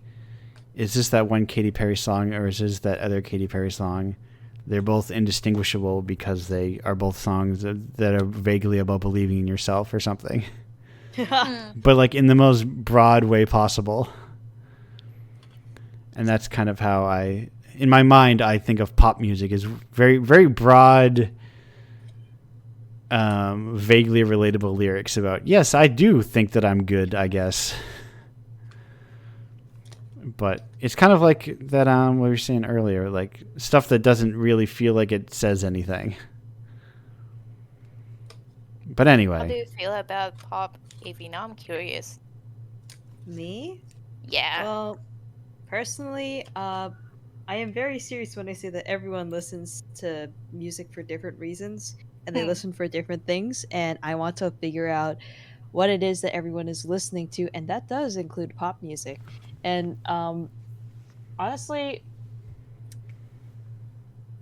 is this that one Katy Perry song or is this that other Katy Perry song? They're both indistinguishable because they are both songs that are vaguely about believing in yourself or something. But like in the most broad way possible. And that's kind of how in my mind, I think of pop music as very, very broad, vaguely relatable lyrics about, yes, I do think that I'm good, I guess. But it's kind of like that, what we were saying earlier, like stuff that doesn't really feel like it says anything. But How do anyway, you feel about pop AV? Now I'm curious. Me? Yeah. Well, personally, I am very serious when I say that everyone listens to music for different reasons and they Hmm. listen for different things, and I want to figure out what it is that everyone is listening to, and that does include pop music. And honestly,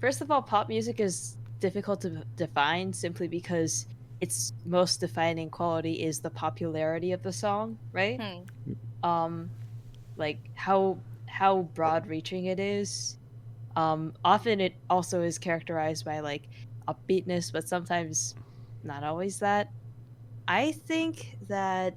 first of all, pop music is difficult to define simply because its most defining quality is the popularity of the song, right? Hmm. Um, like how broad reaching it is. Often it also is characterized by like upbeatness, but sometimes not always that. I think that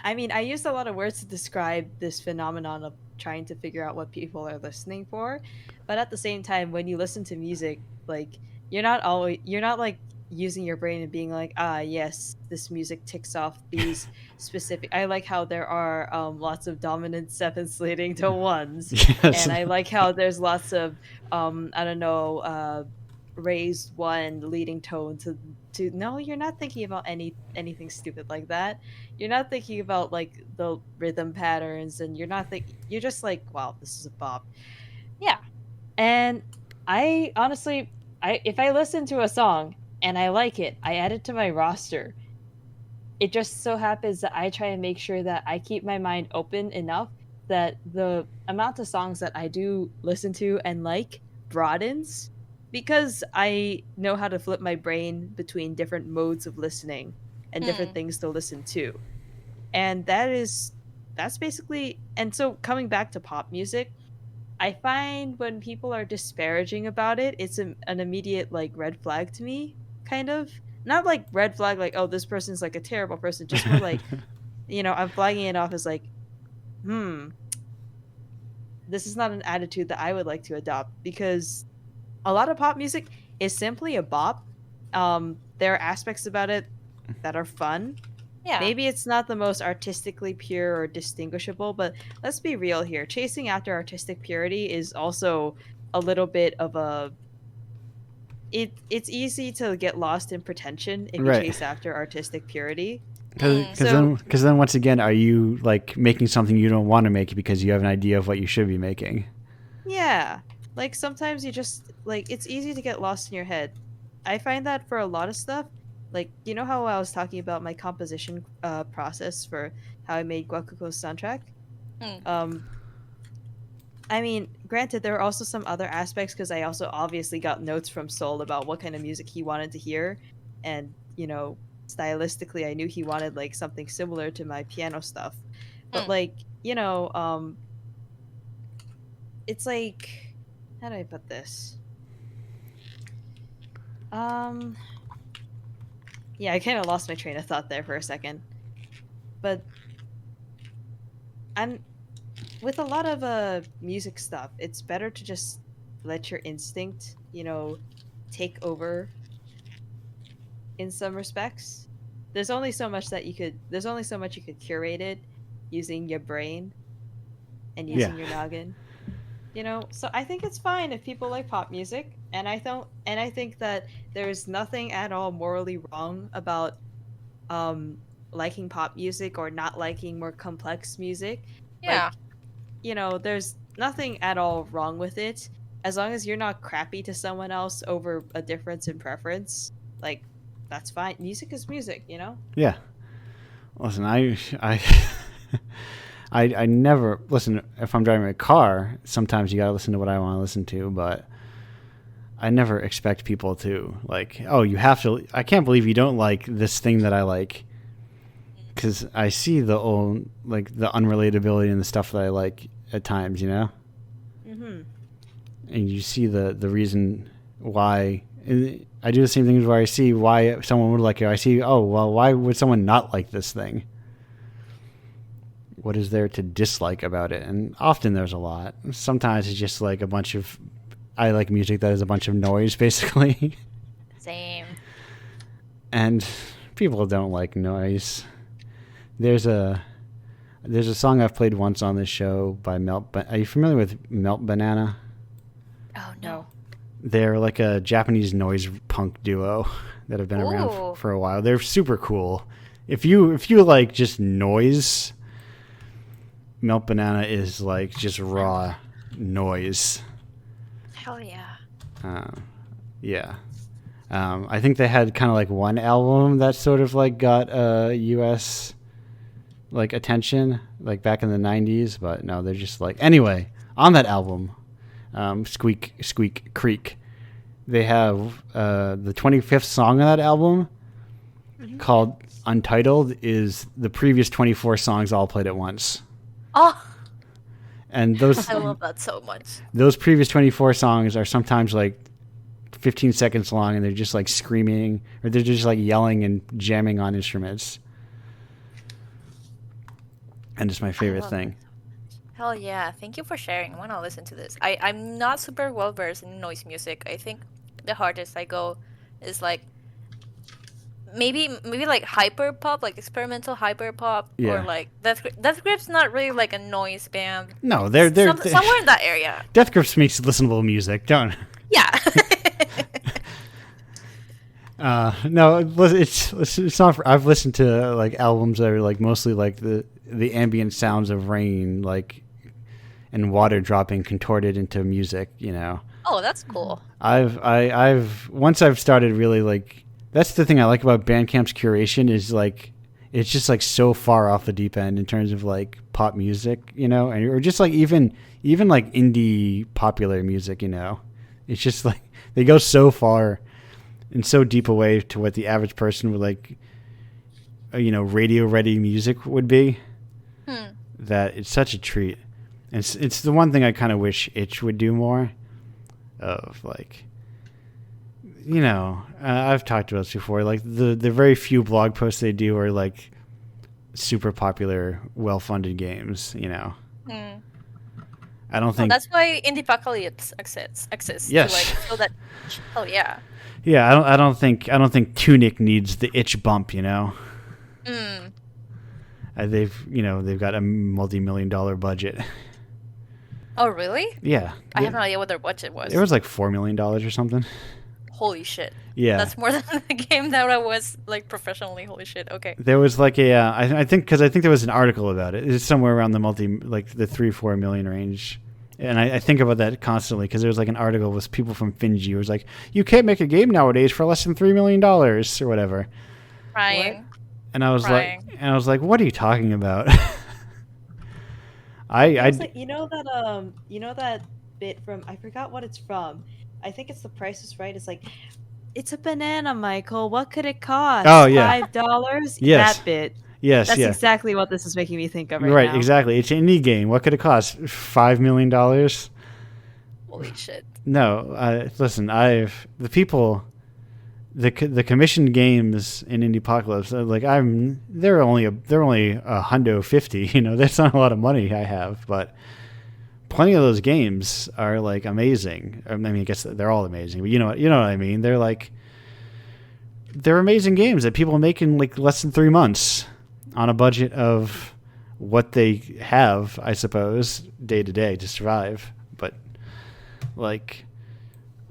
I mean, I used a lot of words to describe this phenomenon of trying to figure out what people are listening for, but at the same time, when you listen to music, like you're not like using your brain and being like, ah, yes, this music ticks off these specific. I like how there are lots of dominant sevenths leading to ones, yes. and I like how there's lots of I don't know, raised one leading tone to. No, you're not thinking about anything stupid like that. You're not thinking about like the rhythm patterns, and you're just like, wow, this is a bop. Yeah. And I honestly, I if I listen to a song and I like it, I add it to my roster. It just so happens that I try and make sure that I keep my mind open enough that the amount of songs that I do listen to and like broadens, because I know how to flip my brain between different modes of listening and different Hmm. things to listen to. And that's basically. And so coming back to pop music, I find when people are disparaging about it, it's an immediate like red flag to me, kind of. Not like red flag like, oh, this person's like a terrible person, just more like, I'm flagging it off as like, hmm, this is not an attitude that I would like to adopt, because a lot of pop music is simply a bop. There are aspects about it that are fun. Yeah. Maybe it's not the most artistically pure or distinguishable, but let's be real here. Chasing after artistic purity is also a little bit of a it's easy to get lost in pretension if you Right. chase after artistic purity. Hmm. So, Because then once again, are you like making something you don't want to make because you have an idea of what you should be making? yeah, like sometimes you just like it's easy to get lost in your head. I find that for a lot of stuff, like you know how I was talking about my composition process for how I made Gwakuko's soundtrack? Hmm. Um I mean, granted, there are also some other aspects because I also obviously got notes from Soul about what kind of music he wanted to hear, and stylistically, I knew he wanted like something similar to my piano stuff. But Hmm. like, it's like, how do I put this? Um, yeah, I kind of lost my train of thought there for a second. But I'm with a lot of music stuff. It's better to just let your instinct, take over in some respects. There's only so much you could curate it using your brain and Yeah. using your noggin. So I think it's fine if people like pop music, and I think that there's nothing at all morally wrong about um liking pop music or not liking more complex music. Yeah. Like, there's nothing at all wrong with it as long as you're not crappy to someone else over a difference in preference. Like, that's fine. Music is music. Yeah. Listen, I, I never listen. If I'm driving a car, sometimes you gotta listen to what I want to listen to, but I never expect people to like. Oh, you have to. I can't believe you don't like this thing that I like, because I see the old like the unrelatability in the stuff that I like at times, Mm-hmm. and you see the reason why. And I do the same things where I see why someone would like it. I see, oh well, why would someone not like this thing? What is there to dislike about it? And often there's a lot. Sometimes it's just like a bunch of. I like music that is a bunch of noise, basically. Same. And people don't like noise. There's a song I've played once on this show by Melt. Are you familiar with Melt Banana? Oh no. No. They're like a Japanese noise punk duo. that have been around Ooh. for a while. They're super cool. If you like just noise, Melt Banana is like just raw noise. Hell yeah. Yeah. I think they had kind of like one album that sort of like got U.S. like attention, like back in the 90s, but no, they're just like, anyway, on that album, Squeak Squeak Creek, they have the 25th song on that album called Untitled is the previous 24 songs all played at once. Oh, And those I love that so much. those previous 24 songs are sometimes like 15 seconds long, and they're just like screaming, or they're just like yelling and jamming on instruments. And it's my favorite love thing. Hell yeah. Thank you for sharing. I want to listen to this. I'm not super well versed in noise music. I think the hardest I go is like maybe like hyper pop, like experimental hyper pop, Yeah. or like Death Grip's not really like a noise band. No, they're Somewhere in that area. Death Grips makes listenable music. Don't. Yeah. No, it's not. I've listened to like albums that are like mostly like the ambient sounds of rain, like, and water dropping contorted into music. You know. Oh, that's cool. I've once I've started really like, that's the thing I like about Bandcamp's curation is like it's just like so far off the deep end in terms of like pop music, you know, and or just like even like indie popular music, you know. It's just like they go so far and so deep away to what the average person would like, you know, radio ready music would be. That it's such a treat. And it's the one thing I kind of wish Itch would do more of, like, you know, I've talked about this before, like the very few blog posts they do are like super popular, well-funded games, you know. I don't think that's why Indiepocalypse exists. Yes. To, like, so that. Oh yeah. Yeah, I don't think Tunic needs the Itch bump, you know. They've got a multi-million-dollar budget. Oh really? Yeah. I have no idea what their budget was. It was like $4 million or something. Holy shit. Yeah. That's more than the game that I was like professionally. Holy shit. Okay. There was like a, I think there was an article about it. It's somewhere around the the 3-4 million range. And I think about that constantly because there was like an article with people from Finji who was like, you can't make a game nowadays for less than $3 million or whatever. Crying. And I was like, what are you talking about? Like, you know that bit from, I forgot what it's from. I think it's The Price is Right. It's like, it's a banana, Michael. What could it cost? Oh, yeah. $5? Yes. That bit. Yes, That's yeah. exactly what this is making me think of right Right, now. exactly. It's an indie game. What could it cost? $5 million? Holy shit. No, listen. The commissioned games in Indiepocalypse, like they're only $150. You know, that's not a lot of money I have, but plenty of those games are like amazing. I mean, I guess they're all amazing, but you know what I mean. They're amazing games that people make in like less than 3 months on a budget of what they have, I suppose, day to day to survive. But like,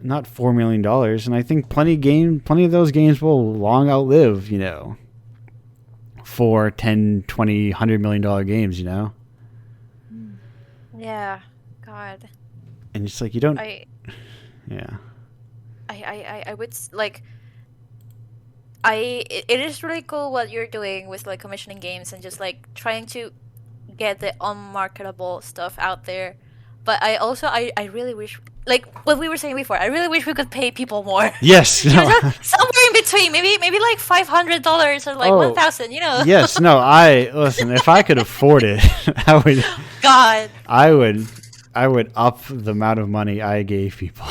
not $4 million, and I think plenty of those games will long outlive, you know, 4, 10, 20, $100 million games, you know. Yeah. God. And it's like you don't. Yeah. I would like. It is really cool what you're doing with like commissioning games and just like trying to get the unmarketable stuff out there. But I also I really wish, like what we were saying before, I really wish we could pay people more. Yes. No. Somewhere in between, maybe like $500 or like 1,000. You know. Yes. No. Listen. If I could afford it, I would. God. I would up the amount of money I gave people.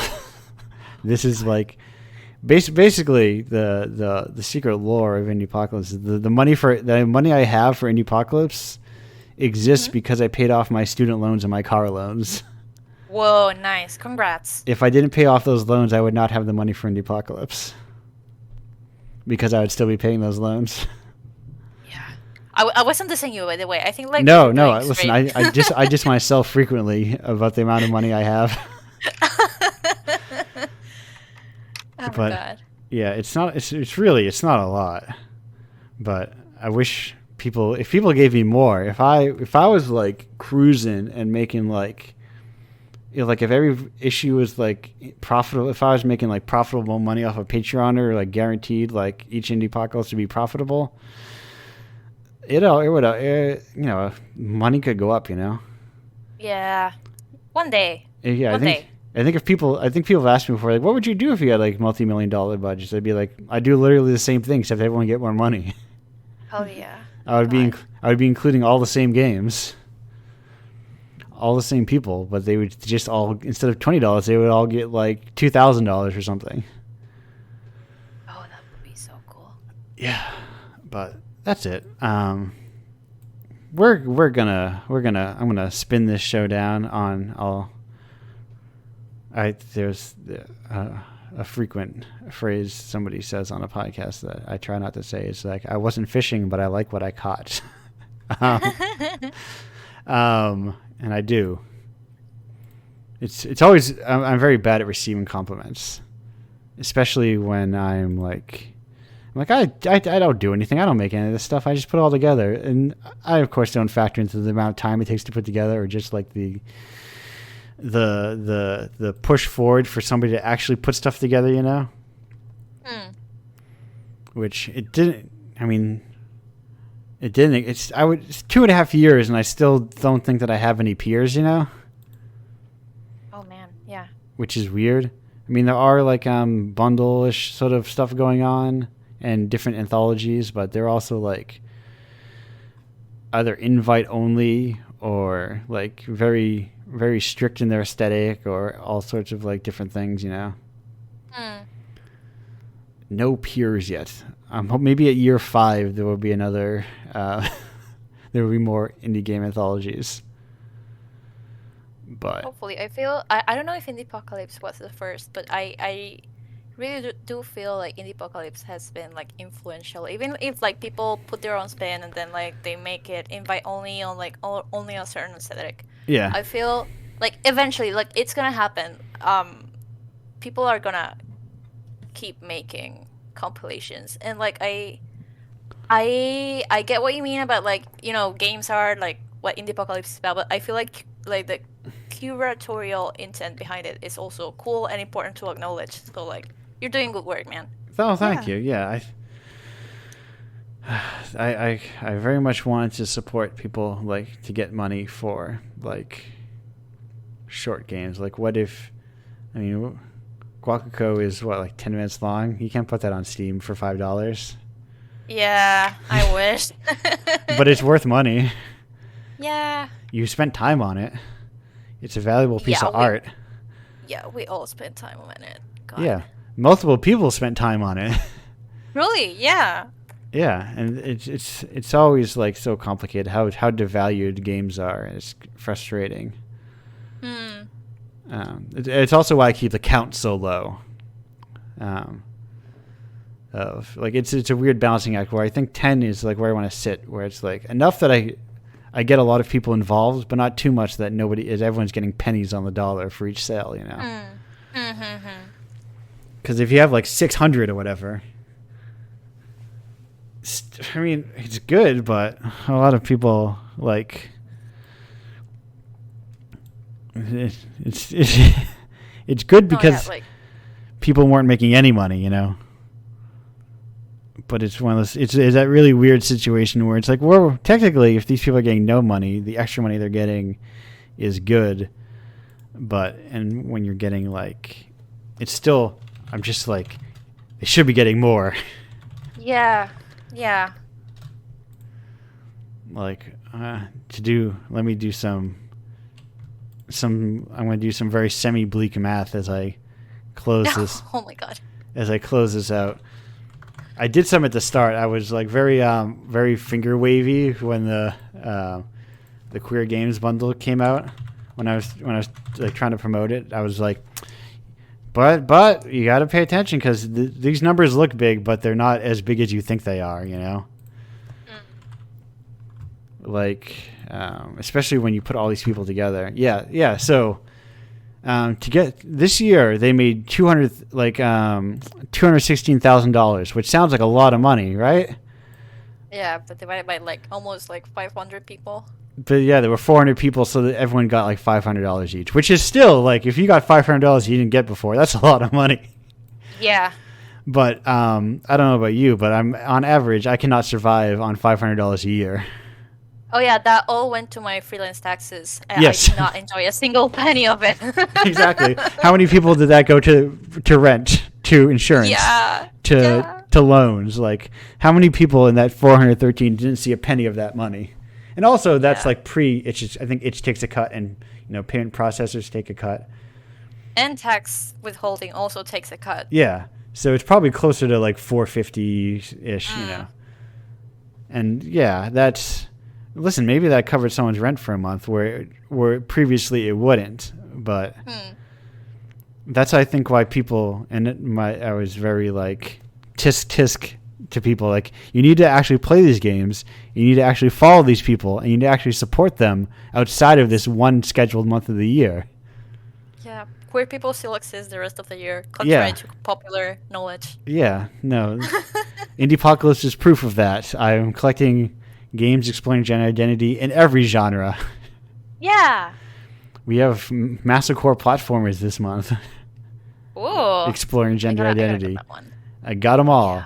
This is like. Basically, the secret lore of Indiepocalypse is the money I have for Indiepocalypse exists because I paid off my student loans and my car loans. Whoa, nice! Congrats. If I didn't pay off those loans, I would not have the money for Indiepocalypse because I would still be paying those loans. Yeah, I wasn't dissing you, by the way. I think like no. Listen, I just myself frequently about the amount of money I have. Oh my God. Yeah, it's not. It's not a lot, but I wish if people gave me more. If I was like cruising and making like, like if every issue was like profitable, if I was making like profitable money off of Patreon or like guaranteed like each Indiepocalypse to be profitable, it would money could go up. Yeah. One day. Yeah, One day. I think people have asked me before, like, what would you do if you had like multi-million-dollar budgets? I'd be like, I do literally the same thing, except everyone get more money. Oh yeah. I would be including all the same games, all the same people, but they would just all, instead of $20, they would all get like $2,000 or something. Oh, that would be so cool. Yeah, but that's it. I'm gonna spin this show down on there's a frequent phrase somebody says on a podcast that I try not to say. It's like, I wasn't fishing, but I like what I caught. And I do. It's always, I'm very bad at receiving compliments, especially when I'm like I don't do anything. I don't make any of this stuff. I just put it all together, and I of course don't factor into the amount of time it takes to put together, or just like the push forward for somebody to actually put stuff together, which it didn't. I mean, it didn't. It's 2.5 years, and I still don't think that I have any peers, Oh man, yeah. Which is weird. I mean, there are like bundle-ish sort of stuff going on and different anthologies, but they're also like either invite only or like very, very strict in their aesthetic, or all sorts of like different things, No peers yet. Maybe at year 5 there will be another. There will be more indie game anthologies. But Hopefully, I don't know if Indiepocalypse was the first, but I really do feel like Indiepocalypse has been like influential, even if like people put their own spin and then like they make it invite only on like only a certain aesthetic. yeah, I feel like eventually, like it's gonna happen. People are gonna keep making compilations, and like I get what you mean about like games are like what Indiepocalypse is about, but I feel like the curatorial intent behind it is also cool and important to acknowledge. So like, you're doing good work, man. Oh, thank you. Yeah, I very much wanted to support people like to get money for like short games. Like, what if, I mean, Guacaco is what, like 10 minutes long? You can't put that on Steam for $5. Yeah, I wish. But it's worth money. Yeah. You spent time on it. It's a valuable piece of art. Yeah, we all spent time on it. God. Yeah, multiple people spent time on it. Really? Yeah. Yeah, and it's always like so complicated how devalued games are. It's frustrating. It's also why I keep the count so low. Of like it's a weird balancing act where I think 10 is like where I want to sit, where it's like enough that I get a lot of people involved, but not too much that everyone's getting pennies on the dollar for each sale, Because if you have like 600 or whatever, I mean, it's good, but a lot of people like it's good because people weren't making any money, But it's one of those. It's that really weird situation where it's like, well, technically, if these people are getting no money, the extra money they're getting is good. And when you're getting like, it's still. I'm just like, they should be getting more. Yeah. Like let me do some. I'm going to do some very semi-bleak math as I close this. Oh my god. As I close this out. I did some at the start. I was like very finger wavy when the Queer Games bundle came out. When I was like trying to promote it, I was like, but you got to pay attention because these numbers look big, but they're not as big as you think they are. Like especially when you put all these people together. Yeah. So To get this year, they made $216,000, which sounds like a lot of money, right? Yeah, but divided by like almost like 500 people. But yeah, there were 400 people, so that everyone got like $500 each, which is still like if you got $500 you didn't get before, that's a lot of money. Yeah. But I don't know about you, but I'm on average I cannot survive on $500 a year. Oh yeah, that all went to my freelance taxes. And Yes. I did not enjoy a single penny of it. Exactly. How many people did that go to rent, to insurance, Yeah. to loans? Like how many people in that 413 didn't see a penny of that money? And also that's like Itch. I think Itch takes a cut, and payment processors take a cut. And tax withholding also takes a cut. Yeah. So it's probably closer to like 450-ish, And yeah, listen, maybe that covered someone's rent for a month where previously it wouldn't. But that's, I think, why people, I was very like tisk to people, like, you need to actually play these games, you need to actually follow these people, and you need to actually support them outside of this one scheduled month of the year. Yeah, queer people still exist the rest of the year, contrary to popular knowledge. Yeah, no. Indiepocalypse is proof of that. I'm collecting games exploring gender identity in every genre. Yeah. We have Massacre platformers this month. Ooh. Exploring gender identity. I got them all. Yeah.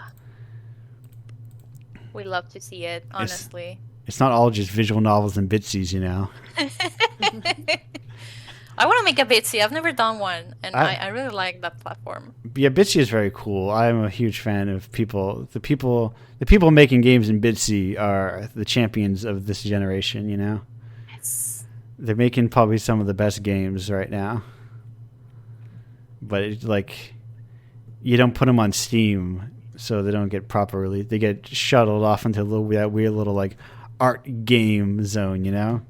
We love to see it, honestly. It's not all just visual novels and bitsies, I want to make a Bitsy. I've never done one, and I really like that platform. Yeah, Bitsy is very cool. I'm a huge fan of people. The people making games in Bitsy are the champions of this generation. Yes. They're making probably some of the best games right now. But you don't put them on Steam, so they don't get properly. They get shuttled off into that weird little like art game zone.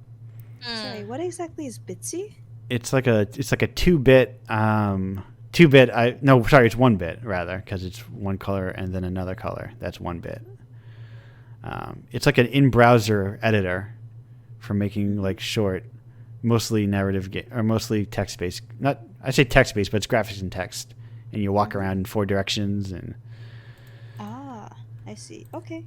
Sorry, what exactly is Bitsy? It's like a 2-bit. It's 1-bit rather, because it's one color and then another color. That's 1-bit. It's like an in-browser editor for making like short, mostly narrative or mostly text-based. I say text-based, but it's graphics and text, and you walk around in 4 directions and. Ah, I see. Okay.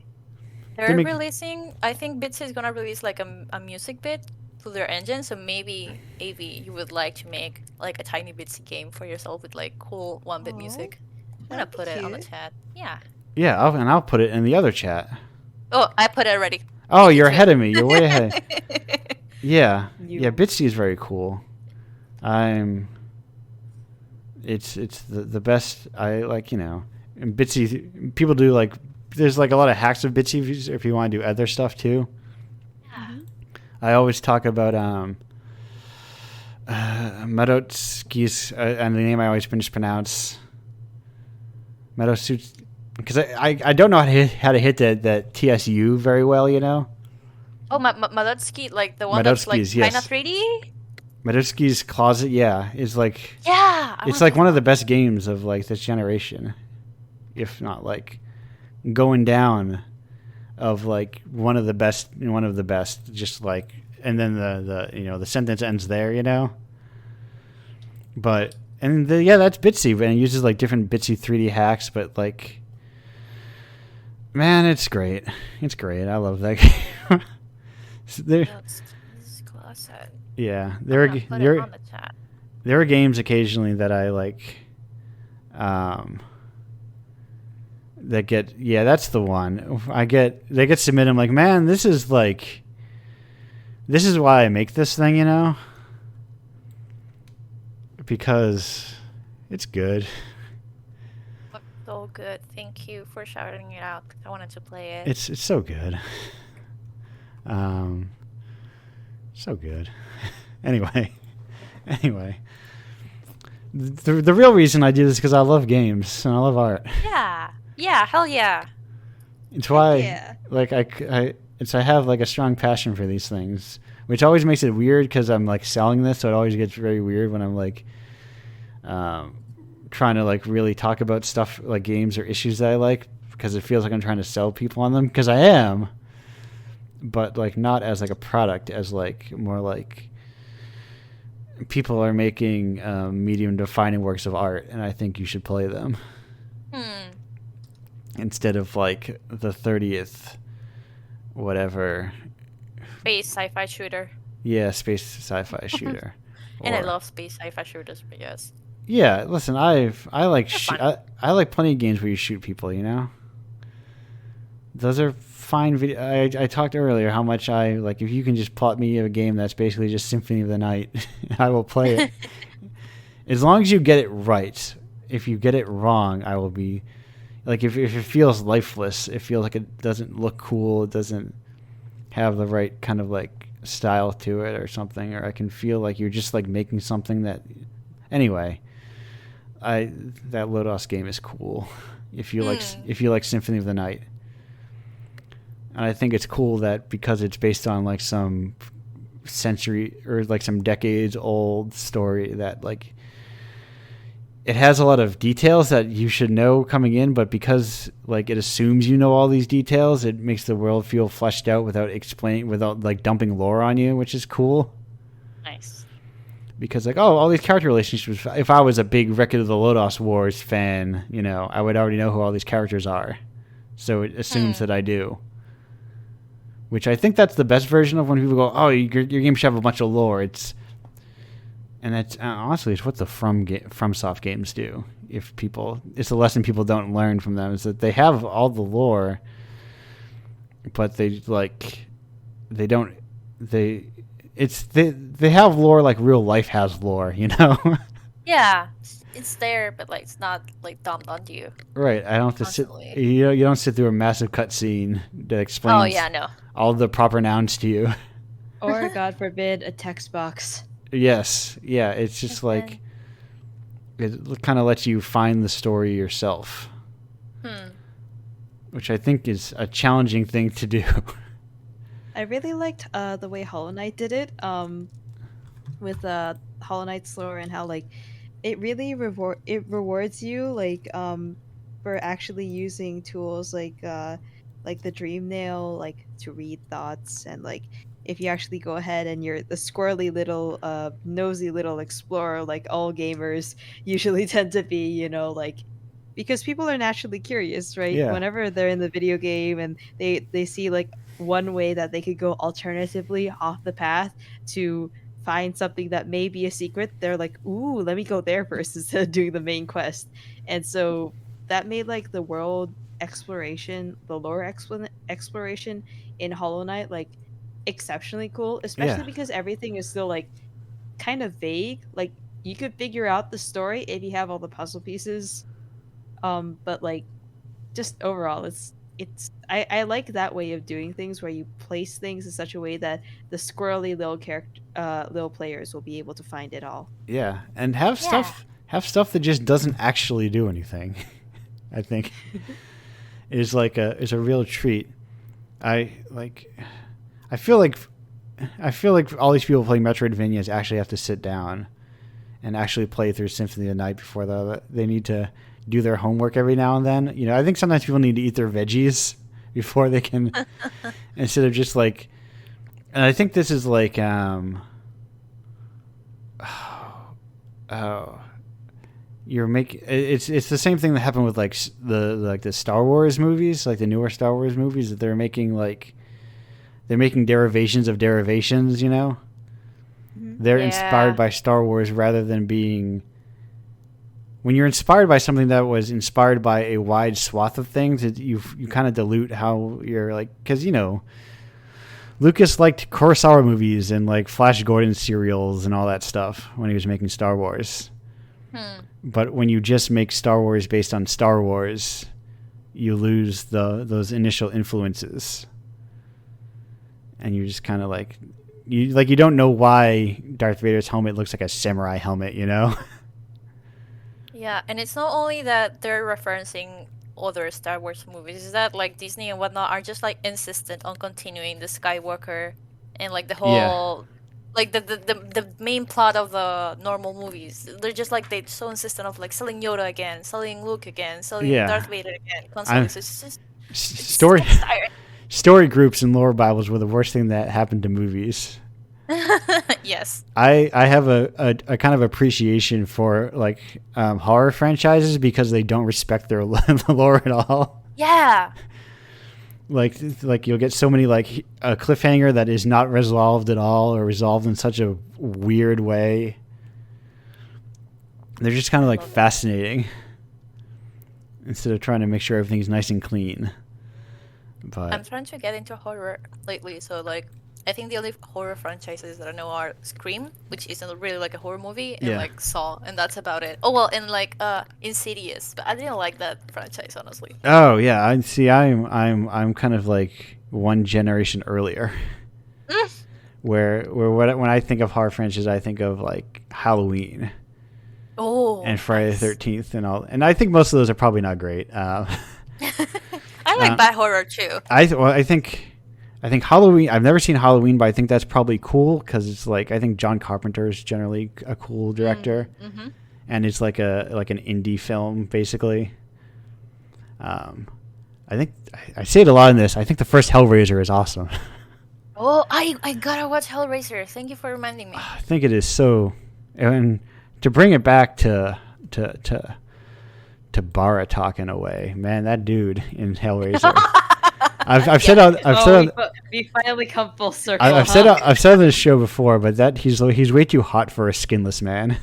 They're releasing. I think Bitsy is gonna release like a music bit to their engine, so maybe Avi, you would like to make like a tiny Bitsy game for yourself with like cool 1-bit music. I'm gonna put it on the chat. Yeah. Yeah, I'll put it in the other chat. Oh, I put it already. Oh, you're ahead of me. You're way ahead. Yeah, Bitsy is very cool. It's the best. I like and Bitsy people do like. There's like a lot of hacks of Bitsy if you want to do other stuff too. I always talk about Medotsky's and the name I always mispronounce. Medosuits, because I don't know how to hit that TSU very well, Oh, Medotsky, like the one that's like kind of 3D? Medotsky's Closet, is like... Yeah! It's like one of the best games of like this generation. If not like going down of like one of the best, just like, and then the sentence ends there, but that's Bitsy, and it uses like different Bitsy 3D hacks, but like, man, it's great. I love that game. Yeah, there are games occasionally that I like, that get, that's the one they get submitted. I'm like, man, this is why I make this thing, because it's good. So good. Thank you for shouting it out. I wanted to play it. It's so good. So good. Anyway, the real reason I do this is because I love games and I love art. Yeah, hell yeah. It's why, like, I have like a strong passion for these things, which always makes it weird because I'm like selling this, so it always gets very weird when I'm like, trying to like really talk about stuff like games or issues that I like, because it feels like I'm trying to sell people on them, because I am, but like not as like a product, as like more like, people are making medium-defining works of art, and I think you should play them instead of like the 30th, whatever. Space sci-fi shooter. Yeah, space sci-fi shooter. And I love space sci-fi shooters, but yes. Yeah, listen, I like I like plenty of games where you shoot people. You know, those are fine. I talked earlier how much I like. If you can just plot me a game that's basically just Symphony of the Night, I will play it. As long as you get it right. If you get it wrong, I will be like if it feels lifeless, it feels like it doesn't look cool, it doesn't have the right kind of like style to it or something, or I can feel like you're just like making something that anyway. That Lodos game is cool. If you like Symphony of the Night, and I think it's cool that because it's based on like some century or like some decades old story that like it has a lot of details that you should know coming in, but because like it assumes you know all these details, it makes the world feel fleshed out without like dumping lore on you, which is cool. Nice. Because like, oh, all these character relationships. If I was a big Record of the Lodos Wars fan, you know, I would already know who all these characters are. So it assumes that I do. Which I think that's the best version of when people go, oh, your game should have a bunch of lore. It's honestly, it's what the FromSoft games do. It's a lesson people don't learn from them is that they have all the lore, but they have lore like real life has lore, you know? Yeah, it's there, but like it's not like dumped onto you. Right. I don't have to sit. You don't sit through a massive cutscene that explains. Oh yeah, no. All the proper nouns to you. Or God forbid, a text box. Yes. Yeah. It's just like it kind of lets you find the story yourself, which I think is a challenging thing to do. I really liked the way Hollow Knight did it, with Hollow Knight's lore and how like it really rewards you like for actually using tools like the Dream Nail like to read thoughts, and like if you actually go ahead and you're the squirrely little nosy little explorer like all gamers usually tend to be, you know, like because people are naturally curious, right? Yeah. Whenever they're in the video game and they see like one way that they could go alternatively off the path to find something that may be a secret, they're like, ooh, let me go there first instead of doing the main quest. And so that made like the world exploration, the lore exploration in Hollow Knight like exceptionally cool, especially because everything is still like kind of vague. Like you could figure out the story if you have all the puzzle pieces, but like just overall I like that way of doing things where you place things in such a way that the squirrely little players will be able to find it all. Yeah, and have stuff that just doesn't actually do anything. I think is a real treat. I feel like all these people playing Metroidvanias actually have to sit down and actually play through Symphony of the Night before they need to do their homework every now and then. You know, I think sometimes people need to eat their veggies before they can, instead of just like, and I think this is like, it's the same thing that happened with like the Star Wars movies, like the newer Star Wars movies, that they're making derivations of derivations, you know? They're inspired by Star Wars rather than being... When you're inspired by something that was inspired by a wide swath of things, you kind of dilute how you're like... Because, you know, Lucas liked Kurosawa movies and like Flash Gordon serials and all that stuff when he was making Star Wars. But when you just make Star Wars based on Star Wars, you lose those initial influences. And you just kind of like you don't know why Darth Vader's helmet looks like a samurai helmet, you know? Yeah, and it's not only that they're referencing other Star Wars movies, is that like Disney and whatnot are just like insistent on continuing the Skywalker and like the whole like the main plot of the normal movies. They're just like they're so insistent of like selling Yoda again, selling Luke again, selling Darth Vader again, constantly. So it's just story groups and lore Bibles were the worst thing that happened to movies. Yes. I have a kind of appreciation for like horror franchises because they don't respect their lore at all. Yeah. Like you'll get so many like a cliffhanger that is not resolved at all or resolved in such a weird way. They're just kind of like fascinating instead of trying to make sure everything's nice and clean. But I'm trying to get into horror lately, so like I think the only horror franchises that I know are Scream, which isn't really like a horror movie, and Yeah. like Saw, and that's about it. Oh well, and like Insidious, but I didn't like that franchise honestly. oh yeah, I see. I'm kind of like one generation earlier. Where when I think of horror franchises, I think of like Halloween Oh. and Friday nice. the 13th and all. And I think most of those are probably not great. I like bad horror too. I think Halloween. I've never seen Halloween, but I think that's probably cool because it's like I think John Carpenter is generally a cool director, Mm-hmm. and it's like an indie film basically. I think I say it a lot in this. I think the first Hellraiser is awesome. Oh, I gotta watch Hellraiser. Thank you for reminding me. I think it is so, and to bring it back to Baratok in a way, man, that dude in Hellraiser. I've said we finally come full circle. I've said on this show before, but that he's way too hot for a skinless man.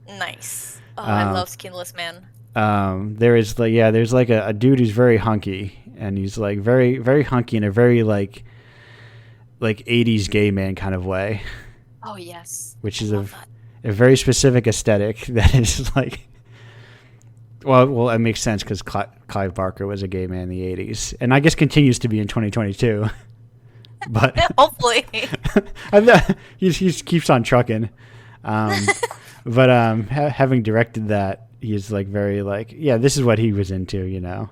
Nice. Oh, I love Skinless Man. There's like a dude who's very hunky, and he's like very very hunky in a very like 80s gay man kind of way, Oh yes. which I is love that. a very specific aesthetic that is like. Well, it makes sense because Clive Barker was a gay man in the 80s, and I guess continues to be in 2022. But Hopefully. he keeps on trucking. But having directed that, he's like very like, yeah, this is what he was into, you know.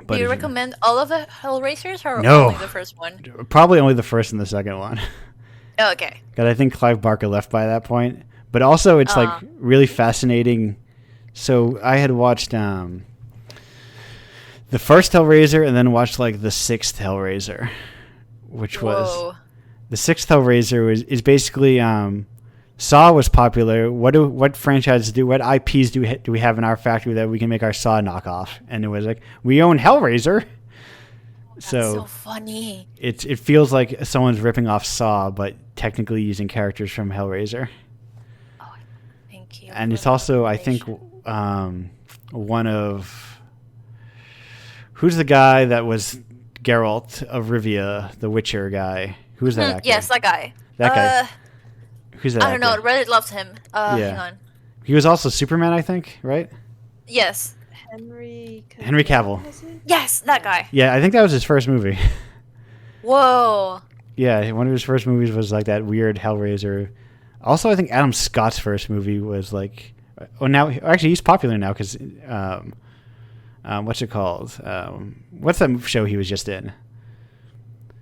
But Do you recommend all of the Hellraisers or No. only the first one? probably only the first and the second one. Oh, okay. Because I think Clive Barker left by that point. But also, it's like really fascinating. So I had watched the first Hellraiser and then watched like the sixth Hellraiser, which was Whoa. the sixth Hellraiser is basically Saw was popular. What franchises do? What IPs do we have in our factory that we can make our Saw knockoff? And it was like, we own Hellraiser. That's So so funny. it feels like someone's ripping off Saw, but technically using characters from Hellraiser. Oh, thank you. And for it's the also, I think, recommendation. one of who's the guy that was Geralt of Rivia, the Witcher guy. Who's that actor? Yes, that guy. That guy. Who's that? I don't know. actor? Reddit loves him. Yeah. Hang on. He was also Superman, I think, right? Yes. Henry Cavill. is it? Yes, that guy. Yeah, I think that was his first movie. Whoa. Yeah, one of his first movies was like that weird Hellraiser. Also, I think Adam Scott's first movie was like. Oh, now actually he's popular now because what's it called? What's that show he was just in?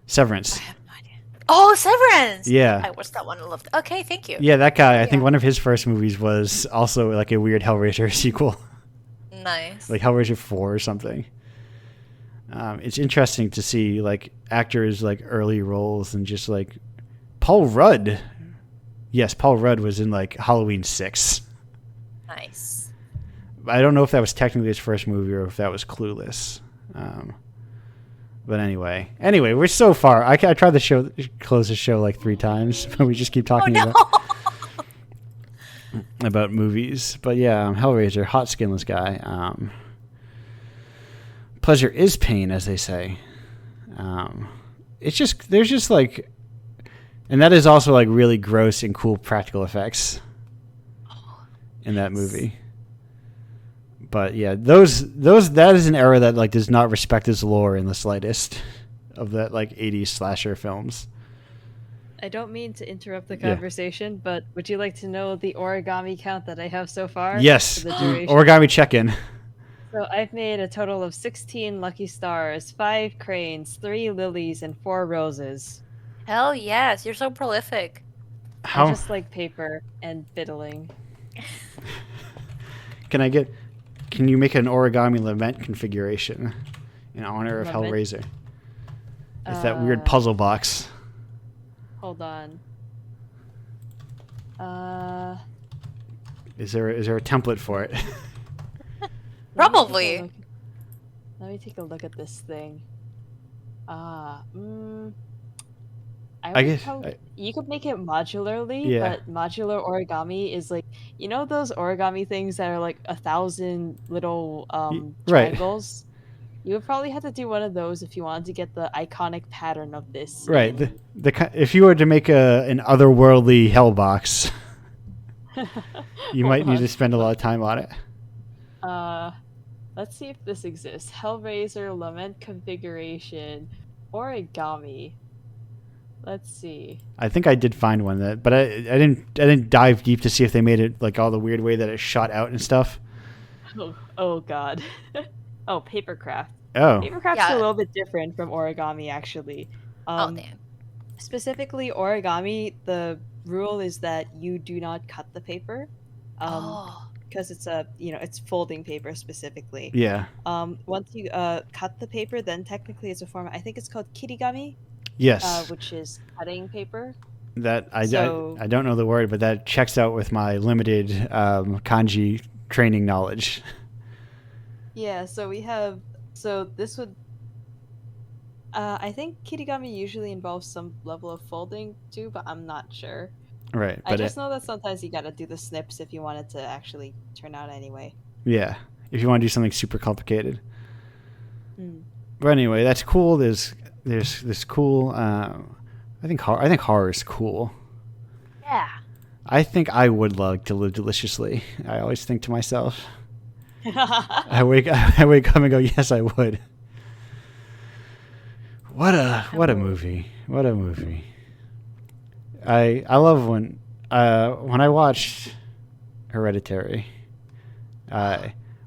Severance. I have no idea. Oh, Severance. Yeah. I watched that one and loved it. Okay, thank you. Yeah, that guy. I think Yeah. one of his first movies was also like a weird Hellraiser sequel, Nice. like Hellraiser 4 or something. It's interesting to see like actors like early roles and just like Paul Rudd. Yes, Paul Rudd was in like Halloween 6. Nice. I don't know if that was technically his first movie or if that was Clueless. But anyway, we're so far. I tried to close the show like 3 times, but we just keep talking Oh no. about movies. But yeah, Hellraiser, hot skinless guy. Pleasure is pain, as they say. It's just there's just like, and that is also like really gross and cool practical effects in that movie. But yeah, those that is an era that like does not respect its lore in the slightest of that like 80s slasher films. I don't mean to interrupt the Yeah. conversation, but would you like to know the origami count that I have so far? Yes, For the duration? origami check-in. So I've made a total of 16 lucky stars, 5 cranes, 3 lilies, and 4 roses. Hell yes, you're so prolific. How I just like paper and fiddling. Can you make an origami lament configuration in honor of Lament? Hellraiser? It's that weird puzzle box. Hold on. Uh, Is there a template for it? Probably. Let me take a look at this thing. I I would guess. you could make it modularly, Yeah. but modular origami is like, you know those origami things that are like 1,000 little right. triangles? You would probably have to do one of those if you wanted to get the iconic pattern of this. Right. in. If you were to make an otherworldly hell box, you might need to spend a lot of time on it. Let's see if this exists. Hellraiser Lament configuration origami. Let's see. I think I did find one but I didn't dive deep to see if they made it like all the weird way that it shot out and stuff. Oh god. Oh, papercraft. Oh. Papercraft's a little bit different from origami, actually. Oh, damn. Specifically, origami, the rule is that you do not cut the paper. Because it's it's folding paper specifically. Yeah. Once you cut the paper, then technically it's a form. I think it's called kirigami. Yes. Which is cutting paper. That I don't know the word, but that checks out with my limited kanji training knowledge. Yeah. So this would. I think kirigami usually involves some level of folding too, but I'm not sure. Right. I just know that sometimes you gotta do the snips if you want it to actually turn out anyway. Yeah. If you want to do something super complicated. But anyway, that's cool. There's this cool. I think horror is cool. Yeah. I think I would like to live deliciously. I always think to myself. I wake up and go, yes, I would. What a movie! What a movie! I love when I watched Hereditary.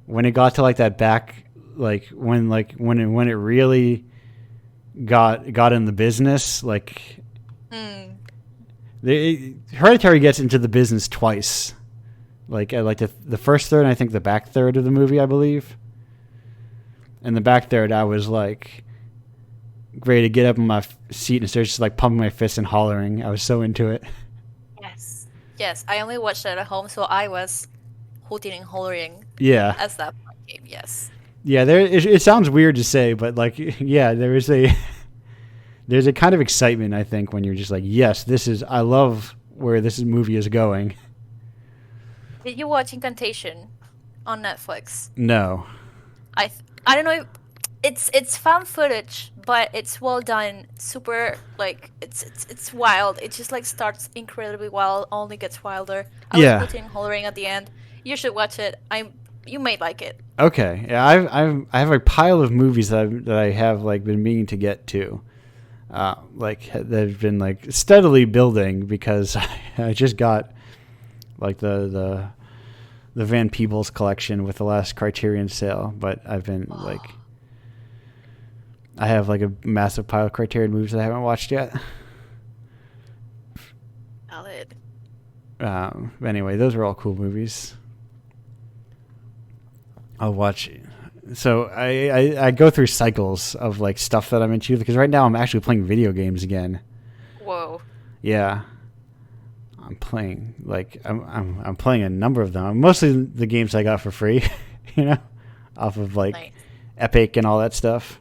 When it got to like that back, when it really got in the business, Hereditary gets into the business twice. The first third, and I think the back third of the movie, I believe. And the back third, I was like ready to get up in my seat and start just like pumping my fists and hollering. I was so into it. Yes. I only watched it at home, so I was hooting and hollering. Yeah. As that game. Yes. Yeah. It sounds weird to say, but there's a kind of excitement, I think, when you're just like, yes, I love where this movie is going. Did you watch Incantation on Netflix? No. I don't know. It's found footage, but it's well done. Super it's wild. It just starts incredibly wild, only gets wilder. I was hooting and hollering at the end. You should watch it. You might like it. Okay. Yeah, I have a pile of movies that I have been meaning to get to. That have been steadily building because I just got the Van Peebles collection with the last Criterion sale, but I've been I have a massive pile of Criterion movies that I haven't watched yet. Valid. Anyway, those are all cool movies. I'll watch. So I go through cycles of stuff that I'm into because right now I'm actually playing video games again. Whoa. Yeah. I'm playing I'm playing a number of them. Mostly the games I got for free, off of nice. Epic and all that stuff.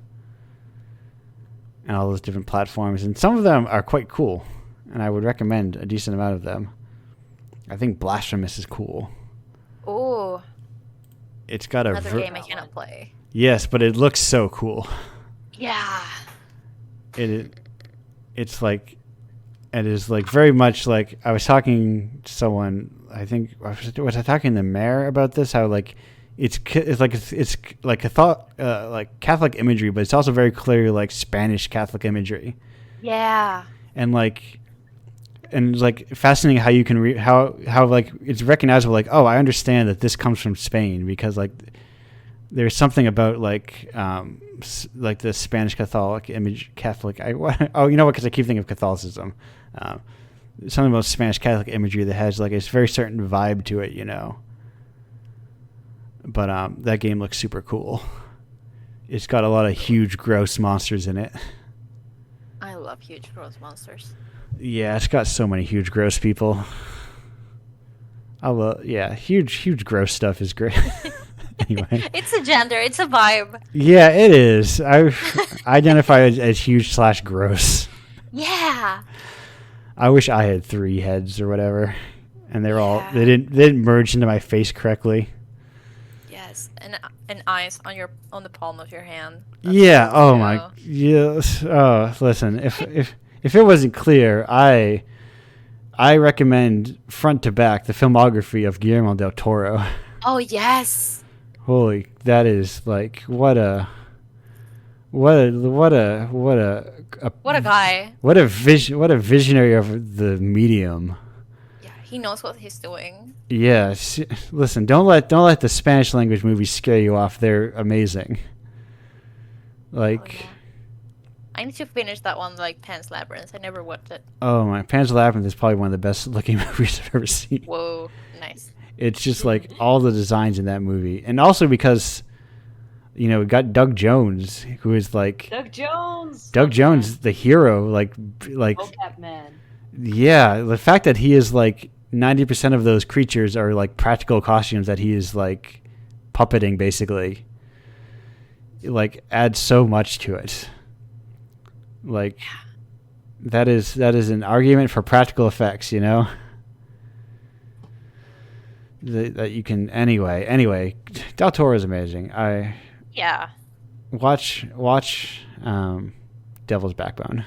And all those different platforms, and some of them are quite cool, and I would recommend a decent amount of them. I think Blasphemous is cool. Ooh. It's got another game I cannot play. Yes, but it looks so cool. Yeah. It is very much I was talking to someone. I think was I talking to the mayor about this? How it's like a thought Catholic imagery, but it's also very clearly Spanish Catholic imagery. Yeah. And it's fascinating how you can how it's recognizable. Oh, I understand that this comes from Spain because there's something about the Spanish Catholic image. Because I keep thinking of Catholicism. Something about Spanish Catholic imagery that has a very certain vibe to it, But that game looks super cool. It's got a lot of huge, gross monsters in it. I love huge, gross monsters. Yeah, it's got so many huge, gross people. Yeah, huge gross stuff is great. Anyway. It's a gender. It's a vibe. Yeah, it is. I identify as huge/gross. Yeah. I wish I had 3 heads or whatever, and they're all Yeah. they didn't merge into my face correctly. Yes, and eyes on the palm of your hand. Yeah. That's Oh too. my. Yes. Oh, listen. If it wasn't clear, I recommend front to back the filmography of Guillermo del Toro. Oh yes. Holy, that is like what a What a guy. what a visionary of the medium. Yeah, he knows what he's doing. Yeah, listen, don't let the Spanish language movies scare you off. They're amazing. Like, Oh, yeah. I need to finish that one, like Pan's Labyrinth. I never watched it. oh my, Pan's Labyrinth is probably one of the best looking movies I've ever seen. Whoa, nice. It's just like all the designs in that movie, and also because, we got Doug Jones, who is like Doug Jones. the hero, like Mocap man. yeah, the fact that he is like 90% of those creatures are like practical costumes that he is like puppeting, basically, like adds so much to it. Like that is an argument for practical effects, that you can anyway. Del Toro is amazing. I Yeah. watch Devil's Backbone.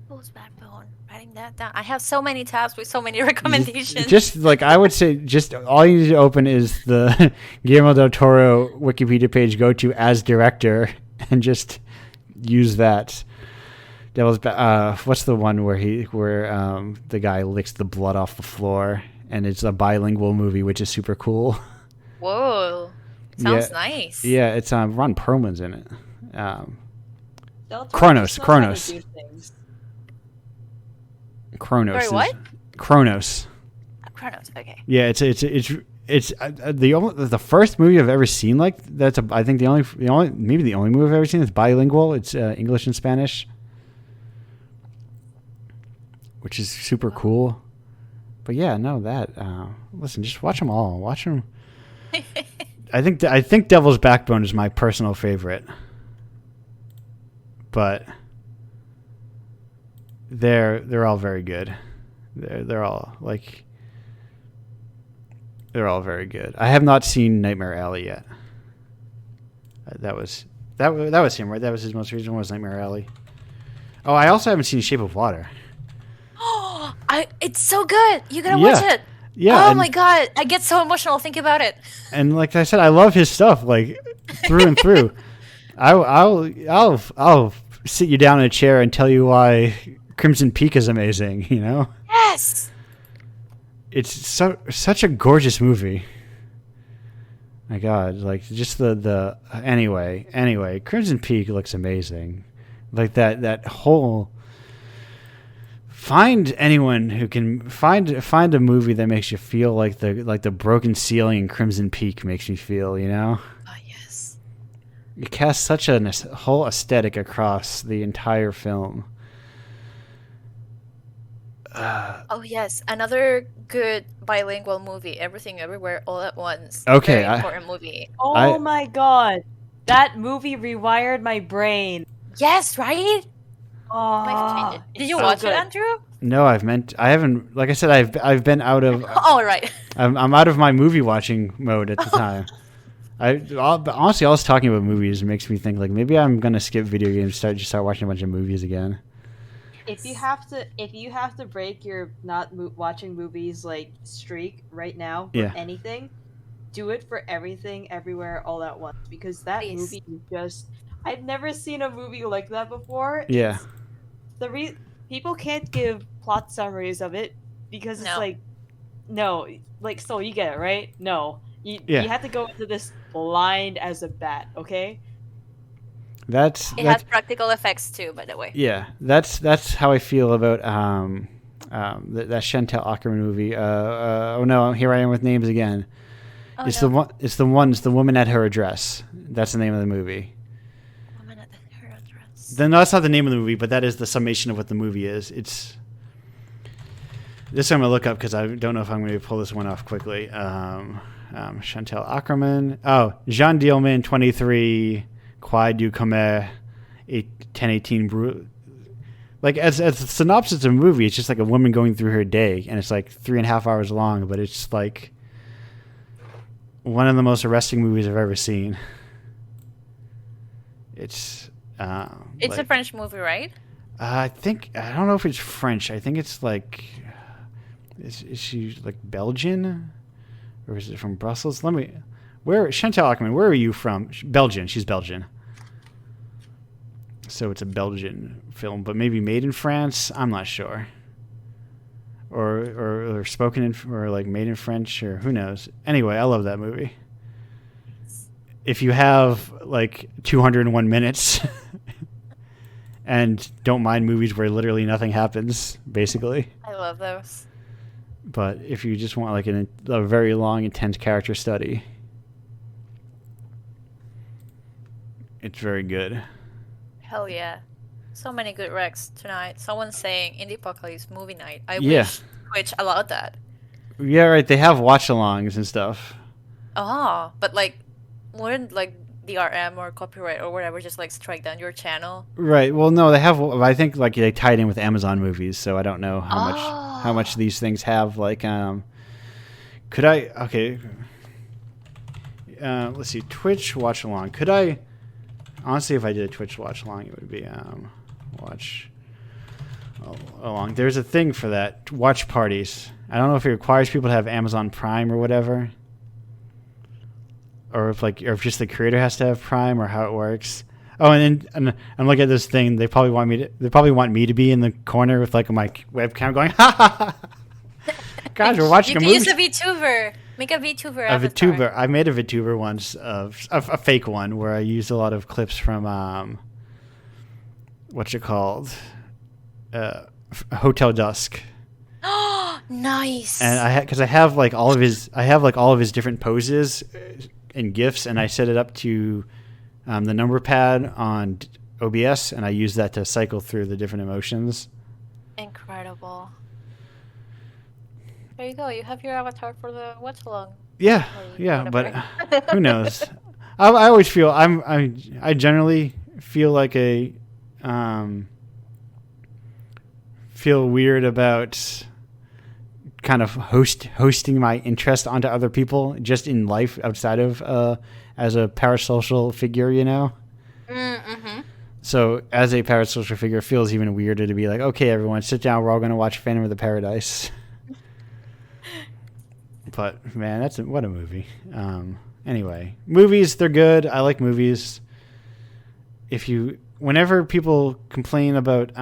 Who's Backbone? Writing that down. I have so many tabs with so many recommendations. Just like I would say, just all you need to open is the Guillermo del Toro Wikipedia page, go to as director, and just use that. What's the one where the guy licks the blood off the floor, and it's a bilingual movie, which is super cool. Whoa. Sounds nice. Yeah, it's Ron Perlman's in it. Del Toro Kronos. just knows how to do things. Kronos. Sorry, what? Kronos. Chronos. Okay. Yeah, it's the first movie I've ever seen like that's I think the only maybe the only movie I've ever seen that's bilingual. It's English and Spanish, which is super cool. But yeah, no, listen, just watch them all. Watch them. I think Devil's Backbone is my personal favorite, but they're all very good. They're all very good. I have not seen Nightmare Alley yet. That was him, right? That was his most recent one, was Nightmare Alley. Oh, I also haven't seen Shape of Water. It's so good. You gotta watch it. Yeah. Oh my god, I get so emotional thinking about it. And like I said, I love his stuff, like through and through. I'll sit you down in a chair and tell you why Crimson Peak is amazing. Yes. It's such a gorgeous movie. My God, like just the anyway, Crimson Peak looks amazing. Like that whole. Find anyone who can find a movie that makes you feel like the broken ceiling in Crimson Peak makes me feel. Oh yes. It casts such a whole aesthetic across the entire film. Oh yes, another good bilingual movie. Everything, Everywhere, All at Once. Okay, Very important movie. Oh my god, that movie rewired my brain. Yes, right. Oh, Did you so watch good. it, Andrew? No, I haven't. Like I said, I've been out of. Oh right. I'm out of my movie watching mode at the time. Honestly, all this talking about movies makes me think like maybe I'm gonna skip video games, start watching a bunch of movies again. If you have to break your not watching movies like streak right now for Yeah. anything, do it for Everything Everywhere All at Once, because that Please. movie is just I've never seen a movie like that before. Yeah. People can't give plot summaries of it because it's No. like no, like so you get it, right? No. You Yeah. have to go into this blind as a bat, okay? That's It has practical effects too, by the way. yeah. That's how I feel about that Chantal Ackerman movie. Oh no, here I am with names again. Oh, It's no. the woman at her address. That's the name of the movie. Woman at her address. Then no, that's not the name of the movie, but that is the summation of what the movie is. This I'm gonna look up because I don't know if I'm gonna pull this one off quickly. Chantal Ackerman. Oh, Jean Dielman, 23. Quoi du Comer, 1018. Like as a synopsis of a movie, it's just like a woman going through her day, and it's like 3.5 hours long. But it's like one of the most arresting movies I've ever seen. It's a French movie, right? I don't know if it's French. I think it's like is she like Belgian, or is it from Brussels? Chantal Ackerman, where are you from? Belgian. She's Belgian. So it's a Belgian film, but maybe made in France. I'm not sure. Or spoken in, or like made in French, or who knows. Anyway, I love that movie. If you have like 201 minutes and don't mind movies where literally nothing happens, basically. I love those. But if you just want like a very long, intense character study, it's very good. Hell yeah. So many good recs tonight. Someone's saying Indiepocalypse movie night. I Yeah. wish Twitch allowed that. Yeah, right. They have watch-alongs and stuff. Oh, but like, wouldn't like DRM or copyright or whatever just like strike down your channel? Right. Well, no, they have. I think like they tied in with Amazon movies, so I don't know how much these things have. Like, could I? Okay. Let's see. Twitch watch-along. Could I? Honestly, if I did a Twitch watch-along, it would be watch along. There's a thing for that. Watch parties. I don't know if it requires people to have Amazon Prime or whatever, or if just the creator has to have Prime, or how it works. Oh, and I'm looking at this thing. They probably want me to be in the corner with like my webcam going, ha ha ha. Guys, we're watching a movie. You can use a VTuber. Make a VTuber avatar. VTuber. I made a VTuber once, of a fake one, where I used a lot of clips from what's it called, Hotel Dusk. Nice. And because I have like all of his different poses and GIFs, and I set it up to the number pad on OBS, and I use that to cycle through the different emotions. Incredible. There you go. You have your avatar for the watch along. Yeah, but who knows? I always feel I generally feel like feel weird about kind of hosting my interest onto other people just in life outside of as a parasocial figure, you know. Mm-hmm. So as a parasocial figure, it feels even weirder to be like, okay, everyone, sit down. We're all going to watch Phantom of the Paradise. But man, what a movie. Anyway, movies, they're good. I like movies. Whenever people complain about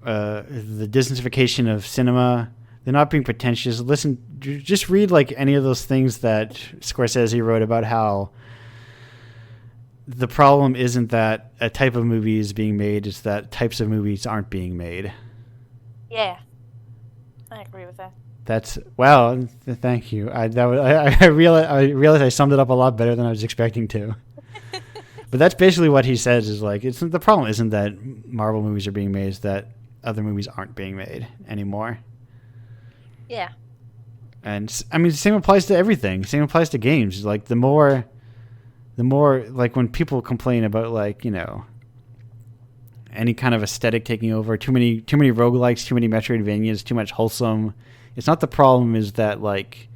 the Disneyfication of cinema, they're not being pretentious. Just read like any of those things that Scorsese wrote about how the problem isn't that a type of movie is being made, it's that types of movies aren't being made. Yeah, I agree with that. Thank you. I realized I summed it up a lot better than I was expecting to. But that's basically what he says, is like, the problem isn't that Marvel movies are being made, it's that other movies aren't being made anymore. Yeah. And I mean, the same applies to everything. Same applies to games. Like the more like when people complain about like, you know, any kind of aesthetic taking over, too many roguelikes, too many Metroidvanias, too much wholesome. It's not the problem is that like,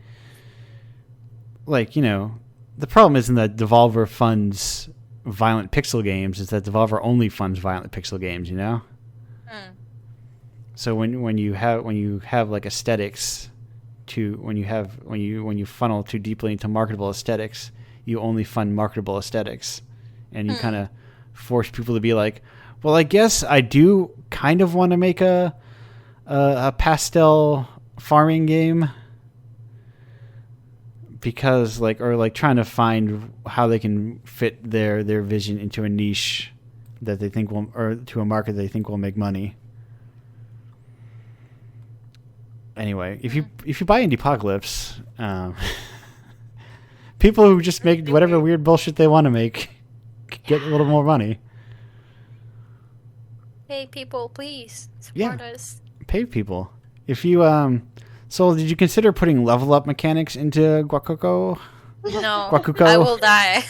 you know, the problem isn't that Devolver funds violent pixel games. It's that Devolver only funds violent pixel games, you know? So when you have like aesthetics when you funnel too deeply into marketable aesthetics, you only fund marketable aesthetics. And you kind of force people to be like, well, I guess I do kind of want to make a pastel farming game, because or trying to find how they can fit their vision into a niche that they think will, or to a market they think will make money. Anyway, if you buy Indiepocalypse, people who just make whatever weird bullshit they want to make get a little more money. Hey, people, please support us. pay people. If you Soul, did you consider putting level up mechanics into Guakuko? No, Guakuko? I will die.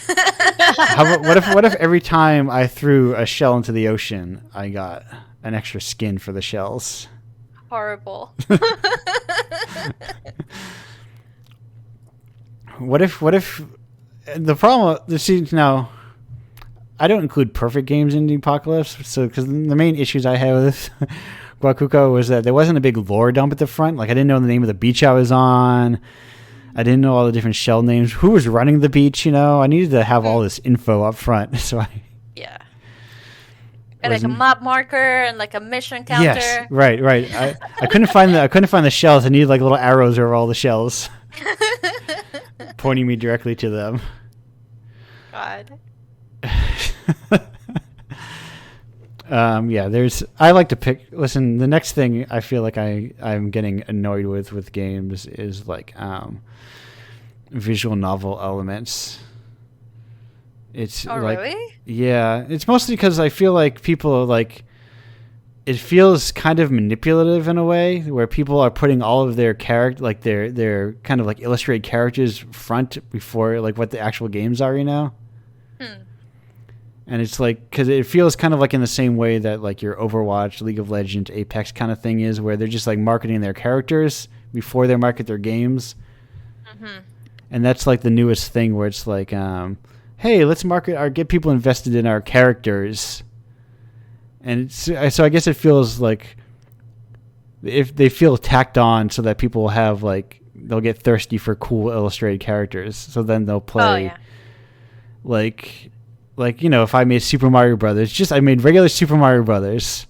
What if every time I threw a shell into the ocean, I got an extra skin for the shells? Horrible. What if the problem? See, now I don't include perfect games in Indiepocalypse, so because the main issues I had with Guakuko was that there wasn't a big lore dump at the front. Like I didn't know the name of the beach I was on. I didn't know all the different shell names. Who was running the beach? You know, I needed to have all this info up front. So yeah. And like a map marker and like a mission counter. Yes, right. I couldn't find the shells. I needed like little arrows over all the shells, pointing me directly to them. God. Yeah, I like to pick. Listen, the next thing I feel like I'm getting annoyed with games is like visual novel elements. It's really? Yeah, it's mostly because I feel like people are like, it feels kind of manipulative in a way where people are putting all of their like their kind of like illustrated characters front before like what the actual games are, you know? And it's like, because it feels kind of like in the same way that like your Overwatch, League of Legends, Apex kind of thing is, where they're just like marketing their characters before they market their games. Mm-hmm. And that's like the newest thing where it's like, hey, let's market get people invested in our characters. And so I guess it feels like if they feel tacked on so that people have like, they'll get thirsty for cool illustrated characters. So then they'll play like, you know, if I made Super Mario Brothers, I made regular Super Mario Brothers,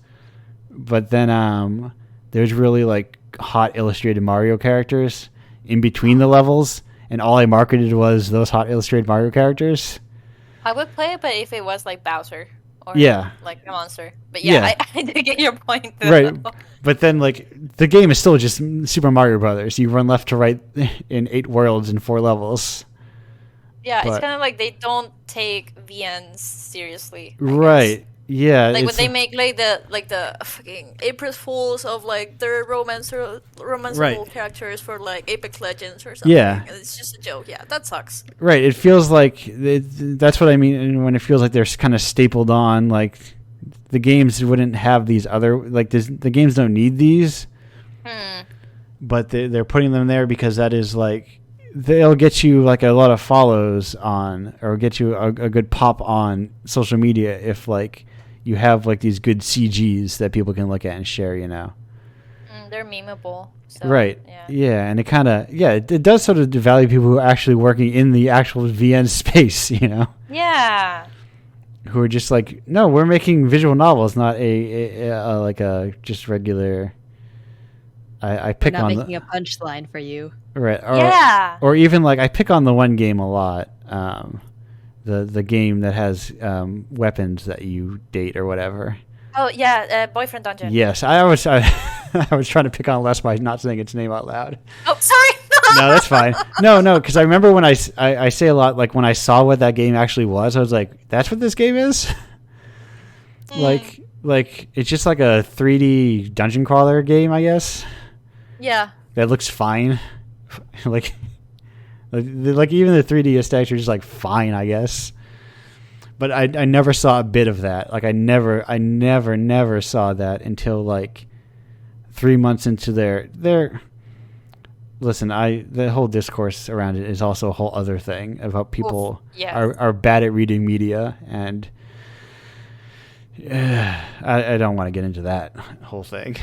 but then there's really like hot illustrated Mario characters in between the levels, and all I marketed was those hot illustrated Mario characters. I would play it, but if it was like Bowser or like a monster. But I did get your point though. Right. But then like the game is still just Super Mario Brothers. You run left to right in 8 worlds and 4 levels. Yeah, it's kind of like they don't take VNs seriously. Right. Yeah. Like when they make like the fucking April Fools of like their romanceable characters for like Apex Legends or something. Yeah. And it's just a joke. Yeah, that sucks. Right. It feels like that's what I mean when it feels like they're kind of stapled on. Like the games wouldn't have these other the games don't need these, but they're putting them there because that is like. They'll get you like a lot of follows on, or get you a good pop on social media if like you have like these good CGs that people can look at and share, you know. They're memeable. So, right. Yeah, and it kind of it does sort of devalue people who are actually working in the actual VN space, you know. Yeah. Who are just like, no, we're making visual novels, not a just regular. I pick We're not on making a punchline for you. Right. Or even like I pick on the one game a lot. The game that has weapons that you date or whatever. Oh yeah, Boyfriend Dungeon. Yes, I was trying to pick on Les by not saying its name out loud. Oh, sorry. No, that's fine. No, because I remember when I say a lot, like when I saw what that game actually was, I was like, that's what this game is? Like it's just like a 3D dungeon crawler game, I guess. Yeah. That looks fine. like even the 3D aesthetics are just like fine, I guess. But I never saw a bit of that. Like I never saw that until like 3 months into their listen, the whole discourse around it is also a whole other thing about people are bad at reading media, and I don't want to get into that whole thing.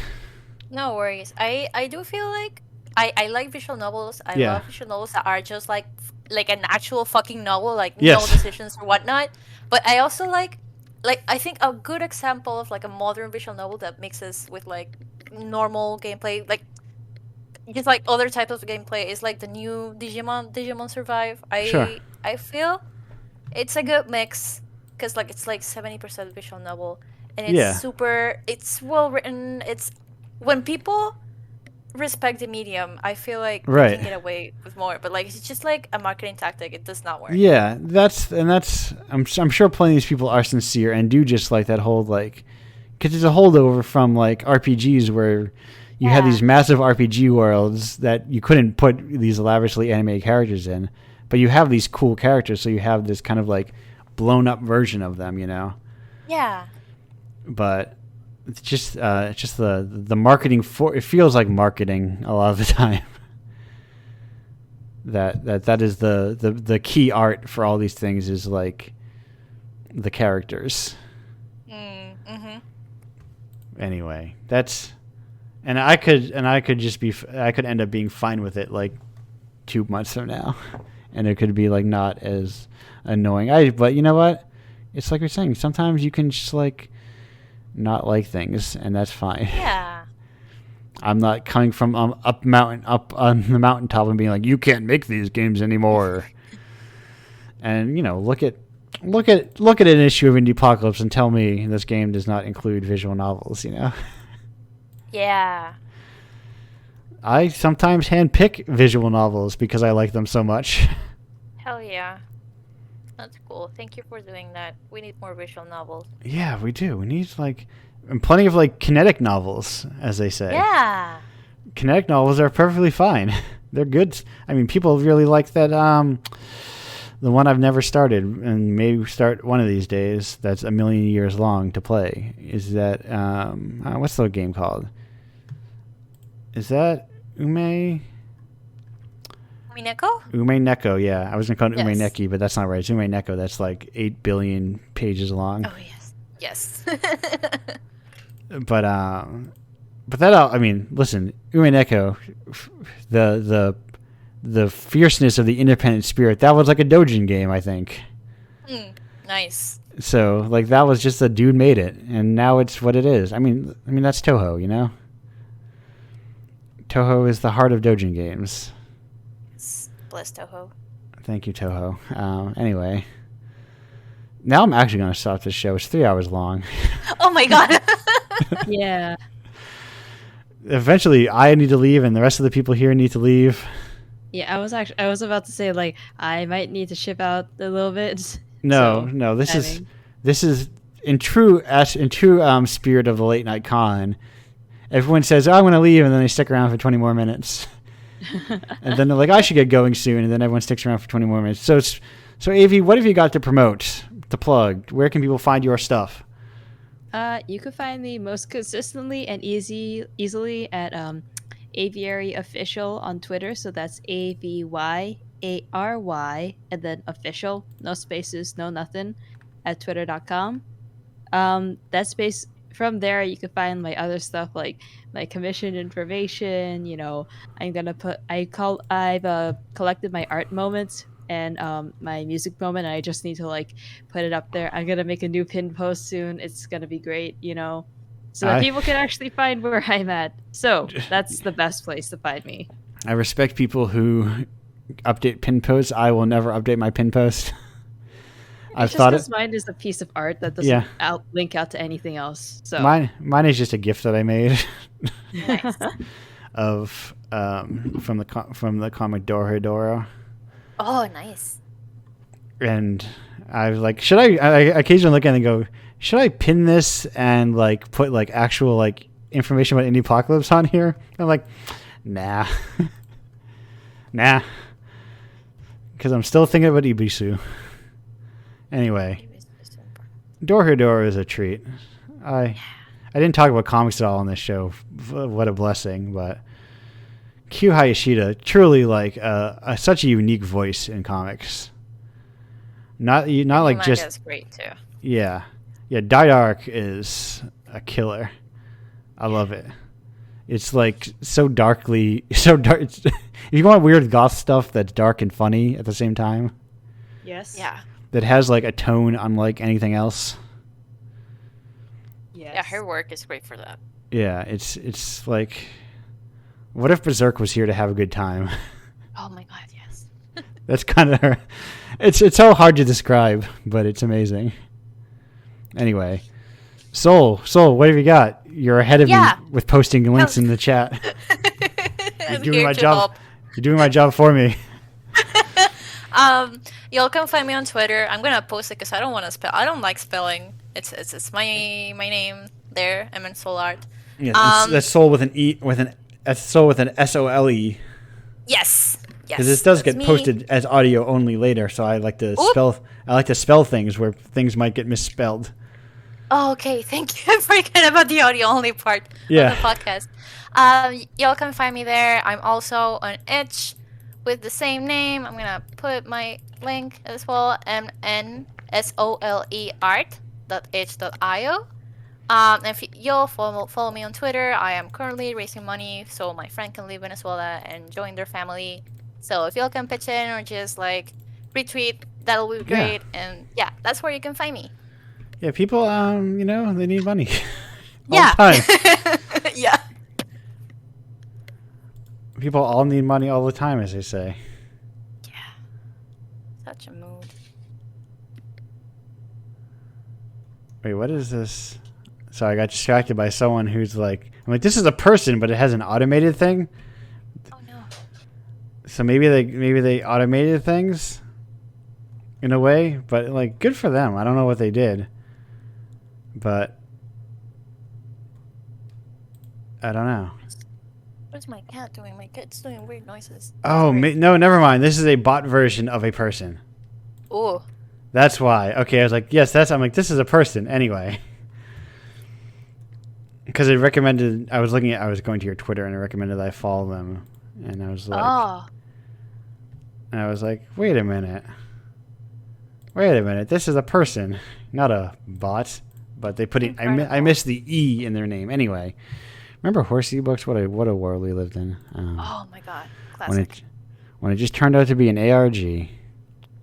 No worries. I do feel like I like visual novels. I love visual novels that are just like an actual fucking novel, like no decisions or whatnot. But I also like I think a good example of like a modern visual novel that mixes with like normal gameplay, like just like other types of gameplay, is like the new Digimon Survive. I feel it's a good mix because like it's like 70% visual novel, and it's well written. It's when people respect the medium, I feel like they can get away with more. But like it's just like a marketing tactic. It does not work. Yeah, that's I'm sure plenty of these people are sincere and do just like that whole like, because it's a holdover from like RPGs where you had these massive RPG worlds that you couldn't put these elaborately animated characters in, but you have these cool characters, so you have this kind of like blown up version of them, you know. Yeah. But it's just the marketing for it feels like marketing a lot of the time. that is the key art for all these things is like the characters. Mm-hmm. Anyway, and I could end up being fine with it like 2 months from now, and it could be like not as annoying. But you know what? It's like you're saying. Sometimes you can just like not like things, and that's fine. Yeah. I'm not coming from up on the mountaintop and being like, you can't make these games anymore. And you know, look at an issue of Indiepocalypse and tell me this game does not include visual novels. You know. Yeah. I sometimes handpick visual novels because I like them so much. Hell yeah. That's cool. Thank you for doing that. We need more visual novels. Yeah, we do. We need and plenty of like kinetic novels, as they say. Yeah. Kinetic novels are perfectly fine. They're good. I mean, people really like that. The one I've never started and maybe start one of these days. That's a million years long to play. Is that what's the game called? Is that Ume Neko? Yeah, I was gonna call it Ume Neki, but that's not right. It's Ume Neko. That's like 8 billion pages long. Oh yes. But that I mean, listen, Ume Neko, the fierceness of the independent spirit. That was like a Dojin game, I think. Nice. So like that was just a dude made it, and now it's what it is. I mean that's Toho, you know. Toho is the heart of Dojin games. Bless Toho. Thank you, Toho. Anyway, now I'm actually going to stop this show. It's 3 hours long. Oh my god. Yeah. Eventually, I need to leave, and the rest of the people here need to leave. Yeah, I was about to say like I might need to ship out a little bit. No, this is in true spirit of the late night con. Everyone says, "Oh, I'm going to leave," and then they stick around for 20 more minutes. And then they're like, I should get going soon, and then everyone sticks around for 20 more minutes. So Avi, what have you got to promote, to plug? Where can people find your stuff? You can find me most consistently and easily at Aviary Official on Twitter. So that's AVYARY and then official, no spaces, no nothing, at twitter.com. That's based from there. You can find my other stuff like my commission information. You know, I've collected my art moments and my music moment, and I just need to like put it up there. I'm gonna make a new pin post soon. It's gonna be great, you know, so that people can actually find where I'm at. So that's the best place to find me. I respect people who update pin posts. I will never update my pin post. I've just thought because mine is a piece of art that doesn't link out to anything else. So mine is just a gift that I made. Nice. Of from the comic Dorohedoro. Oh, nice. And I was like, I occasionally look at it and go, should I pin this and like put like actual like information about Indiepocalypse on here? I'm like, nah, because I'm still thinking about Ibisu. Anyway, Dorohedoro is a treat. I didn't talk about comics at all on this show. What a blessing! But Q Hayashida, truly like such a unique voice in comics. Not like just. Manga's great too. Yeah. Didark is a killer. I love it. It's like so dark. If you want weird goth stuff that's dark and funny at the same time. Yes. Yeah. That has like a tone unlike anything else. Yes. Yeah, her work is great for that. Yeah, it's like, what if Berserk was here to have a good time? Oh my god, yes. That's kind of her. It's so hard to describe, but it's amazing. Anyway, Soul, what have you got? You're ahead of me with posting links in the chat. You're doing my job. Help. You're doing my job for me. Y'all can find me on Twitter. I'm gonna post it because I don't want to spell. I don't like spelling. It's my name, there. I'm in Soul Art. Yeah, that's Soul with an E that's Soul with an SOLE. Yes. Because this does that's get me. posted as audio only later, so I like to spell things where things might get misspelled. Oh, okay, thank you. I forgot about the audio only part of the podcast. Y'all can find me there. I'm also on Itch with the same name. I'm gonna put my link as well. MNSOLE art.itch.io. If you'll follow me on Twitter, I am currently raising money so my friend can leave Venezuela and join their family. So if y'all can pitch in or just like retweet, that'll be great. And yeah, that's where you can find me. Yeah, people, they need money. All Yeah. the time. Yeah. People all need money all the time, as they say. Yeah. Such a mood. Wait, what is this? So I got distracted by someone who's like, I'm like, this is a person, but it has an automated thing. Oh no. So maybe they automated things in a way, but like, good for them. I don't know what they did, but I don't know. What's my cat doing? My cat's doing weird noises. Oh, no, never mind. This is a bot version of a person. Oh. That's why. Okay, I was like, yes, I'm like, this is a person anyway. Because it recommended, I was going to your Twitter and it recommended that I follow them. And I was like, wait a minute. This is a person, not a bot. But they put I missed the E in their name. Anyway, remember Horsey Books? What a world we lived in. Oh my god. Classic. When it just turned out to be an ARG.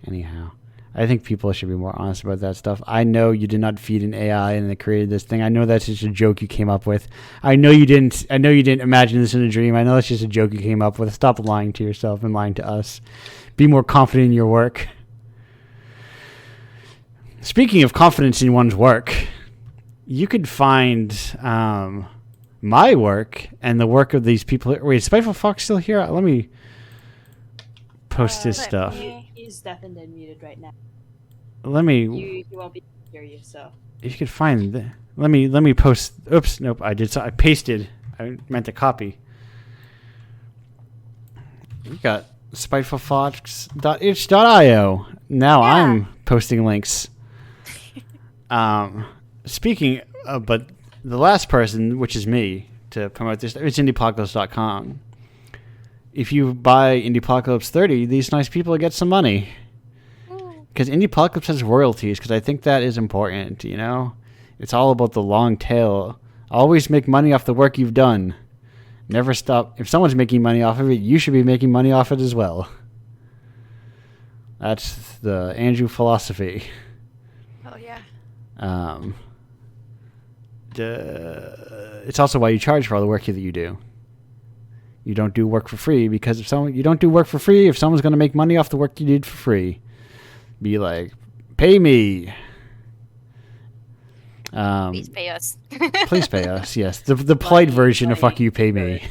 Anyhow. I think people should be more honest about that stuff. I know you did not feed an AI and they created this thing. I know that's just a joke you came up with. I know you didn't imagine this in a dream. I know that's just a joke you came up with. Stop lying to yourself and lying to us. Be more confident in your work. Speaking of confidence in one's work, you could find my work and the work of these people. Wait, is Spiteful Fox still here? Let me post his stuff. He's deafened and muted right now. Let me. You won't be able to hear you, so. If you could find. Let me post. Oops, nope. I pasted. I meant to copy. We got spitefulfox.itch.io. Now I'm posting links. Speaking of, but the last person, which is me, to promote this, it's Indiepocalypse.com. If you buy Indiepocalypse 30, these nice people get some money. Because Indiepocalypse has royalties, because I think that is important, you know? It's all about the long tail. Always make money off the work you've done. Never stop. If someone's making money off of it, you should be making money off it as well. That's the Andrew philosophy. Oh, yeah. It's also why you charge for all the work that you do. You don't do work for free because if someone's going to make money off the work you did for free, be like, pay me. Please pay us. Please pay us. Yes, the polite version of "fuck you, pay me."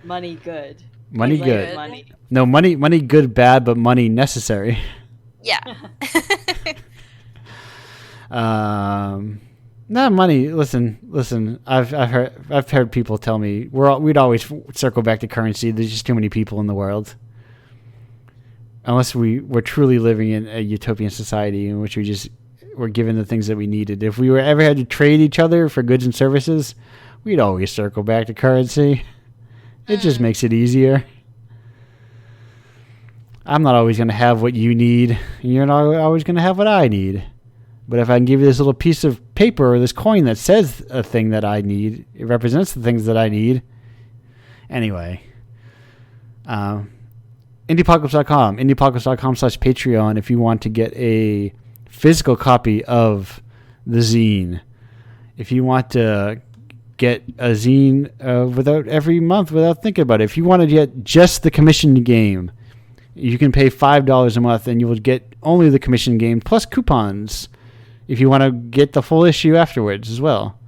Money good. Money good. Money. No, money good, bad, but money necessary. Yeah. No money. Listen. I've heard people tell me we'd always circle back to currency. There's just too many people in the world. Unless we're truly living in a utopian society in which we're given the things that we needed. If we were ever had to trade each other for goods and services, we'd always circle back to currency. It just makes it easier. I'm not always going to have what you need, and you're not always going to have what I need. But if I can give you this little piece of paper or this coin that says a thing that I need, it represents the things that I need. Anyway, Indiepocalypse.com, Indiepocalypse.com/Patreon if you want to get a physical copy of the zine. If you want to get a zine every month without thinking about it. If you want to get just the commissioned game, you can pay $5 a month and you will get only the commissioned game plus coupons if you want to get the full issue afterwards as well.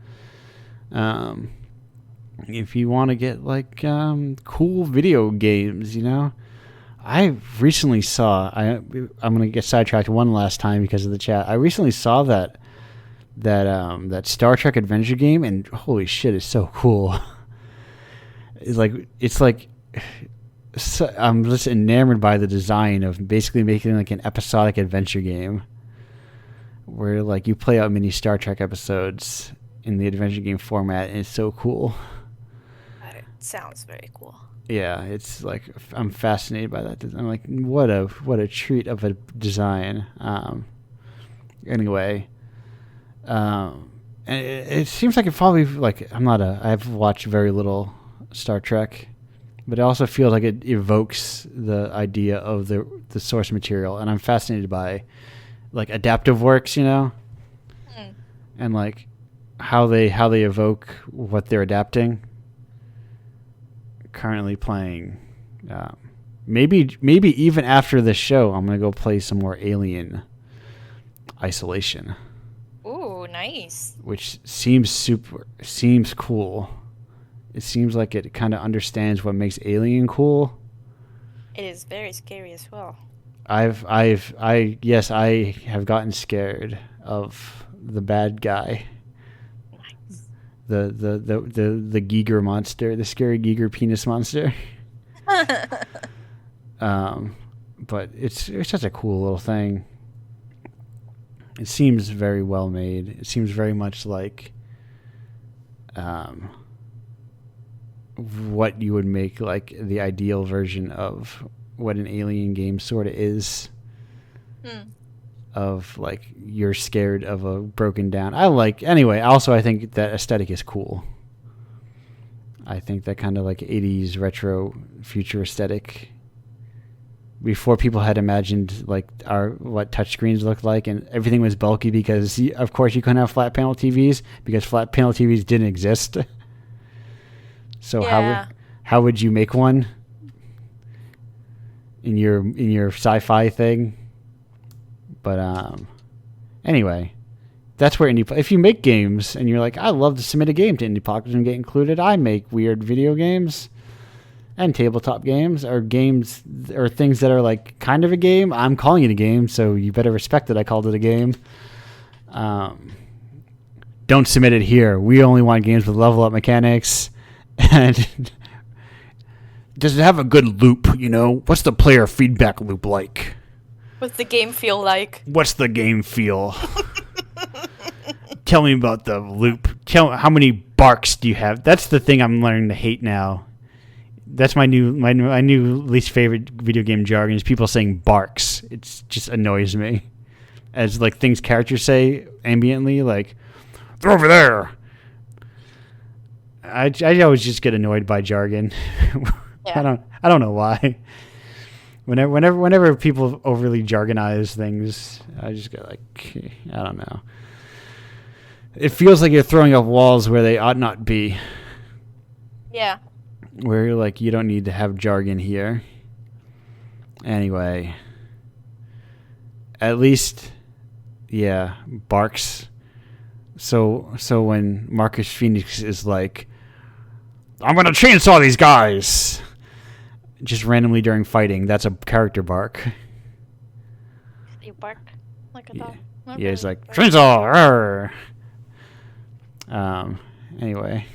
If you want to get like cool video games, you know. I recently saw, I'm going to get sidetracked one last time because of the chat. I recently saw that that Star Trek adventure game, and holy shit, it's so cool. It's like so, I'm just enamored by the design of basically making like an episodic adventure game where like you play out mini Star Trek episodes in the adventure game format, and it's so cool. It sounds very cool. Yeah, it's like I'm fascinated by that. I'm like, what a treat of a design. Anyway, and it seems like it probably like I've watched very little Star Trek, but it also feels like it evokes the idea of the source material, and I'm fascinated by like adaptive works, and like how they evoke what they're adapting. Currently playing, maybe even after this show, I'm gonna go play some more Alien Isolation. Ooh, nice. Which seems cool. It seems like it kind of understands what makes Alien cool. It is very scary as well. I have gotten scared of the bad guy. Nice. The Giger monster, the scary Giger penis monster. But it's such a cool little thing. It seems very well made. It seems very much like what you would make like the ideal version of what an Alien game sort of is. Of like you're scared of a broken down. Also I think that aesthetic is cool. I think that kind of like 80s retro future aesthetic, before people had imagined like what touchscreens looked like, and everything was bulky because of course you couldn't have flat panel TVs because flat panel TVs didn't exist. So Yeah. how would you make one in your sci-fi thing? But anyway, that's where if you make games and you're like, I love to submit a game to Indiepocalypse and get included. I make weird video games and tabletop games or things that are like kind of a game. I'm calling it a game, so you better respect that I called it a game. Don't submit it here. We only want games with level up mechanics. And does it have a good loop? What's the player feedback loop like? What's the game feel like? What's the game feel? Tell me about the loop. How many barks do you have? That's the thing I'm learning to hate now. That's my new least favorite video game jargon is people saying barks. It just annoys me. As like things characters say ambiently, like they're over there. I always just get annoyed by jargon. Yeah. I don't know why. Whenever people overly jargonize things, I just get like, I don't know. It feels like you're throwing up walls where they ought not be. Yeah. Where you're like, you don't need to have jargon here. Anyway. At least, yeah, barks. So when Marcus Phoenix is like, I'm going to chainsaw these guys, just randomly during fighting, that's a character bark. You bark like a dog. Yeah, yeah, it's like, chainsaw! Anyway.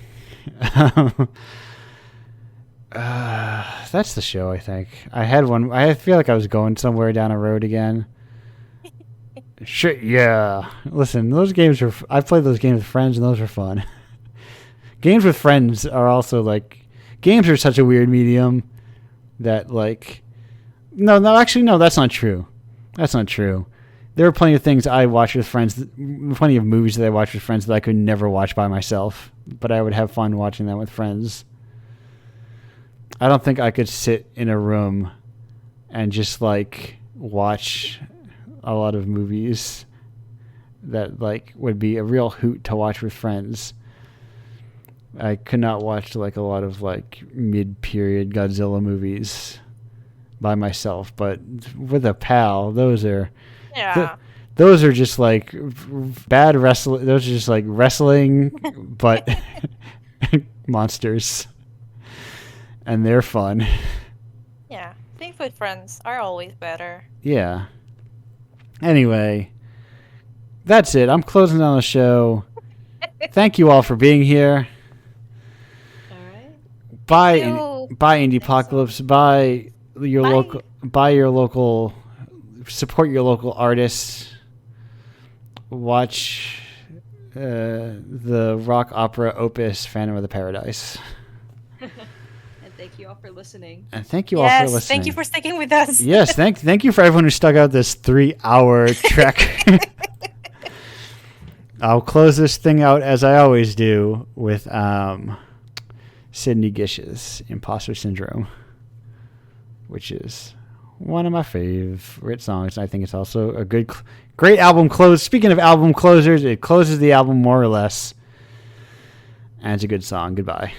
That's the show, I think. I had one. I feel like I was going somewhere down a road again. Shit, yeah. Listen, those games are... I've played those games with friends, and those are fun. Games with friends are also, like... Games are such a weird medium that, like... No, that's not true. That's not true. There are plenty of things I watch with friends, plenty of movies that I watch with friends that I could never watch by myself, but I would have fun watching them with friends. I don't think I could sit in a room and just, like, watch a lot of movies that, like, would be a real hoot to watch with friends. I could not watch, like, a lot of, like, mid-period Godzilla movies by myself, but with a pal, those are... Yeah. Those are just, like, bad wrestling... Those are just, like, wrestling, but monsters. And they're fun. Yeah. Things with friends are always better. Yeah. Anyway, that's it. I'm closing down the show. Thank you all for being here. All right. Bye, Thank you. bye, Indiepocalypse. Bye, your Bye. local. Buy your local. Support your local artists. Watch the rock opera opus Phantom of the Paradise. And thank you all for listening. And thank you all for listening. Thank you for sticking with us. Yes, thank you for everyone who stuck out this 3-hour trek. I'll close this thing out as I always do with Sydney Gish's Imposter Syndrome, which is one of my favorite songs. I think it's also a great album close. Speaking of album closers, it closes the album more or less. And it's a good song. Goodbye.